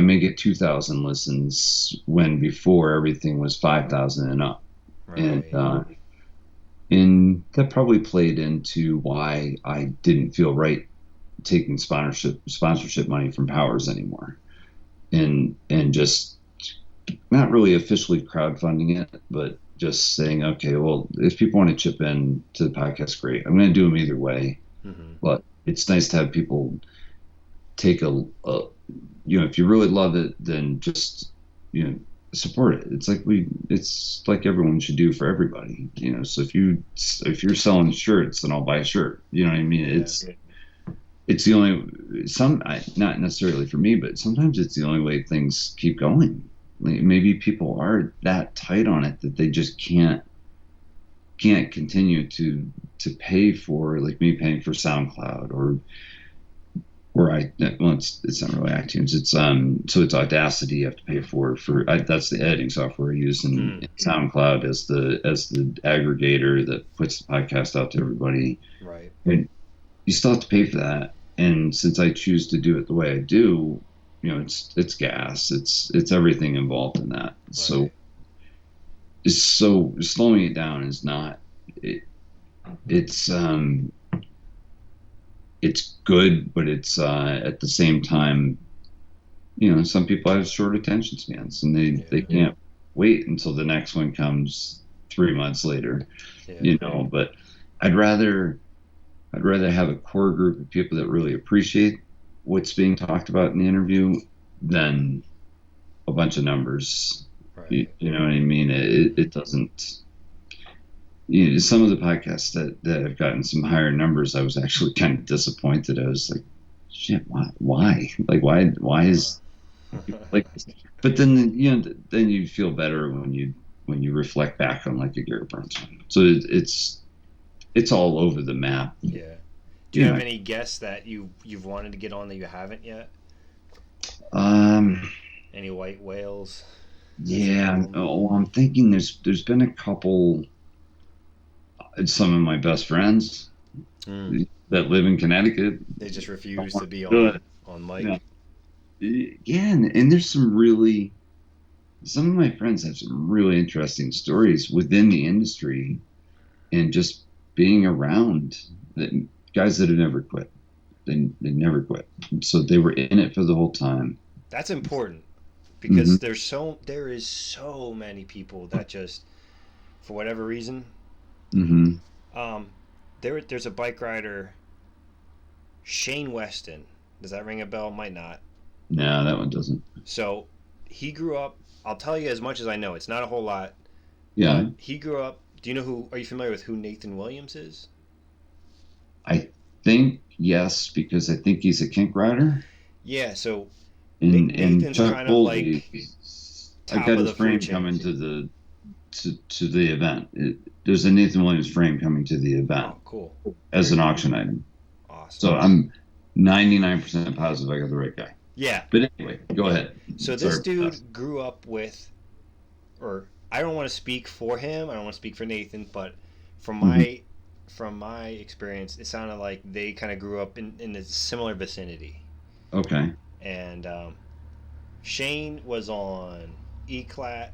may get 2,000 listens when before everything was 5,000 and up, and Right. and that probably played into why I didn't feel right taking sponsorship money from Powers anymore, and just not really officially crowdfunding it, but just saying, okay, well, if people want to chip in to the podcast, great. I'm going to do them either way, Mm-hmm. but it's nice to have people take if you really love it, then just support it. It's like everyone should do for everybody. So if you're selling shirts, then I'll buy a shirt. You know what I mean? Yeah. It's the only not necessarily for me, but sometimes it's the only way things keep going. Like maybe people are that tight on it that they just can't continue to pay for, like me paying for SoundCloud it's not really iTunes. It's Audacity you have to pay that's the editing software I use, and SoundCloud as the aggregator that puts the podcast out to everybody. Right. And you still have to pay for that. And since I choose to do it the way I do, it's gas, it's everything involved in that. Right. So slowing it down is not it, it's good, but it's at the same time, some people have short attention spans, and they can't wait until the next one comes 3 months later. Yeah. But I'd rather have a core group of people that really appreciate what's being talked about in the interview than a bunch of numbers. Right. You know what I mean? It doesn't. Some of the podcasts that have gotten some higher numbers, I was actually kind of disappointed. I was like, shit, why? Like, why is like? But then then you feel better when you reflect back on like a Garrett Burns one. So it's all over the map. Yeah. Do you have any guests that you've wanted to get on that you haven't yet? Any white whales? Yeah. Oh, I'm thinking there's been a couple. Some of my best friends that live in Connecticut. They just refuse to be on mic. Yeah, and there's some of my friends have some really interesting stories within the industry, and just being around guys that have never quit. They never quit. So they were in it for the whole time. That's important because there is so many people that just, for whatever reason, there's a bike rider, Shane Weston. Does that ring a bell? Might not. No, that one doesn't. So he grew up. I'll tell you as much as I know. It's not a whole lot. Yeah. He grew up. Do you know who? Are you familiar with who Nathan Williams is? I think yes, because I think he's a kink rider. Yeah. So Nathan's kind of like I got his frame coming to the event. There's a Nathan Williams frame coming to the event. Oh, cool. As an auction item. Awesome. So I'm 99% positive I got the right guy. Yeah. But anyway, go ahead. So this dude grew up with, or I don't want to speak for him. I don't want to speak for Nathan, but from my experience, it sounded like they kind of grew up in a similar vicinity. Okay. And Shane was on Eclat,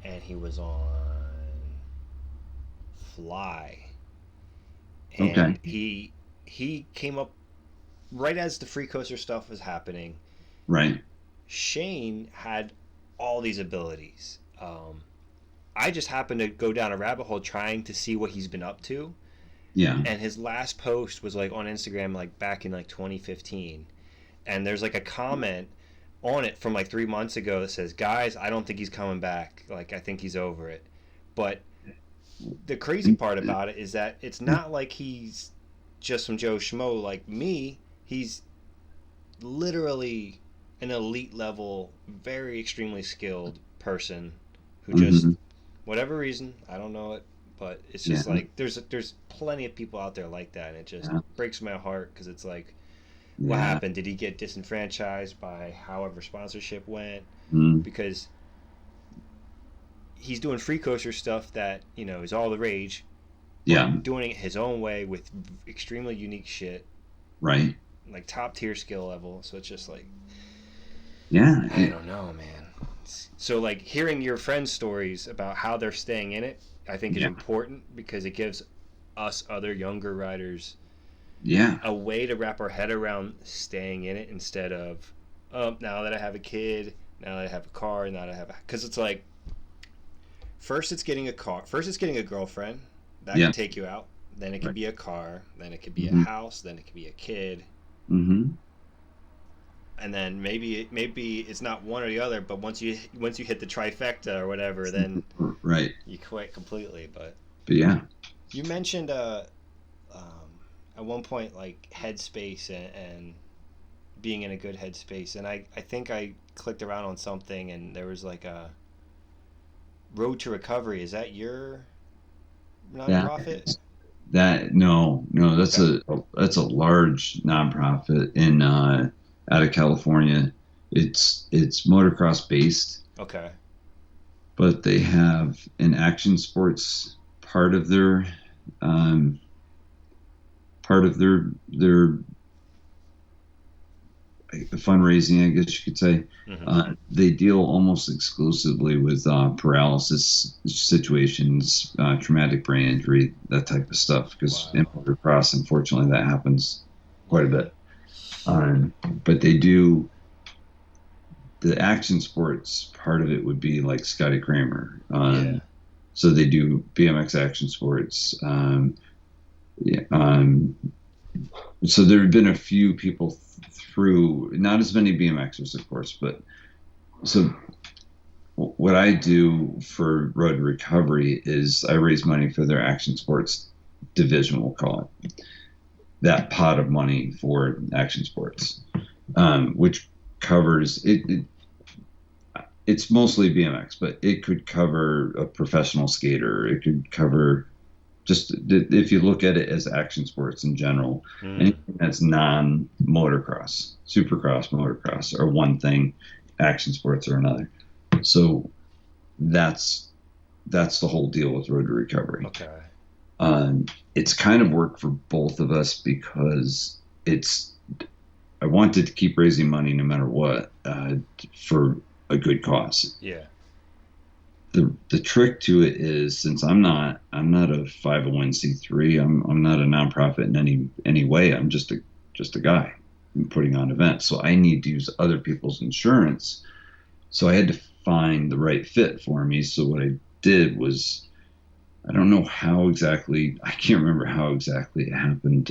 and he was on Fly. And okay. he came up right as the Free Coaster stuff was happening. Right. Shane had all these abilities. I just happened to go down a rabbit hole trying to see what he's been up to, Yeah. and his last post was like on Instagram, like back in like 2015, and there's like a comment on it from like 3 months ago that says, "Guys, I don't think he's coming back. Like, I think he's over it." But the crazy part about it is that it's not like he's just some Joe Schmo like me. He's literally an elite level, very extremely skilled person who just, Hmm. whatever reason, I don't know it, but it's Yeah. just like there's plenty of people out there like that, and it just Yeah. breaks my heart because it's like, what Yeah. happened? Did he get disenfranchised by however sponsorship went? Mm. Because he's doing free coaster stuff that is all the rage, Yeah. but doing it his own way with extremely unique shit, Right. like top tier skill level. So it's just like, Yeah. I don't know, man. So like hearing your friends' stories about how they're staying in it, I think is Yeah. important because it gives us other younger riders Yeah. a way to wrap our head around staying in it instead of, oh, now that I have a kid, now that I have a car, now that I have a, because it's like, first it's getting a car, first it's getting a girlfriend that Yeah. could take you out, then it could Right. be a car, then it could be a Hmm. house, then it could be a kid, Hmm. and then maybe it's not one or the other, but once you hit the trifecta or whatever, then Right. you quit completely. But But yeah. you mentioned at one point like headspace and being in a good headspace, and I think I clicked around on something and there was like a road to recovery. Is that your That nonprofit? that no, Okay. that's a large nonprofit in out of California. It's motocross based, Okay. but they have an action sports part of um, their fundraising, I guess you could say. Mm-hmm. They deal almost exclusively with paralysis situations, traumatic brain injury, that type of stuff. Because in Wow. motocross, unfortunately, that happens quite a Yeah. bit. But they do the action sports part of it would be like Scotty Kramer. Yeah. So they do BMX action sports. Yeah, so there have been a few people through, not as many BMXers, of course, but so what I do for Road to Recovery is I raise money for their action sports division, we'll call it that pot of money for action sports, which covers it's mostly BMX, but it could cover a professional skater. It could cover just if you look at it as action sports in general, Mm. anything that's non motocross, supercross, motocross, or one thing, action sports or another. So that's that's the whole deal with Road to Recovery. Okay. It's kind of worked for both of us because it's I wanted to keep raising money no matter what for a good cause. Yeah. The trick to it is since I'm not a 501c3. I'm not a nonprofit in any way. I'm just a guy putting on events. So I need to use other people's insurance. So I had to find the right fit for me. So what I did was I don't know how exactly I can't remember how exactly it happened.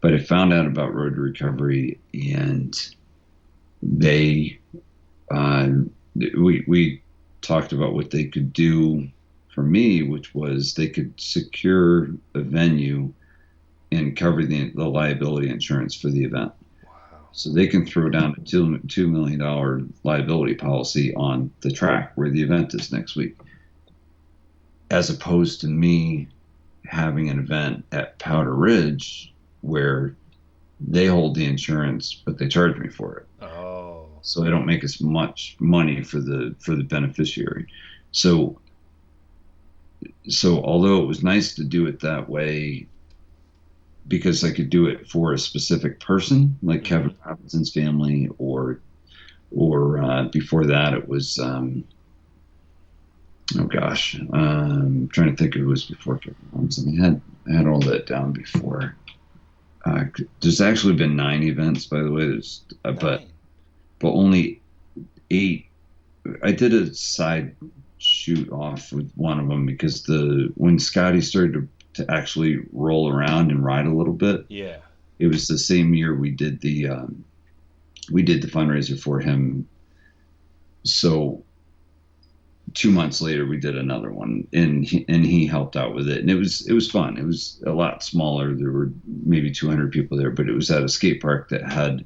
But I found out about Road to Recovery and they uh, we talked about what they could do for me, which was they could secure a venue and cover the liability insurance for the event. Wow. So they can throw down a $2 million liability policy on the track where the event is next week, as opposed to me having an event at Powder Ridge where they hold the insurance, but they charge me for it. Oh. So I don't make as much money for the beneficiary. So although it was nice to do it that way because I could do it for a specific person like Mm-hmm. Kevin Robinson's family or before that it was oh gosh, I'm trying to think of who was before Kevin Robinson. I had all that down before. there's actually been 9 events, by the way. There's Nine. but only 8. I did a side shoot off with one of them because the when Scotty started to actually roll around and ride a little bit, Yeah. it was the same year we did the fundraiser for him. So 2 months later we did another one, and he helped out with it, and it was fun. It was a lot smaller. There were maybe 200 people there, but it was at a skate park that had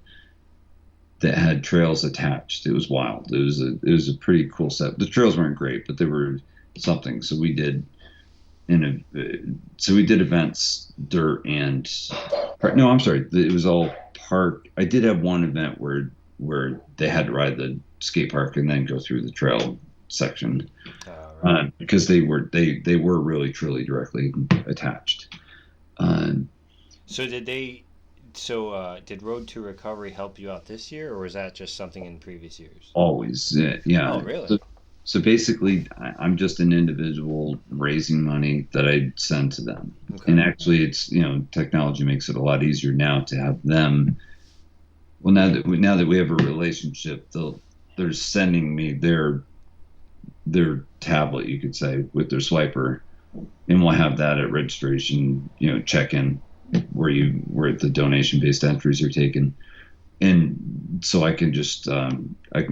trails attached. It was wild. It was a pretty cool set. The trails weren't great, but they were something. So we did events, dirt and no, I'm sorry. It was all park. I did have one event where they had to ride the skate park and then go through the trail section, Right. because they were really truly directly attached. Um, So did they? So did Road to Recovery help you out this year, or was that just something in previous years? Always, Oh, yeah. really? So basically, I'm just an individual raising money that I send to them. Okay. And actually, it's, technology makes it a lot easier now to have them. Well, now that we have a relationship, they're sending me their tablet, you could say, with their swiper, and we'll have that at registration, check in, where the donation based entries are taken, and so I can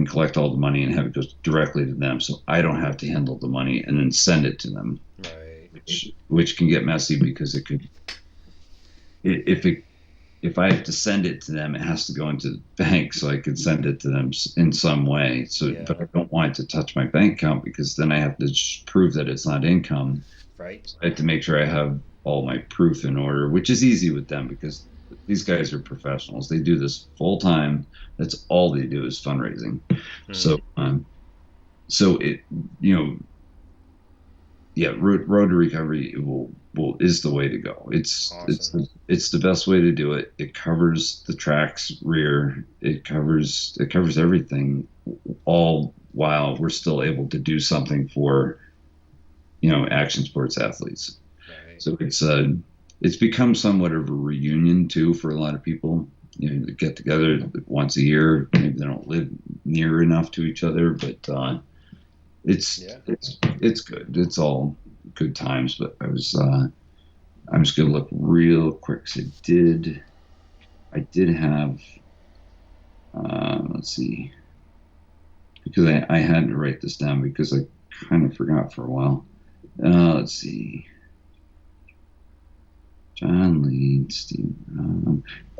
collect all the money and have it go directly to them, so I don't have to handle the money and then send it to them, Right. which can get messy because it could if it if I have to send it to them, it has to go into the bank, so I could send it to them in some way. So, Yeah. but I don't want it to touch my bank account because then I have to prove that it's not income. Right. I have to make sure I have all my proof in order, which is easy with them because these guys are professionals. They do this full time. That's all they do is fundraising. Hmm. So it, you know, yeah, road to recovery will is the way to go. Awesome. It's the best way to do it. It covers the tracks rear. It covers everything, all while we're still able to do something for action sports athletes. Right. So it's become somewhat of a reunion too for a lot of people. They get together once a year. Maybe they don't live near enough to each other, but it's Yeah. it's good. It's all good times. But I'm just gonna look real quick. So I did have let's see, because I had to write this down because I kind of forgot for a while. Let's see. John Lee, Steve.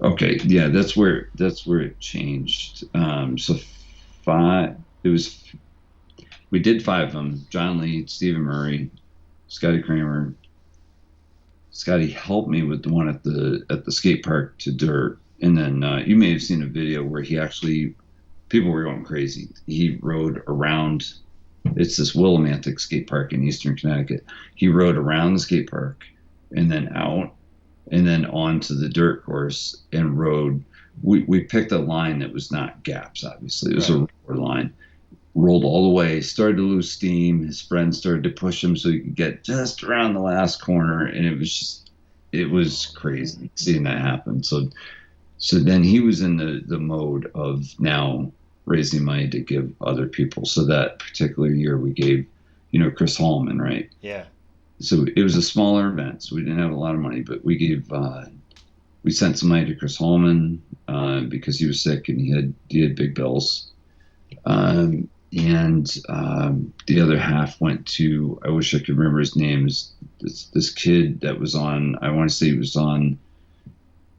Okay, yeah, that's where it changed. So five. It was we did 5 of them: John Lee, Stephen Murray, Scotty Kramer. Scotty helped me with the one at the skate park to dirt, and then you may have seen a video where he actually people were going crazy. He rode around. It's this Willimantic skate park in Eastern Connecticut. He rode around the skate park and then out and then onto the dirt course and rode. We picked a line that was not gaps, obviously. It was Right. a roller line. Rolled all the way, started to lose steam. His friends started to push him so he could get just around the last corner, and it was Oh man. crazy seeing that happen. So then he was in the mode of now raising money to give other people. So that particular year we gave, Chris Hallman, right? Yeah. So it was a smaller event, so we didn't have a lot of money, but we sent some money to Chris Hallman because he was sick and he had big bills. And the other half went to, I wish I could remember his name, is this kid that was on, I want to say he was on,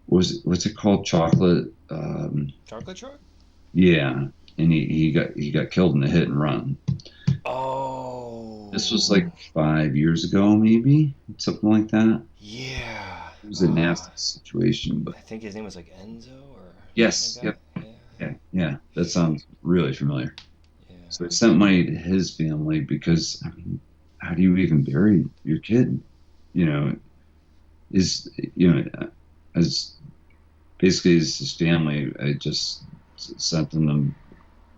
what's it called? Chocolate. Chocolate truck. Yeah. And he got killed in a hit and run. This was Oh. like 5 years ago, maybe something like that. Yeah. It was a nasty situation, but I think his name was like Enzo or yes, something like yep, that. yeah, yeah, that sounds really familiar. Yeah. So I sent money to his family because, I mean, how do you even bury your kid? You know, is as basically as his family, I just sent them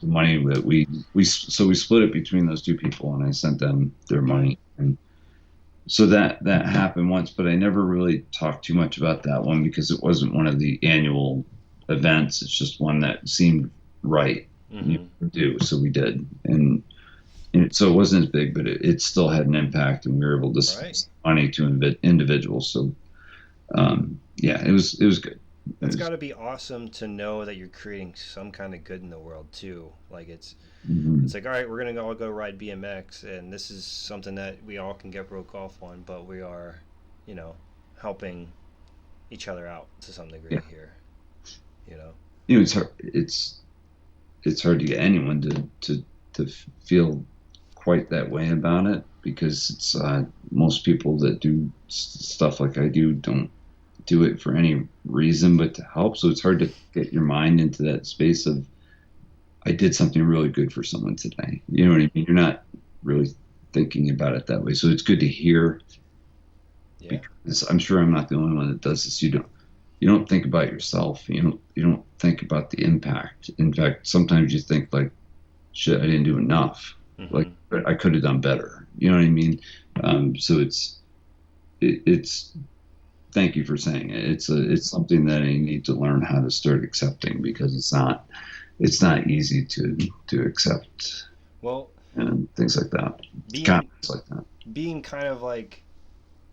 the money that we split it between those two people, and I sent them their money, and so that happened once, but I never really talked too much about that one because it wasn't one of the annual events. It's just one that seemed right, you Mm-hmm. know, to do. So we did, so it wasn't as big, but it still had an impact, and we were able to Right. spend money to individuals. So yeah, it was good. It That's was, got to be awesome to know that you're creating some kind of good in the world too. Like it's mhm. like, all right, we're gonna all go ride BMX, and this is something that we all can get broke off on, but we are, you know, helping each other out to some Yeah, degree here. You know. it's hard. It's hard to get anyone to feel quite that way about it because it's most people that do stuff like I do don't do it for any reason but to help. So it's hard to get your mind into that space of I did something really good for someone today. You know what I mean? You're not really thinking about it that way. So it's good to hear Yeah. because I'm sure I'm not the only one that does this. You don't think about yourself. You don't think about the impact. In fact, sometimes you think like, shit, I didn't do enough. Like Mm-hmm. I could have done better. You know what I mean? So it's thank you for saying it. It's something that I need to learn how to start accepting because it's not easy to accept Well, and things like that. being Comments like that. being kind of like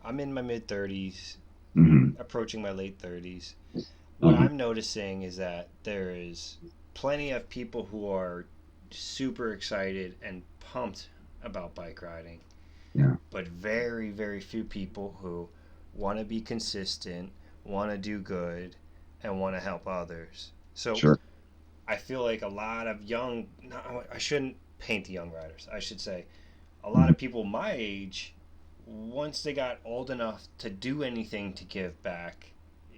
I'm in my mid 30s, Hmm. approaching my late 30s. What Uh-huh. I'm noticing is that there is plenty of people who are super excited and pumped about bike riding, Yeah, but very, very few people who want to be consistent, want to do good, and want to help others. So sure. I feel like a lot of young, no, I shouldn't paint the young riders. I should say a lot Mhm. of people my age, once they got old enough to do anything to give back,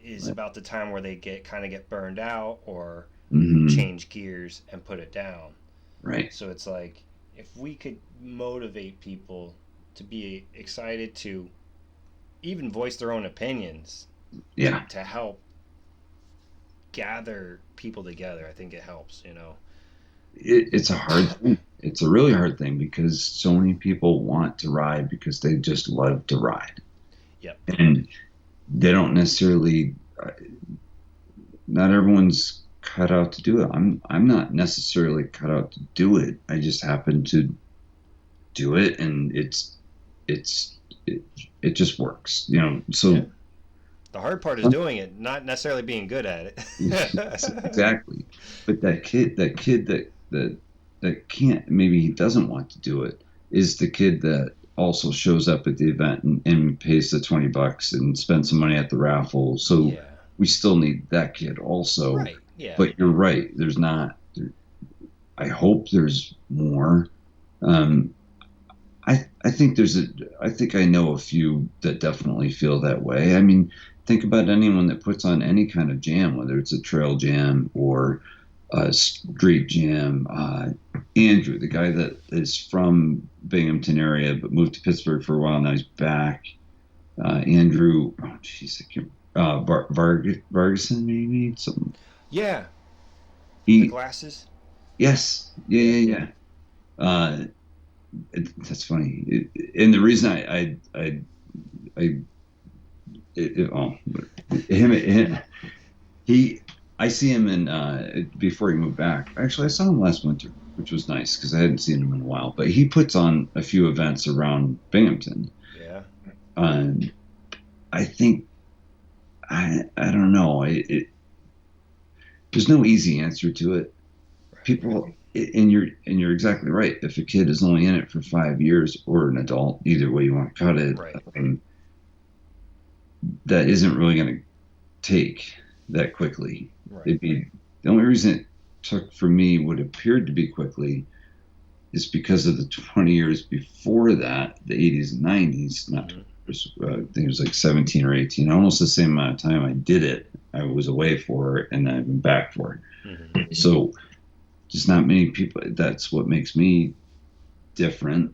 is Right. about the time where they get burned out or Hmm. change gears and put it down. Right. So it's like if we could motivate people to be excited to even voice their own opinions Yeah. to help gather people together, I think it helps, you know. It's a hard thing. It's a really hard thing because so many people want to ride because they just love to ride. Yep. And they don't necessarily, not everyone's cut out to do it. I'm not necessarily cut out to do it. I just happen to do it and it's it, it just works, you know. Yeah. So The hard part is doing it, not necessarily being good at it. exactly. But that kid that can't, maybe he doesn't want to do it, is the kid that also shows up at the event and pays the $20 and spends some money at the raffle. So Yeah. we still need that kid also. Right. Yeah. But you're right. There's not. I hope there's more. Um, I think I think I know a few that definitely feel that way. I mean, think about anyone that puts on any kind of jam, whether it's a trail jam or a street jam. Andrew, the guy that is from Binghamton area but moved to Pittsburgh for a while, now he's back. Andrew, oh jeez, Vargason maybe something. Yeah. With the He, glasses. yes, yeah, Yeah. yeah, yeah. That's funny. And the reason I oh, him, he, I see him in before he moved back. Actually, I saw him last winter, which was nice because I hadn't seen him in a while. But he puts on a few events around Binghamton. Yeah. Um, I think I don't know. There's no easy answer to it. Right. People, and you're exactly right. If a kid is only in it for 5 years or an adult, either way you want to cut it, Right. that isn't really going to take that quickly. Right. It'd be the only reason it took for me what appeared to be quickly is because of the 20 years before that, the 80s and 90s. Not Mm-hmm. I think it was like 17 or 18, almost the same amount of time I did it. I was away for it and then I've been back for Mm-hmm. it. So just not many people. That's what makes me different,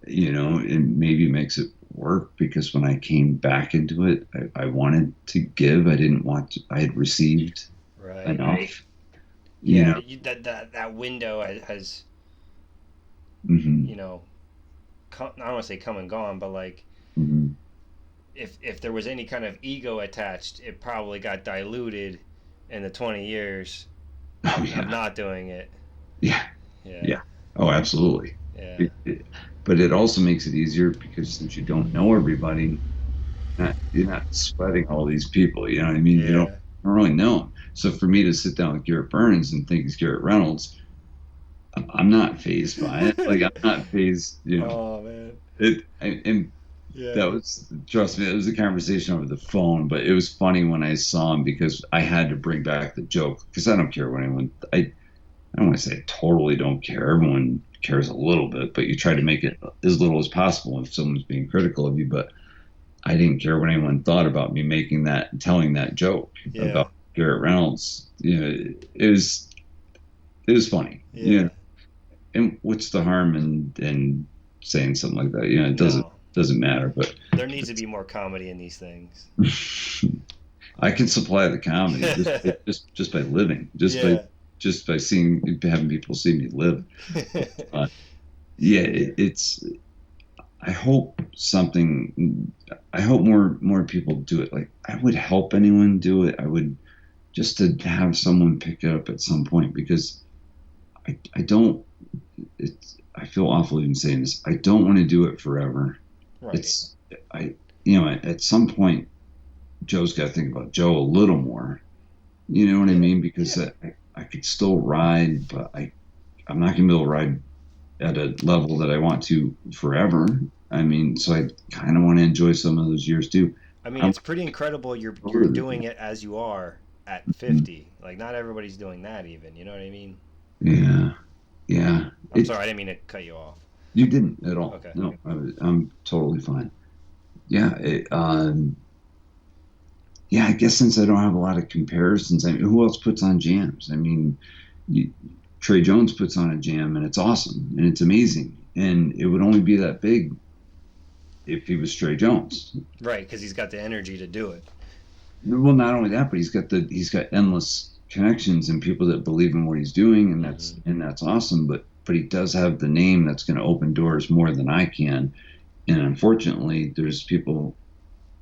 and maybe makes it work because when I came back into it, I wanted to give. I didn't want to, I had received Right. enough, you Yeah. know. That window has, Hmm. you know, I don't want to say come and gone, but like Hmm. if there was any kind of ego attached, it probably got diluted in the 20 years Oh of yeah, not doing it. yeah, Yeah, yeah. Oh, absolutely. yeah, But it also makes it easier because since you don't know everybody, you're not sweating all these people. You know what I mean? yeah. Don't really know them. So for me to sit down with Garrett Burns and think he's Garrett Reynolds, I'm not phased by it. Like I'm not phased. Oh man. And Yeah. that was, trust me, it was a conversation over the phone, but it was funny when I saw him because I had to bring back the joke because I don't care what anyone. I don't want to say I totally don't care. Everyone cares a little bit, but you try to make it as little as possible if someone's being critical of you. But I didn't care what anyone thought about me making that, telling that joke Yeah. about Garrett Reynolds. It was funny. Yeah. And what's the harm in saying something like that? It doesn't No. doesn't matter. But There needs to be more comedy in these things. I can supply the comedy just by living, Yeah. just by seeing having people see me live. Uh, yeah, it's. I hope something. I hope more people do it. Like I would help anyone do it. I would just to have someone pick it up at some point because I don't. I feel awful even saying this. I don't want to do it forever. Right. It's I at some point Joe's got to think about Joe a little more. You know what I Yeah. mean? Because Yeah. I could still ride, but I'm not gonna be able to ride at a level that I want to forever. I mean, so I kind of want to enjoy some of those years too. I mean, I'm it's pretty incredible you're older than doing that. it as you are at 50. Like not everybody's doing that even, you know what I mean? Yeah, yeah. I'm It sorry, I didn't mean to cut you off. You didn't at all. Okay. No, I'm totally fine. Yeah, yeah. I guess since I don't have a lot of comparisons, I mean, who else puts on jams? I mean, you, Trey Jones puts on a jam, and it's awesome and it's amazing, and it would only be that big if he was Trey Jones. Right, cuz he's got the energy to do it. Well, not only that, but he's got endless connections and people that believe in what he's doing, and Mhm. that's awesome. But he does have the name that's going to open doors more than I can. And unfortunately, there's people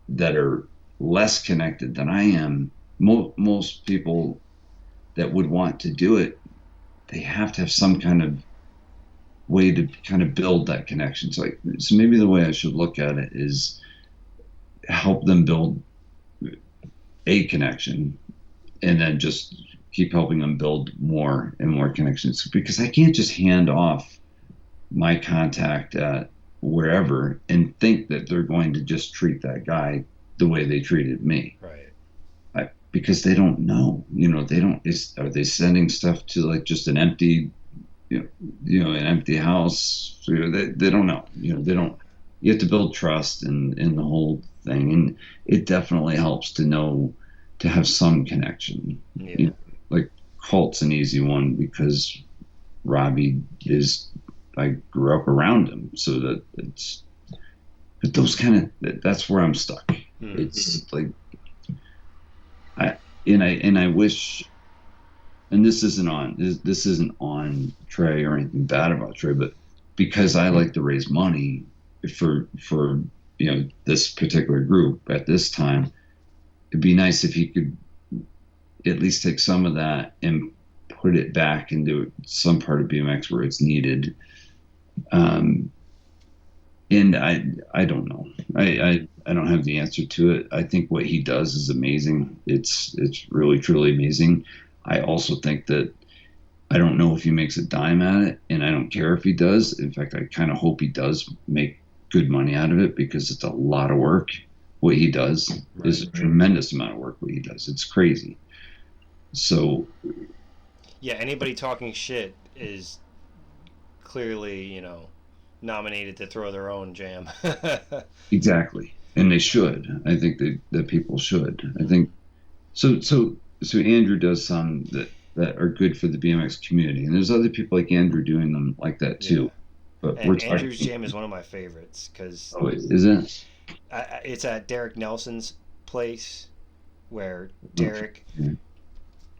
that are less connected than I am. Most people that would want to do it, they have to have some kind of way to kind of build that connection. So maybe the way I should look at it is help them build a connection and then just keep helping them build more and more connections because I can't just hand off my contact at wherever and think that they're going to just treat that guy the way they treated me. Right. Because they don't know, they don't, are they sending stuff to like just an empty, an empty house? They don't know, they don't, you have to build trust in the whole thing. And it definitely helps to know, to have some connection, Yeah. like Cult's an easy one because Robbie is, I grew up around him, so that it's, but those kind of, that's where I'm stuck. Hmm. It's like, I, and I wish, and this isn't on Trey or anything bad about Trey, but because I like to raise money for this particular group at this time, it'd be nice if he could at least take some of that and put it back into some part of BMX where it's needed. Um, and I don't know. I don't have the answer to it. I think what he does is amazing. It's really truly amazing. I also think that I don't know if he makes a dime at it, and I don't care if he does. In fact, I kind of hope he does make good money out of it because it's a lot of work. What he does is Right. a tremendous amount of work. What he does, it's crazy. So Yeah, anybody talking shit is clearly, nominated to throw their own jam. exactly, and they should. I think that people should. I Mhm. think so. Andrew does some that are good for the BMX community, and there's other people like Andrew doing them like that Yeah. too. But we're And Andrew's talking. jam is one of my favorites because Oh, is it? it's at Derek Nelson's place where Okay.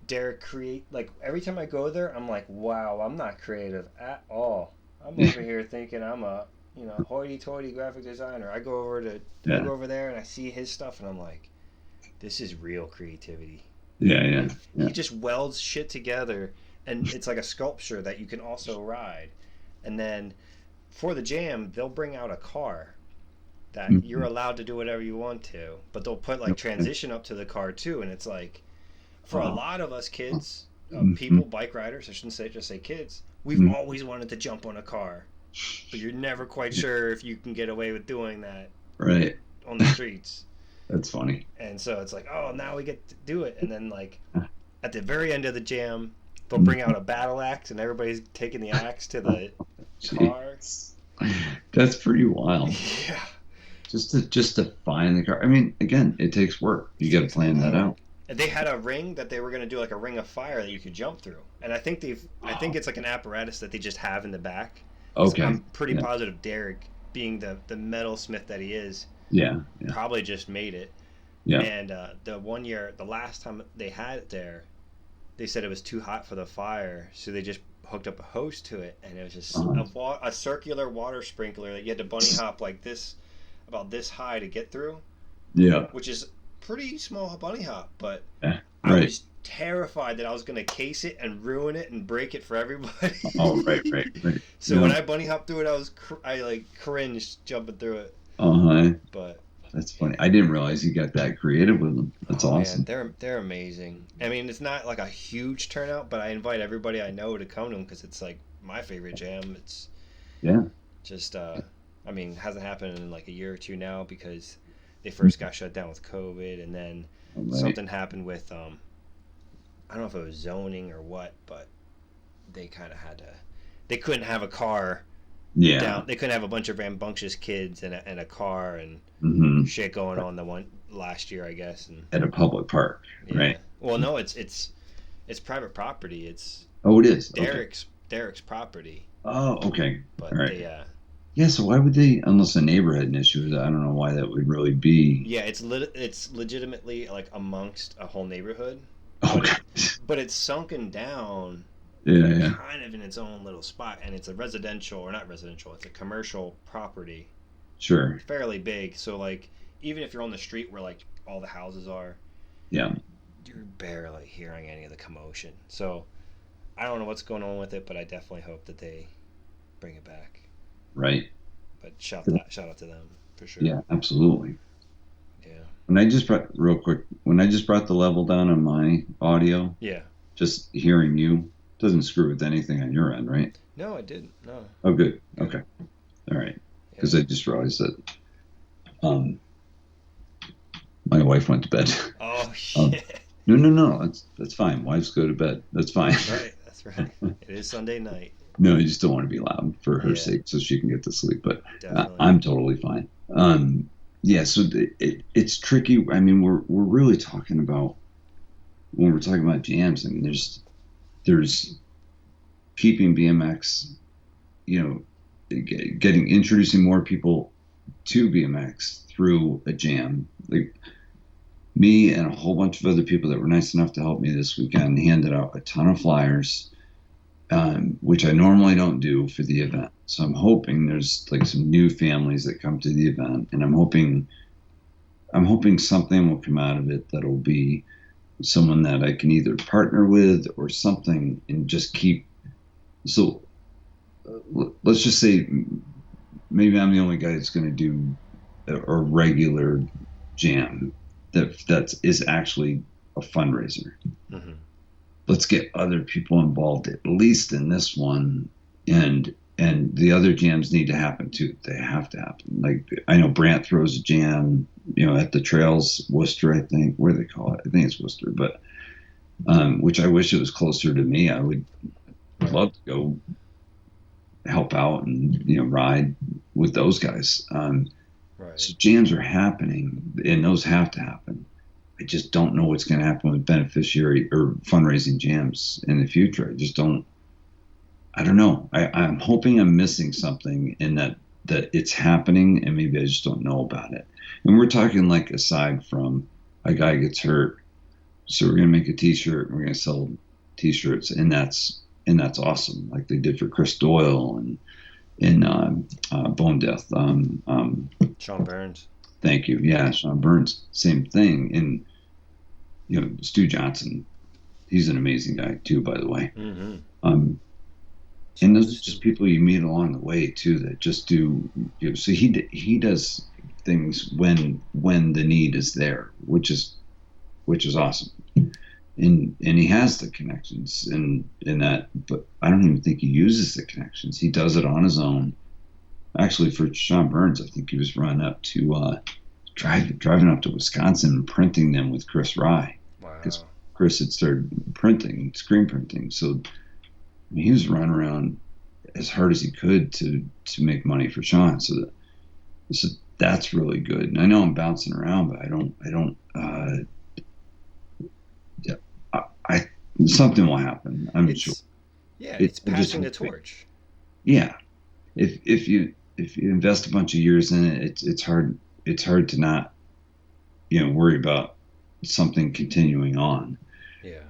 Derek create like every time I go there, I'm like, wow, I'm not creative at all. I'm over here thinking I'm a hoity-toity graphic designer. I Yeah. go over there and I see his stuff, and I'm like, this is real creativity. Yeah. Yeah. Yeah. He just welds shit together, and it's like a sculpture that you can also ride. And then for the jam, they'll bring out a car that you're Mhm. allowed to do whatever you want to, but they'll put like Okay. transition up to the car too, and it's like for a Uh, lot of us kids, mhm. people, bike riders, I shouldn't say just say kids, we've Mhm. always wanted to jump on a car, but you're never quite sure if you can get away with doing that Right. on the streets. That's funny. And so it's like, oh, now we get to do it. And then like at the very end of the jam, they'll bring Mhm. out a battle axe, and everybody's taking the axe to the car. Jeez. That's pretty wild. Yeah, Just to find the car. I mean, again, it takes work. You it got to takes a plan lot that of work. out. And they had a ring that they were going to do like a ring of fire that you could jump through. And I think Oh, it's like an apparatus that they just have in the back. Because okay. I'm pretty Yeah. positive Derek, being the metalsmith that he is, Yeah. Yeah. probably just made it. Yeah. And the last time they had it there, they said it was too hot for the fire, so they just hooked up a hose to it, and it was just Uh-huh. a circular water sprinkler that you had to bunny hop like this, about this high to get through, Yeah. which is pretty small bunny hop. But Yeah. I Right. was terrified that I was going to case it and ruin it and break it for everybody. Oh, right. Right. Right. So when Yeah. I bunny hopped through it, I like cringed jumping through it. Uh-huh. But That's funny. I didn't realize you got that creative with them. That's oh man, awesome. they're amazing. I mean, it's not like a huge turnout, but I invite everybody I know to come to them because it's like my favorite jam. It's Yeah. just, I mean, it hasn't happened in like a year or two now because they first got shut down with COVID, and then All right. something happened with, I don't know if it was zoning or what, but they kind of had to. They couldn't have a car Yeah. down. They couldn't have a bunch of rambunctious kids and a car and Hmm. shit going on the one last year, I guess, and At a public park, yeah. right? Well, no, it's private property. It's Oh, it is. Okay. Derek's property, Oh, okay. but All right. they Yeah. So why would they, unless a neighbor had an issue, I don't know why that would really be. yeah, it's legitimately like amongst a whole neighborhood, but Okay. it's sunken down Yeah. Yeah. kind of in its own little spot, and it's a residential, or not residential, it's a commercial property, Sure. fairly big. So like even if you're on the street where like all the houses are, Yeah. you're barely hearing any of the commotion. So I don't know what's going on with it, but I definitely hope that they bring it back. Right. But shout out to them for sure. Yeah. Absolutely. Yeah. Real quick, when I just brought the level down on my audio, Yeah. just hearing you doesn't screw with anything on your end, right? No, I didn't. No. Oh, good. Good. Okay. All right. Yeah. Because I just realized that my wife went to bed. Oh um, shit. no, no, no. That's fine. Wives go to bed. That's fine. That's right. That's right. It is Sunday night. No, I just don't want to be loud for her Yeah. sake, so she can get to sleep. But Definitely. I'm totally fine. Yeah. So it's tricky. I mean, we're really talking about when we're talking about jams. I mean, there's keeping BMX, introducing more people to BMX through a jam. Like me and a whole bunch of other people that were nice enough to help me this weekend handed out a ton of flyers, which I normally don't do for the event. So I'm hoping there's like some new families that come to the event, and I'm hoping something will come out of it that'll be someone that I can either partner with or something, and just keep. So let's just say maybe I'm the only guy that's going to do a regular jam that is actually a fundraiser. Mm-hmm. Let's get other people involved, at least in this one, and the other jams need to happen too. They have to happen. Like I know Brant throws a jam, at the trails, Worcester, I think. Where do they call it? I think it's Worcester, but which I wish it was closer to me. I would love to go help out and ride with those guys. Right. So jams are happening, and those have to happen. I just don't know what's going to happen with beneficiary or fundraising jams in the future. I don't know. I'm hoping I'm missing something in that it's happening, and maybe I just don't know about it. And we're talking like aside from a guy gets hurt, so we're going to make a T-shirt, and we're going to sell T-shirts, and that's awesome, like they did for Chris Doyle, and in Bone Death. Sean Burns. Thank you. Yeah, Sean Burns, same thing. And Stu Johnson, he's an amazing guy too, by the way. Mm-hmm. Um, and Shout out to those are Stu. just people you meet along the way too that just do. So he does things when the need is there, which is awesome. And he has the connections in that, but I don't even think he uses the connections. He does it on his own. Actually, for Sean Burns, I think he was running up to driving up to Wisconsin and printing them with Chris Rye because Wow. Chris had started printing, screen printing. So he was running around as hard as he could to make money for Sean. So that's really good. And I know I'm bouncing around, but I don't. Yeah, I something will happen. I'm sure. It's yeah, It, it's it just passing the torch. yeah. If you invest a bunch of years in it, it's hard to not worry about something continuing on. Yeah.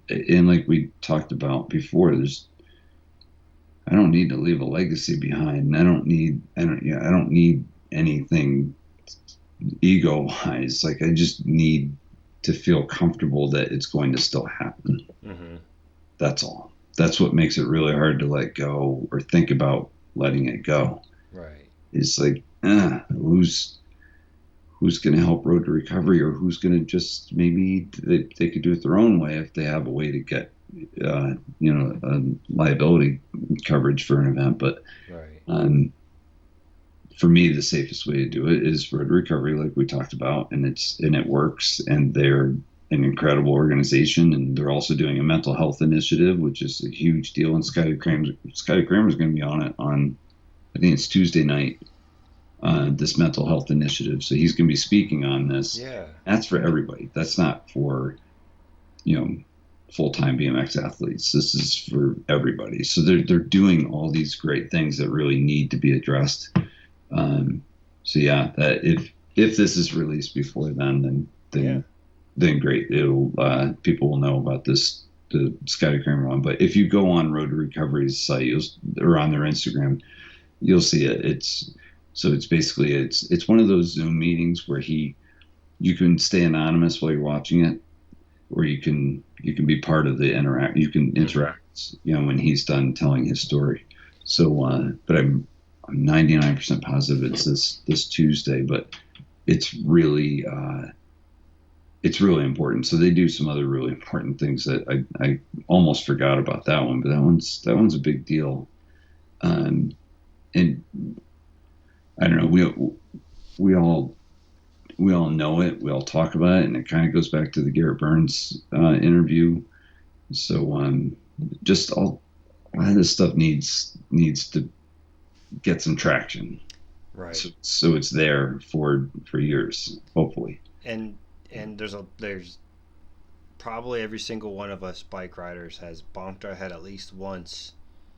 And like we talked about before, I don't need to leave a legacy behind. And I don't need anything ego wise. Like I just need to feel comfortable that it's going to still happen. Mm-hmm. That's all. That's what makes it really hard to let go or think about letting it go. Right. It's like, who's going to help Road to Recovery, or who's going to just maybe they could do it their own way if they have a way to get, liability coverage for an event. But Right. for me, the safest way to do it is Road to Recovery, like we talked about, and it works, and they're an incredible organization, and they're also doing a mental health initiative, which is a huge deal. And Scotty Kramer's going to be on it on, I think it's Tuesday night, this mental health initiative. So he's going to be speaking on this. Yeah. That's for everybody. That's not for you know full-time BMX athletes. This is for everybody. So they're doing all these great things that really need to be addressed. So yeah, that if this is released before Yeah. then great. It'll people will know about the Scotty Kramer one. But if you go on Road to Recovery's site, or on their Instagram, you'll see it. It's basically it's one of those Zoom meetings where you can stay anonymous while you're watching it, or you can be part of the interact. You can interact, when he's done telling his story. So, but I'm 99% positive it's this Tuesday, but it's really important. So they do some other really important things that I almost forgot about that one, but that one's a big deal. And I don't know, we all know it, we all talk about it, and it kind of goes back to the Garrett Burns interview. So just a lot of this stuff needs to get some traction. Right. So it's there for years, hopefully. And there's probably every single one of us bike riders has bumped our head at least once.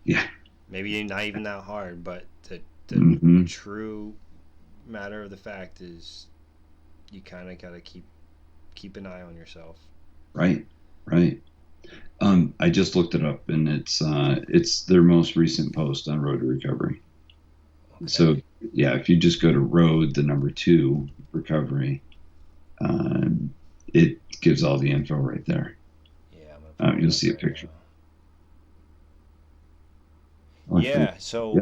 Yeah. Maybe not even that hard, but the Mm-hmm. true matter of the fact is you kind of got to keep an eye on yourself. Right. Right. I just looked it up, and it's their most recent post on Road to Recovery. Okay. So yeah, if you just go to Road, the number 2 Recovery, it gives all the info right there. Yeah, I'm gonna You'll see a picture. Yeah, so Yeah,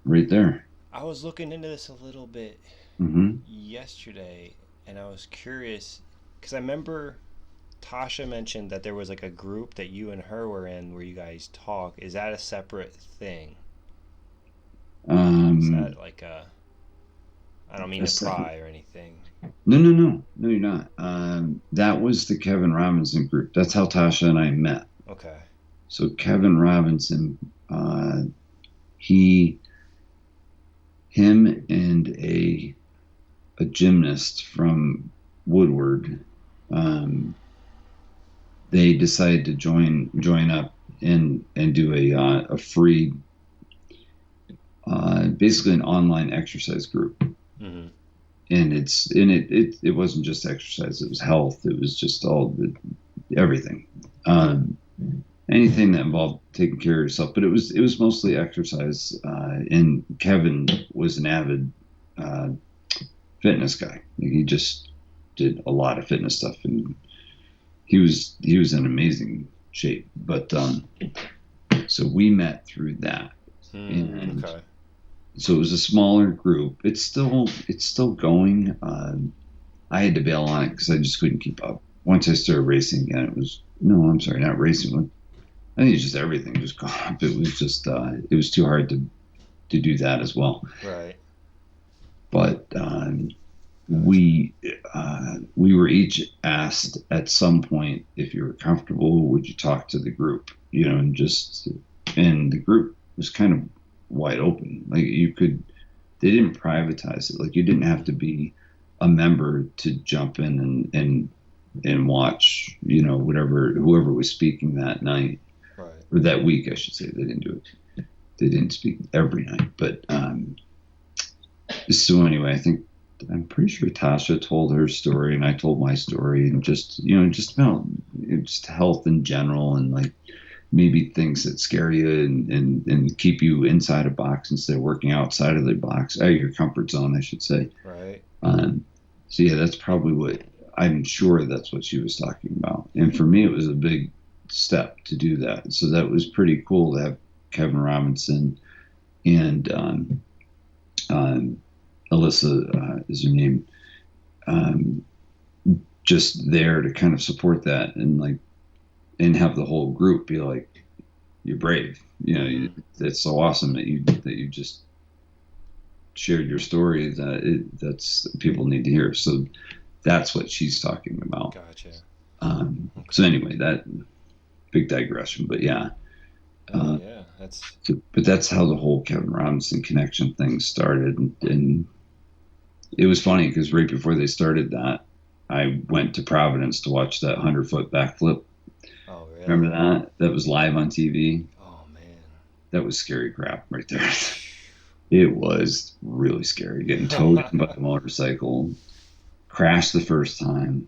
right there. I was looking into this a little bit Mm-hmm. yesterday, and I was curious because I remember Tasha mentioned that there was like a group that you and her were in where you guys talk. Is that a separate thing? Is that like a? I don't mean to pry or anything. No, you're not. That was the Kevin Robinson group. That's how Tasha and I met. Okay. So Kevin Robinson, him and a gymnast from Woodward, they decided to join up and do a free, basically an online exercise group. Mm-hmm. And it wasn't just exercise, it was health, it was just everything. And anything that involved taking care of yourself. But it was mostly exercise. And Kevin was an avid uh, fitness guy. He just did a lot of fitness stuff, and he was in amazing shape. But so we met through that, and Okay. so it was a smaller group. It's still going. I had to bail on it because I just couldn't keep up. Once I started racing again, it was no, I'm sorry, not racing. I think it's just everything just got up. It was just it was too hard to do that as well. Right. But Gotcha. we were each asked at some point if you were comfortable, would you talk to the group? And the group was kind of wide open. Like they didn't privatize it. Like you didn't have to be a member to jump in and watch, whatever whoever was speaking that night Right. or that week, I should say. They didn't do it. They didn't speak every night, but so anyway, I'm pretty sure Tasha told her story and I told my story, and just about just health in general, and like maybe things that scare you and keep you inside a box instead of working outside of the box, out of your comfort zone, I should say. Right. Um, so yeah, that's probably what I'm sure that's what she was talking about. And for me, it was a big step to do that. So that was pretty cool to have Kevin Robinson and um, Alyssa is her name, um, just there to kind of support that and have the whole group be like, "You're brave." Mm-hmm. It's so awesome that you just shared your story that's people need to hear. So that's what she's talking about. Gotcha. So Okay. anyway, that big digression, but yeah. Oh Uh, yeah, that's but that's how the whole Kevin Robinson connection thing started, and it was funny because right before they started that, I went to Providence to watch that 100-foot backflip. oh Remember really? that? That was live on TV. Oh man. That was scary crap right there. It was really scary. Getting towed in by a motorcycle, crashed the first time,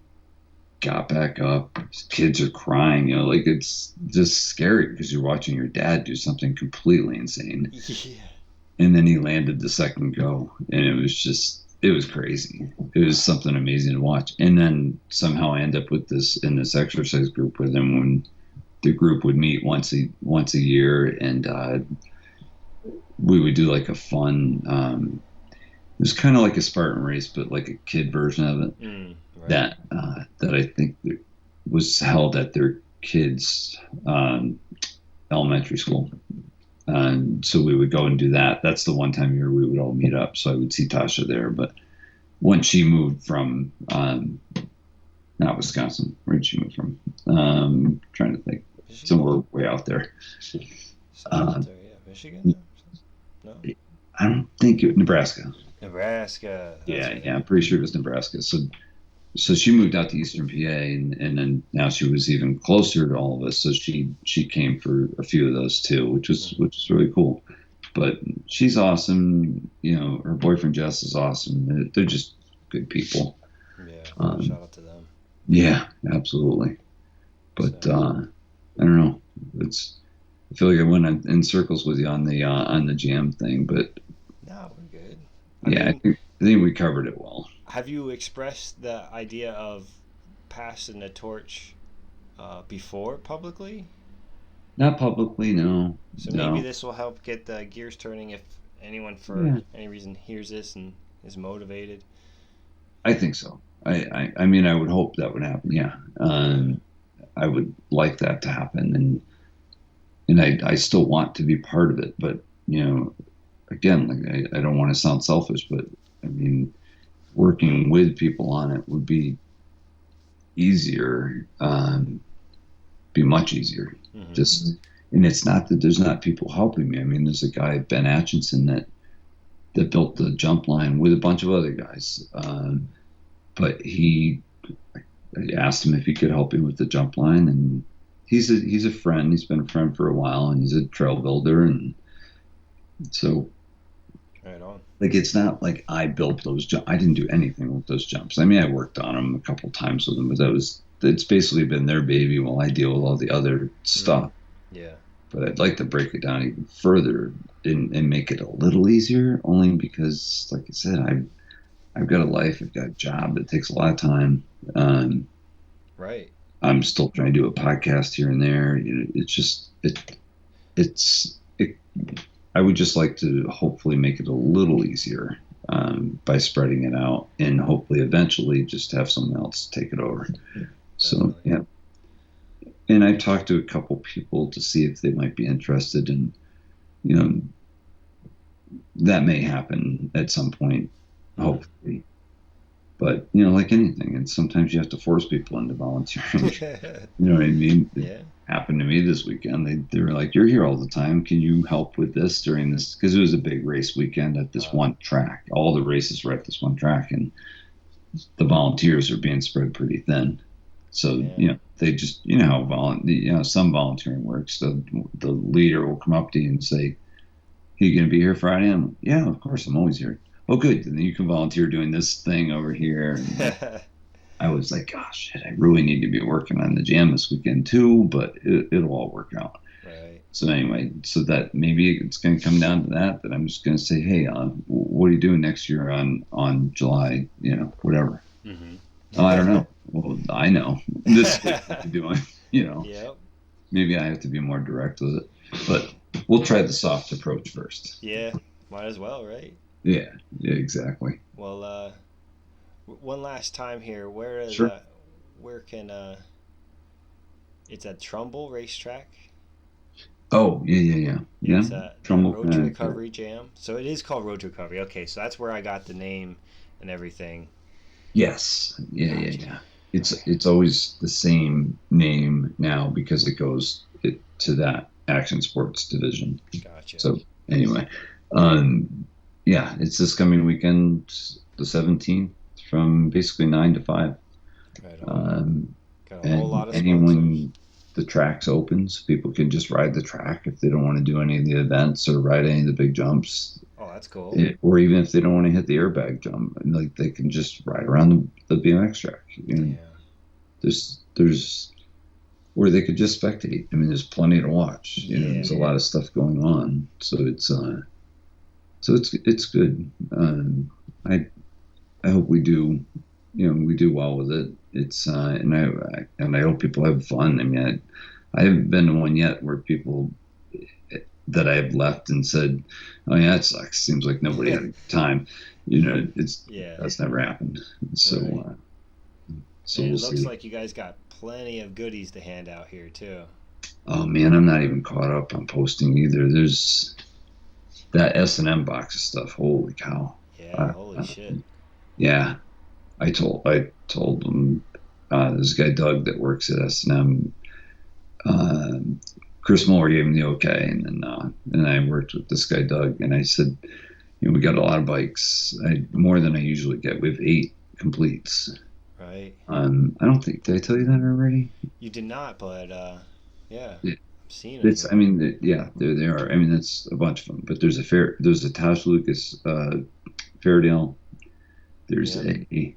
got back up. Kids are crying. Like it's just scary because you're watching your dad do something completely insane, Yeah. and then he landed the second go, and it was crazy. It was something amazing to watch. And then somehow I end up with this in this exercise group with him when the group would meet once a year, and we would do like a fun. It was kind of like a Spartan race, but like a kid version of it. Right. That I think was held at their kids' elementary school. And so we would go and do that. That's the one time a year we would all meet up. So I would see Tasha there. But once she moved from not Wisconsin, where did she move from? Trying to think, Michigan? somewhere way out there. Somewhere out Uh, there, yeah. Michigan? No? I don't think Nebraska. Nebraska. That's Yeah, right. yeah, I'm pretty sure it was Nebraska. So she moved out to Eastern PA, and then now she was even closer to all of us. So she came for a few of those too, which was Mhm. which was really cool. But she's awesome. Her boyfriend Jess is awesome. They're just good people. Yeah. Um, Shout out to them. yeah, absolutely. But So, I don't know. It's I feel like I went in circles with you on the jam thing, but no, we're good. I yeah, I mean, think I think we covered it well. have you expressed the idea of passing the torch before publicly? Not publicly, no, So maybe no. this will help get the gears turning if anyone for Yeah, any reason hears this and is motivated. I think so. I mean, I would hope that would happen. Yeah, Yeah. I would like that to happen, and I still want to be part of it. But again, like I don't want to sound selfish, but I mean, working with people on it would be easier, be much easier. Hmm. Just and it's not that there's not people helping me. I mean, there's a guy Ben Atchison that built the jump line with a bunch of other guys, but I asked him if he could help me with the jump line, and he's a friend. He's been a friend for a while, and he's a trail builder, and so Right on. like it's not like I built those jumps. I didn't do anything with those jumps. I mean, I worked on them a couple times with them, but it's basically been their baby while I deal with all the other Mm. stuff. Yeah. but I'd like to break it down even further and make it a little easier. Only because, like I said, I've got a life, I've got a job that takes a lot of time. Um, Right. I'm still trying to do a podcast here and there. It's just it's it, I would just like to hopefully make it a little easier by spreading it out, and hopefully eventually just have someone else take it over. So Definitely. yeah, and I talked to a couple people to see if they might be interested, and you know that may happen at some point, Mm. hopefully. But like anything, and sometimes you have to force people into volunteering. You know what I mean? It Yeah. happened to me this weekend. They were like, "You're here all the time. Can you help with this during this?" Because it was a big race weekend at this one track. All the races were at this one track, and the volunteers are being spread pretty thin. So Yeah. they just how some volunteering works. The leader will come up to you and say, "Are you going to be here Friday?" I'm like, "Yeah, of course. I'm always here." "Oh, good. And then you can volunteer doing this thing over here." And I was like, "Gosh, shit, I really need to be working on the jam this weekend too," but it'll all work out. Right. So anyway, so that maybe it's going to come down to that. That I'm just going to say, "Hey, what are you doing next year on July? Whatever." Mm-hmm. "Oh, I don't know." "Well, I know this is what you're doing." Yep. Maybe I have to be more direct with it, but we'll try the soft approach first. Yeah. Might as well, right? Yeah, yeah, exactly. Well, one last time here. Where is Sure. where can it's at Trumbull Racetrack. Oh, yeah, yeah, yeah, yeah. It's the Trumbull, Road to Connecticut. Recovery Jam. So it is called Road to Recovery. Okay, so that's where I got the name and everything. Yes. Yeah, yeah, Gotcha. yeah. Okay. It's always the same name now because it goes to that action sports division. Gotcha. So anyway, um, yeah, it's this coming weekend, the 17th, from basically 9 to 5. Right on. Um, Got a whole and lot of sponsors. anyone, the track's open, so people can just ride the track if they don't want to do any of the events or ride any of the big jumps. Oh, that's cool. Or even if they don't want to hit the airbag jump, like they can just ride around the BMX track. Yeah. There's or they could just spectate. I mean, there's plenty to watch. Yeah. There's a lot of stuff going on, so it's good. I hope we do. We do well with it. It's and I hope people have fun. I mean, I haven't been to one yet where people that I've left and said, "Oh yeah, it sucks. Seems like nobody had a good time." Yeah. That's never happened. So Right. so And we'll it looks see. like you guys got plenty of goodies to hand out here too. Oh man, I'm not even caught up on posting either. There's that S&M box of stuff. Holy cow! Yeah. Uh, Holy uh, shit. yeah, I told them. There's a guy Doug that works at S&M. Chris Moore gave him the okay, and I worked with this guy Doug, and I said, we got a lot of bikes, more than I usually get. We have 8 completes. Right. I don't think did I tell you that already? You did not, but yeah, Yeah. I'm seeing them It's here. I mean yeah, there they are. I mean that's a bunch of them, but there's a Tosh Lucas Fairdale. There's Yep. a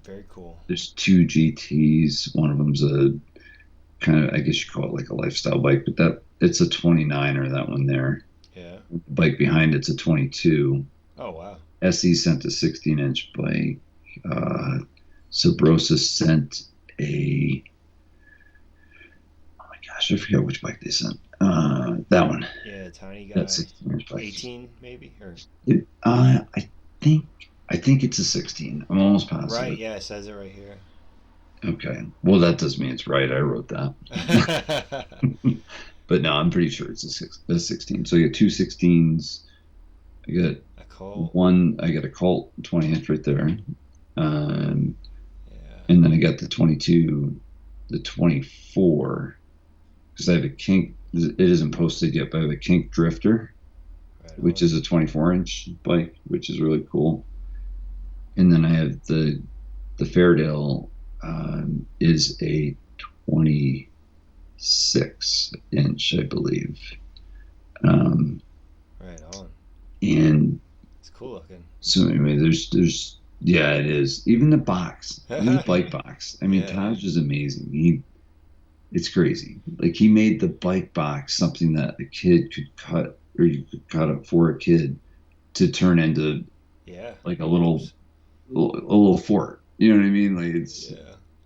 Very cool. there's 2 GTs. One of them's a kind of, I guess you call it like a lifestyle bike, but that it's a 29er, that one there. Yeah. The bike behind it's a 22. Oh wow. SE sent a 16-inch bike. Sabrosa sent a, oh my gosh, I forget which bike they sent. That one. Yeah, tiny That guy. 16-inch bike. 18 maybe or I think it's a 16. I'm almost right. positive. Yeah, it says it right here. Okay. Well, that does mean it's right. I wrote that. But no, I'm pretty sure it's a 16. So you got 2 16s. I got A Colt. I got a Colt 20-inch right there. Um, Yeah. and then I got the 22, the 24, because I have a kink. It isn't posted yet, but I have a kink drifter, Right which on. is a 24-inch bike, which is really cool. And then I have the Fairdale is a 26-inch, I believe. Um, Right on. and It's cool looking. so anyway, there's yeah, it is. Even the box, even the bike box. I mean, Yeah. Taj is amazing. it's crazy. Like he made the bike box something that a kid could cut, or you could cut it for a kid to turn into Yeah, like homes. a little fort. You know what I mean? Like it's Yeah.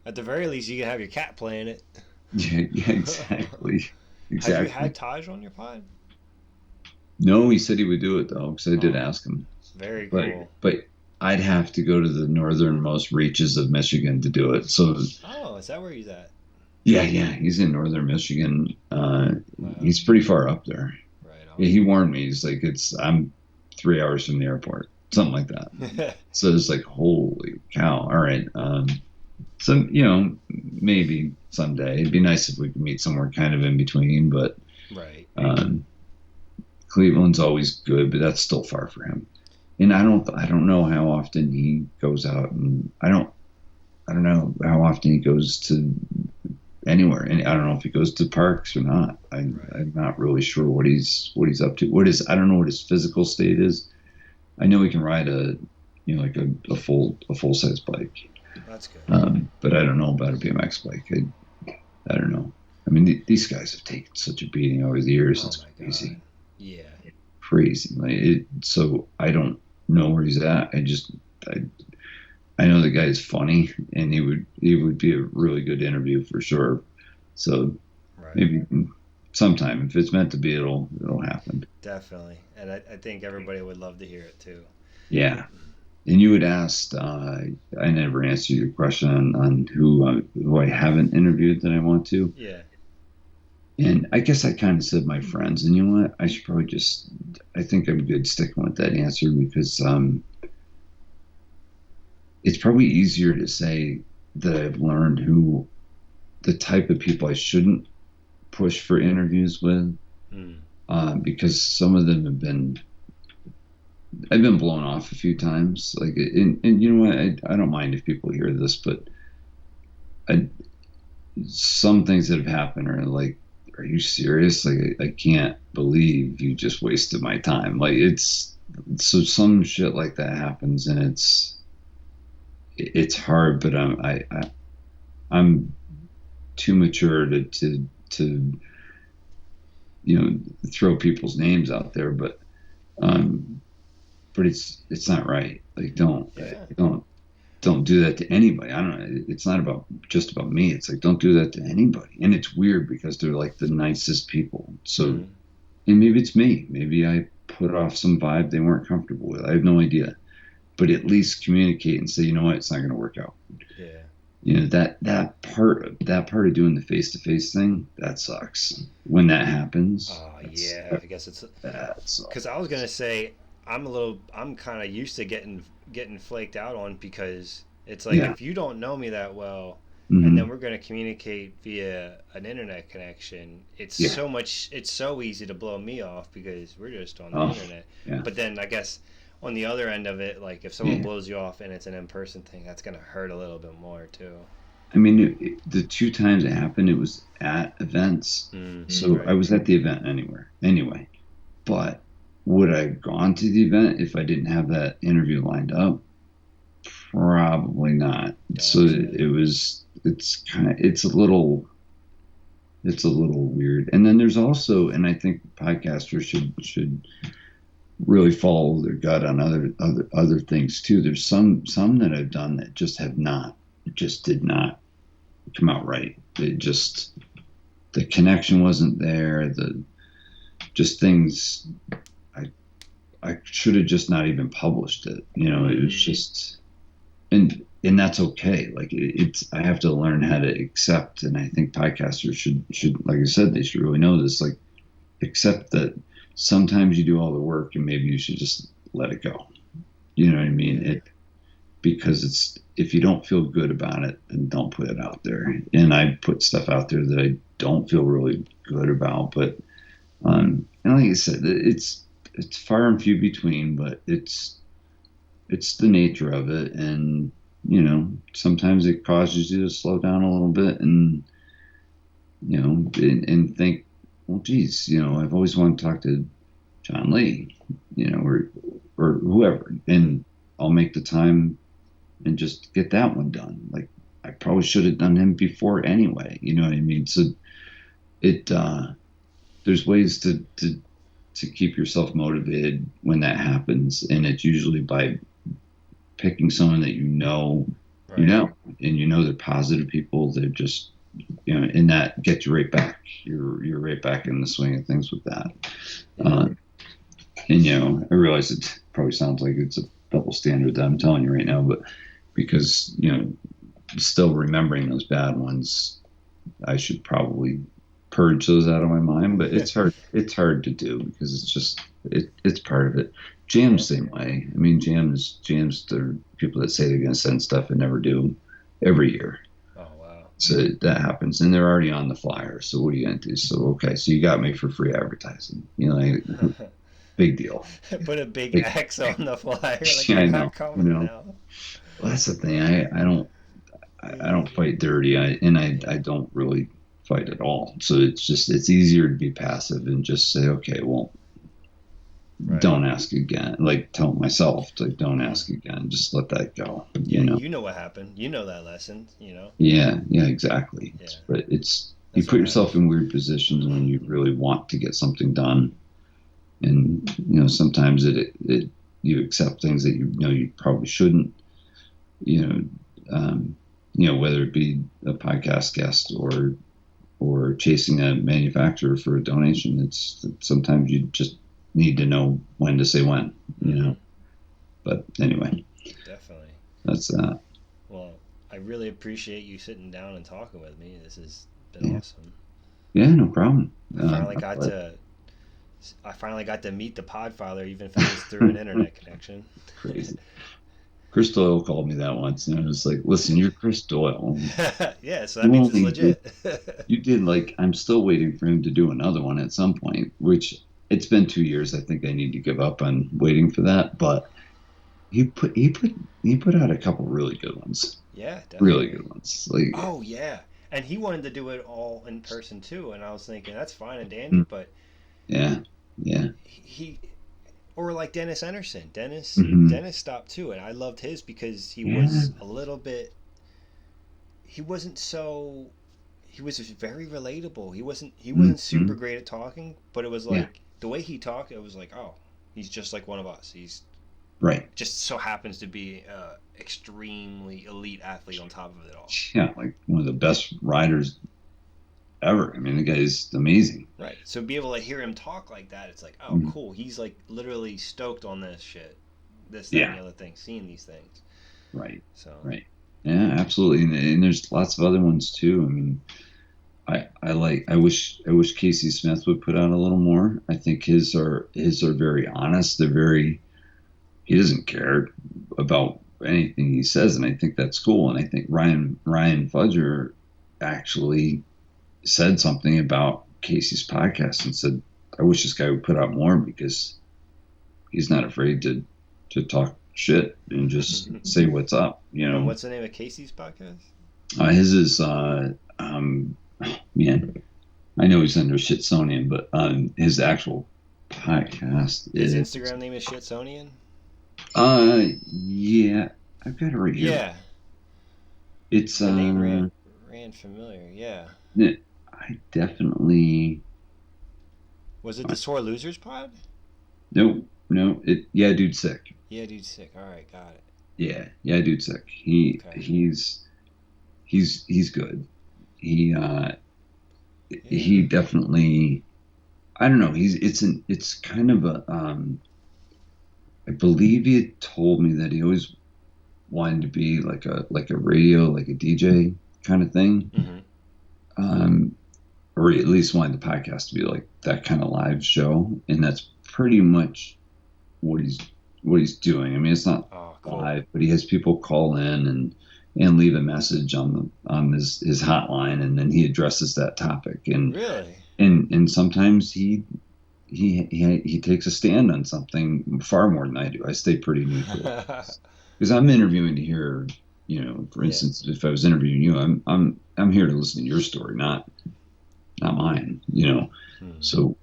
At the very least, you can have your cat playing it. yeah, yeah, exactly, Have you exactly. had Taj on your pod? No, he said he would do it though, because I did Oh, ask him. very But cool. but I'd have to go to the northernmost reaches of Michigan to do it. So Oh, is that where he's at? yeah, yeah, he's in northern Michigan. Wow. He's pretty far up there. Right Yeah, he warned me. He's like, it's I'm 3 hours from the airport, something like that. on. So it's like, holy cow! All right. So maybe someday it'd be nice if we could meet somewhere kind of in between. But Right. um, Cleveland's always good, but that's still far for him. And I don't know how often he goes out, and I don't know how often he goes to anywhere, and I don't know if he goes to parks or not. Right. I'm not really sure what he's up to. I don't know what his physical state is. I know he can ride like a full size bike, That's good. but I don't know about a BMX bike. I don't know. I mean, these guys have taken such a beating over the years. Oh It's my God. crazy, Yeah. crazy. So I don't know where he's at. I know the guy is funny, and he would be a really good interview for sure. So Right. maybe sometime, if it's meant to be, it'll happen. Definitely. And I think everybody would love to hear it too. Yeah. And you had asked, I never answered your question on who I haven't interviewed that I want to. Yeah. And I guess I kind of said my friends. And you know what? I think I'm good sticking with that answer because it's probably easier to say that I've learned who the type of people I shouldn't push for interviews with, Mm. because some of them I've been blown off a few times. Like, and you know what? I don't mind if people hear this, but I, some things that have happened are like, are you serious? Like, I can't believe you just wasted my time. Like, so some shit like that happens, and it's hard, but I'm too mature to throw people's names out there, um, but it's not right. Like, Yeah. don't do that to anybody. I don't know. It's not about just about me. It's like, don't do that to anybody. And it's weird because they're like the nicest people. So, Mm. and maybe it's me. Maybe I put off some vibe they weren't comfortable with. I have no idea. But at least communicate and say, you know what, it's not going to work out. Yeah. That part of doing the face to face thing, that sucks. When that happens, Yeah. I guess it's that because sucks. I was gonna say I'm kind of used to getting flaked out on because it's like Yeah. if you don't know me that well, and then Hmm. we're gonna communicate via an internet connection, Yeah. it's so easy to blow me off because we're just on the Oh, internet. yeah. But then I guess on the other end of it, like if someone Yeah. blows you off and it's an in-person thing, that's gonna hurt a little bit more too. I mean, the two times it happened, it was at events. Mm, So I right. was at the event anyway. But would I have gone to the event if I didn't have that interview lined up? Probably not. So Gotcha. it's a little weird. And then there's also, and I think podcasters should really follow their gut on other things too. There's some that I've done that just did not come out right. The connection wasn't there. The just things I I should have just not even published it. It was Mm, just, and that's okay. Like, it's I have to learn how to accept, and I think podcasters should, like I said, they should really know this. Like, accept that sometimes you do all the work, and maybe you should just let it go. You know what I mean? yeah. Because it's if you don't feel good about it, then don't put it out there. And I put stuff out there that I don't feel really good about, but and like I said, it's far and few between, but it's the nature of it, and sometimes it causes you to slow down a little bit, and and think, well, geez, I've always wanted to talk to John Lee, or whoever, and I'll make the time and just get that one done. Like, I probably should have done him before anyway. You know what I mean? So it there's ways to keep yourself motivated when that happens, and it's usually by picking someone that you Right. know, and you know they're positive people. They're just and that gets you right back. You're right back in the swing of things with that. Yeah. Uh, and I realize it probably sounds like it's a double standard that I'm telling you right now, but because still remembering those bad ones, I should probably purge those out of my mind. But it's hard. It's hard to do because it's part of it. Yeah. Jam's same way. I mean, Jam's the people that say they're going to send stuff and never do every year. Oh wow. So that happens, and they're already on the flyer. So what are you going to do? So okay, so you got me for free advertising. Big deal. Put a big Big, X on the flyer, like yeah, I you're know. not coming now. Well, that's the thing. I don't fight dirty. I don't really fight at all. So it's easier to be passive and just say, okay, well, Right. don't ask again. Like tell myself, like don't ask again. Just let that go. Yeah, you know what happened. You know that lesson, Yeah, exactly. Yeah. But it's you That's what put yourself matters. in weird positions when you really want to get something done, and sometimes it you accept things that you know you probably shouldn't. You know, whether it be a podcast guest or chasing a manufacturer for a donation. It's sometimes you just need to know when to say when. But anyway, Definitely. that's that. Well, I really appreciate you sitting down and talking with me. This has been Yeah, awesome. yeah, no problem. I finally got But to I finally got to meet the Podfather, even if it was through an internet connection. crazy. Chris Doyle called me that once, and I was like, "Listen, you're Chris Doyle. Yeah, so that You means it's only did, legit. you did like I'm still waiting for him to do another one at some point, which it's been 2 years. I think I need to give up on waiting for that, but he put out a couple really good ones. Yeah, Really definitely. good ones. Like, Oh yeah, and he wanted to do it all in person too, and I was thinking that's fine and dandy, mm, but yeah, yeah, he or like Dennis Anderson. Dennis hmm, Dennis stopped too, and I loved his because he yeah, was a little bit. He wasn't so. He was very relatable. He wasn't super hmm, great at talking, but it was yeah, like the way he talked. It was like, oh, he's just like one of us. He's right, just so happens to be a extremely elite athlete on top of it all. yeah, like one of the best riders ever. I mean, the guy's amazing. Right. So be able to hear him talk like that, it's like, oh, Mhm. cool. He's like literally stoked on this shit, this, that, and Yeah, the other thing, seeing these things. right, So right. Yeah, absolutely. And there's lots of other ones too. I mean, I wish Casey Smith would put out a little more. I think his are very honest. They're very he doesn't care about anything he says, and I think that's cool. And I think Ryan Fudger actually said something about Casey's podcast and said, "I wish this guy would put out more because he's not afraid to talk shit and just say what's up." and what's the name of Casey's podcast? His is man, I know he's under Shitsonian, but his actual podcast His is Instagram name is Shitsonian? yeah, I've got it right here. Yeah. It's The name ran familiar. Yeah. I definitely Was it the Sore Losers pod? no yeah, dude sick. Yeah, dude, sick. All right, got it. Yeah, dude sick. He Okay. he's good. He Yeah. he definitely I don't know. It's kind of a I believe he had told me that he always wanted to be like a radio, like a DJ kind of thing. Mm-hmm. Um, or at least wanted the podcast to be like that kind of live show, and that's pretty much what he's doing. I mean, it's not Oh, cool. live, but he has people call in and leave a message on his hotline, and then he addresses that topic. And Really? and sometimes he takes a stand on something far more than I do. I stay pretty neutral because I'm interviewing to hear. For Yeah. instance, if I was interviewing you, I'm here to listen to your story, not mine. Hmm. So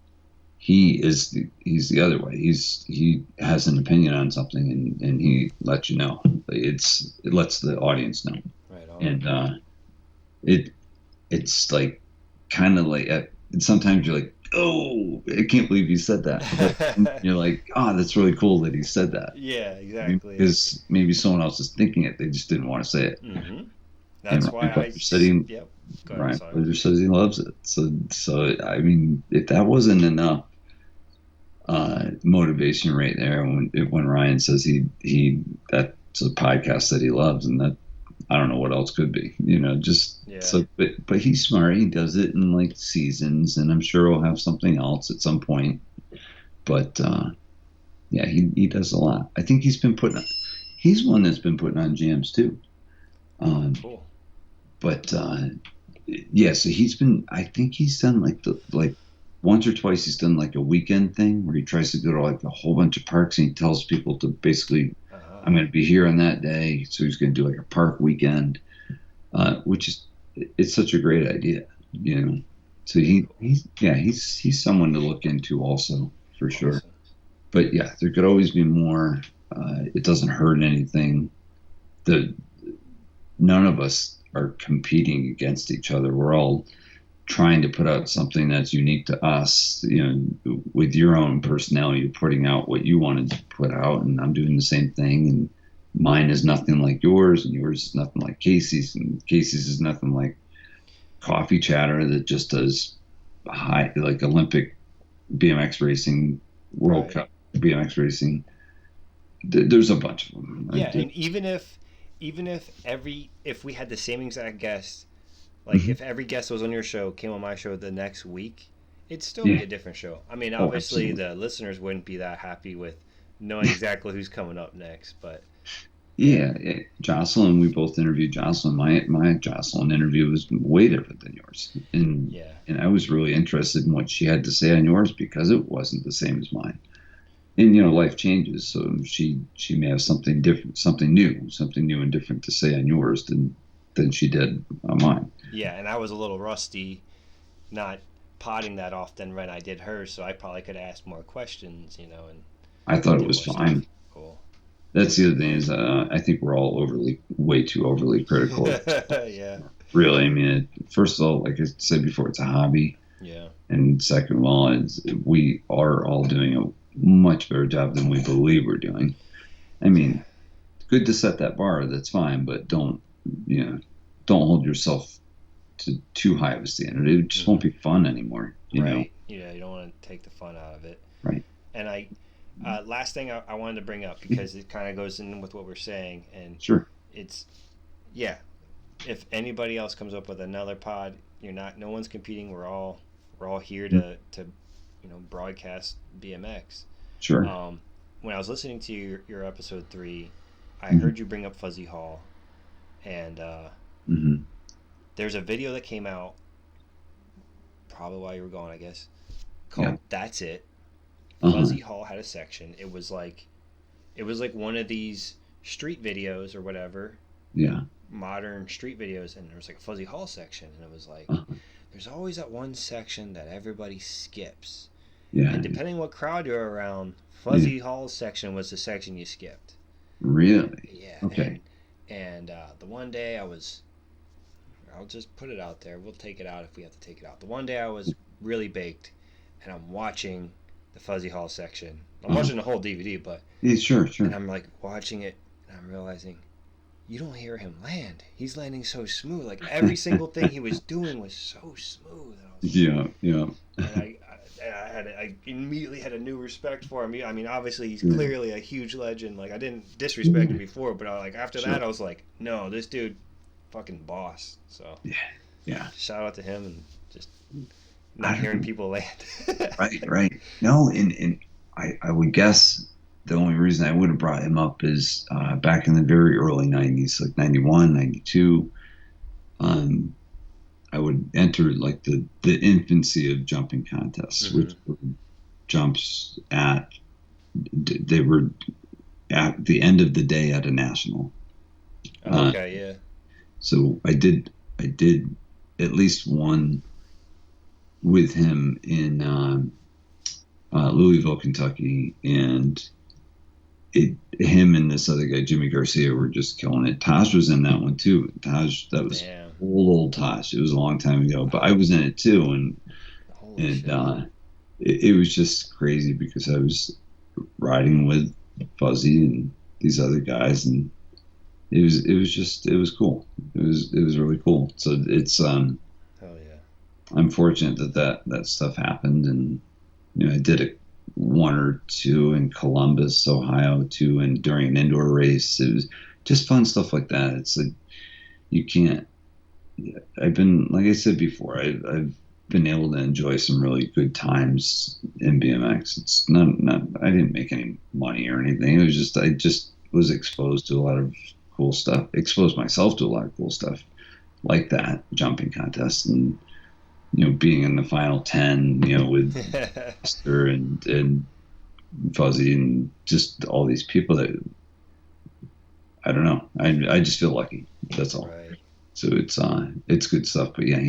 he's the other way. He has an opinion on something and he lets you know. It lets the audience know. Right And it it's like kind of like sometimes you're like, oh, I can't believe you said that, but you're like, oh, that's really cool that he said that. Yeah, I mean, exactly. because maybe someone else is thinking it, they just didn't want to say it. Mm-hmm. And That's why yep. Go ahead. Ryan Sorry. Brother says he loves it. So I mean, if that wasn't enough motivation right there, when Ryan says he that's a podcast that he loves, and that I don't know what else could be, just Yeah. so. But he's smart. He does it in like seasons, and I'm sure he'll have something else at some point. But yeah, he does a lot. I think he's one that's been putting on jams too. Um, Cool. but yeah, so I think he's done like once or twice he's done like a weekend thing where he tries to go to like a whole bunch of parks and he tells people to basically, Uh-huh. I'm going to be here on that day. So he's going to do like a park weekend, which is, it's such a great idea, you know? So he's someone to look into also for sure. Awesome. But yeah, there could always be more. It doesn't hurt anything. The None of us are competing against each other. We're all trying to put out something that's unique to us, with your own personality. You're putting out what you wanted to put out, and I'm doing the same thing. And mine is nothing like yours, and yours is nothing like Casey's, and Casey's is nothing like Coffee Chatter that just does high, like Olympic BMX racing, World Right. Cup BMX racing. There's a bunch of them. Yeah, and if we had the same exact guest, like Mhm. if every guest that was on your show came on my show the next week, it'd still be Yeah. a different show. I mean, Oh, obviously absolutely. the listeners wouldn't be that happy with knowing exactly who's coming up next, but yeah, Yeah, Jocelyn, we both interviewed Jocelyn. My Jocelyn interview was way different than yours, and yeah, and I was really interested in what she had to say on yours because it wasn't the same as mine. And life changes, so she may have something different, something new and different to say on yours than she did on mine. yeah. And I was a little rusty, not potting that often when I did hers, so I probably could ask more questions, and I thought it did was more stuff. fine. Cool. That's the other thing is I think we're all way too overly critical. Yeah, Really, I mean, first of all, like I said before, it's a hobby. yeah, And second of all, we are all doing a much better job than we believe we're doing. I yeah. mean, good to set that bar, that's fine, but don't hold yourself to too high of a standard. It just won't Hmm. be fun anymore. Right. Yeah, you don't want to take the fun out of it. Right. And last thing I wanted to bring up because it kind of goes in with what we're saying, and Sure. it's, yeah. If anybody else comes up with another pod, no one's competing. We're all here to broadcast BMX. Sure. When I was listening to your episode 3, I Mm-hmm. heard you bring up Fuzzy Hall, and Mm-hmm. there's a video that came out probably while you were gone, I guess, Yeah. called "That's It." Uh-huh. Fuzzy Hall had a section. It was like one of these street videos or whatever, Yeah. modern street videos, and there was like a Fuzzy Hall section, and it was like Uh-huh. there's always that one section that everybody skips, Yeah. and depending what crowd you're around, Yeah. Fuzzy Hall's section was the section you skipped. Really? Yeah, Okay. and the one day I'll just put it out there. We'll take it out if we have to take it out. The one day I was really baked, and I'm watching the Fuzzy Hall section. I'm Uh-huh. watching the whole DVD, but Yeah, sure, and sure. I'm like watching it, and I'm realizing you don't hear him land. He's landing so smooth. Like every single thing he was doing was so smooth. And I was Yeah, yeah. and I immediately had a new respect for him. I mean, obviously he's Yeah. clearly a huge legend. Like I didn't disrespect him before, but after Sure. that I was like, no, this dude, fucking boss. So Yeah. Yeah. shout out to him and just not hearing people land. Right, right. No, and I would guess the only reason I would have brought him up is back in the very early 90s, like 91, 92. um, I would enter like the infancy of jumping contests, Hmm. which were jumps they were at the end of the day at a national. Uh, Okay, yeah. so I did at least one with him in Louisville, Kentucky, and him and this other guy, Jimmy Garcia, were just killing it. Taj was in that one too. Taj, that was Damn. old Taj. It was a long time ago, but I was in it too, Holy and shit. it was just crazy because I was riding with Fuzzy and these other guys, and it was cool. It was really cool. So it's Hell yeah. I'm fortunate that that stuff happened, and I did one or two in Columbus, Ohio, too, and during an indoor race. It was just fun stuff like that. It's like you can't. I've been, like I said before, I've been able to enjoy some really good times in BMX. It's not. I didn't make any money or anything. It was just I just was exposed to a lot of cool stuff. Exposed myself to a lot of cool stuff like that jumping contest and being in the final 10, with Esther and Fuzzy and just all these people that I don't know. I just feel lucky. That's all. Right. So it's good stuff. But yeah,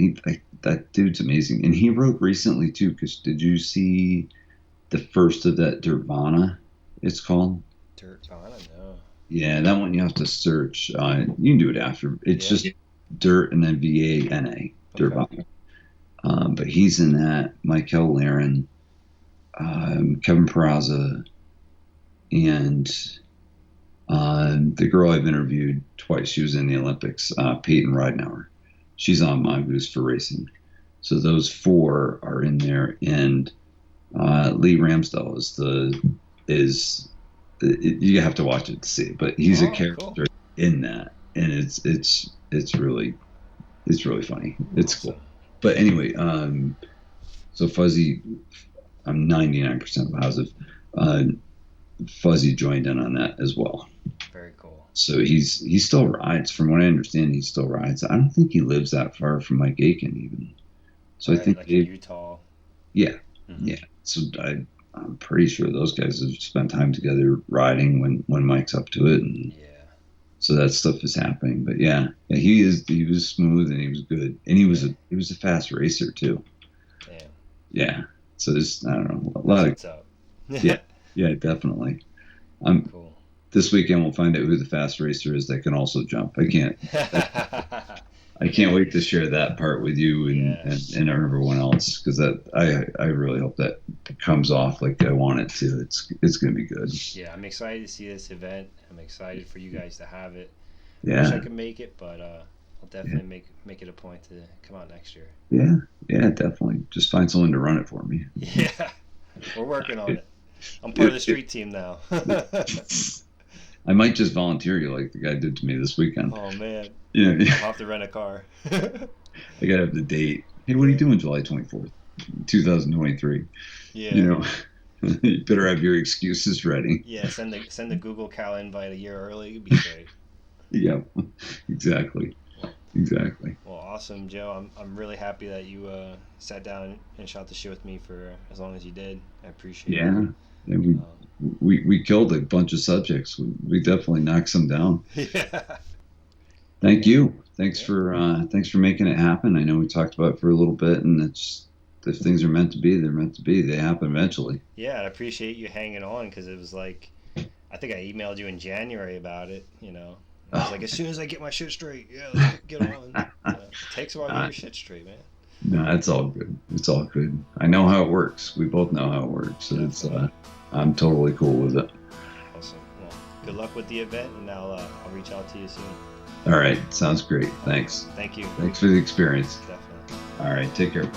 that dude's amazing. And he wrote recently too. Because did you see the first of that Dirvana? It's called. Dirt. Oh, I don't know. Yeah, that one you have to search. You can do it after. It's Yeah. just Dirt and then VANA. Okay. Dirvana. But he's in that. Michael Laren, Kevin Peraza, and the girl I've interviewed twice. She was in the Olympics. Peyton Ridenauer. She's on Mongoose for racing. So those four are in there, and Lee Ramsdell you have to watch it to see it, but he's a Oh, cool. character in that, and it's really funny. It's cool. Awesome. But anyway, so Fuzzy, I'm 99% positive. Uh, Fuzzy joined in on that as well. Very cool. So he still rides. From what I understand, he still rides. I don't think he lives that far from Mike Aiken even. So I Right. think Like in Utah. yeah, Hmm. yeah. So I'm pretty sure those guys have spent time together riding when Mike's up to it, and Yeah. so that stuff is happening. But yeah, he was smooth and he was good, and Yeah. he was a fast racer too. Damn. Yeah. So there's I don't know a That's lot of what's up. yeah yeah definitely. I'm Cool. This weekend we'll find out who the fast racer is that can also jump. I can't wait to share that part with you Yeah. and everyone else because that I really hope that comes off like I want it to. It's gonna be good. Yeah, I'm excited to see this event. I'm excited for you guys to have it. I wish I Yeah, could make it, but I'll yeah, definitely make it a point to come out next year. yeah, yeah. Definitely. Just find someone to run it for me. Yeah, we're working on it. I'm part of the street team now. I might just volunteer you like the guy did to me this weekend. Oh man, Yeah, I'll have to rent a car. I gotta have the date. Hey, what are you doing July 24th, 2023? Yeah. You know, you better have your excuses ready. Yeah, send the Google Cal invite a year early. It'd be great. Yeah, exactly, Well, exactly. well, awesome, Joe. I'm really happy that you sat down and shot the shit with me for as long as you did. I appreciate it. Yeah, and we killed a bunch of subjects. We definitely knocked some down. Yeah. Thank you. Yeah. Thanks for making it happen. I know we talked about it for a little bit, and it's if things are meant to be, they're meant to be. They happen eventually. Yeah, I appreciate you hanging on because it was like, I think I emailed you in January about it. I was Oh, like, as soon as I get my shit straight, yeah, let's get on. It takes a while to get uh, your shit straight, man. no, it's all good. It's all good. I know how it works. We both know how it works. So Definitely. I'm totally cool with it. Awesome. Well, good luck with the event, and I'll reach out to you soon. All right, sounds great. Thanks. Thank you. Thanks for the experience. Definitely. All right, take care.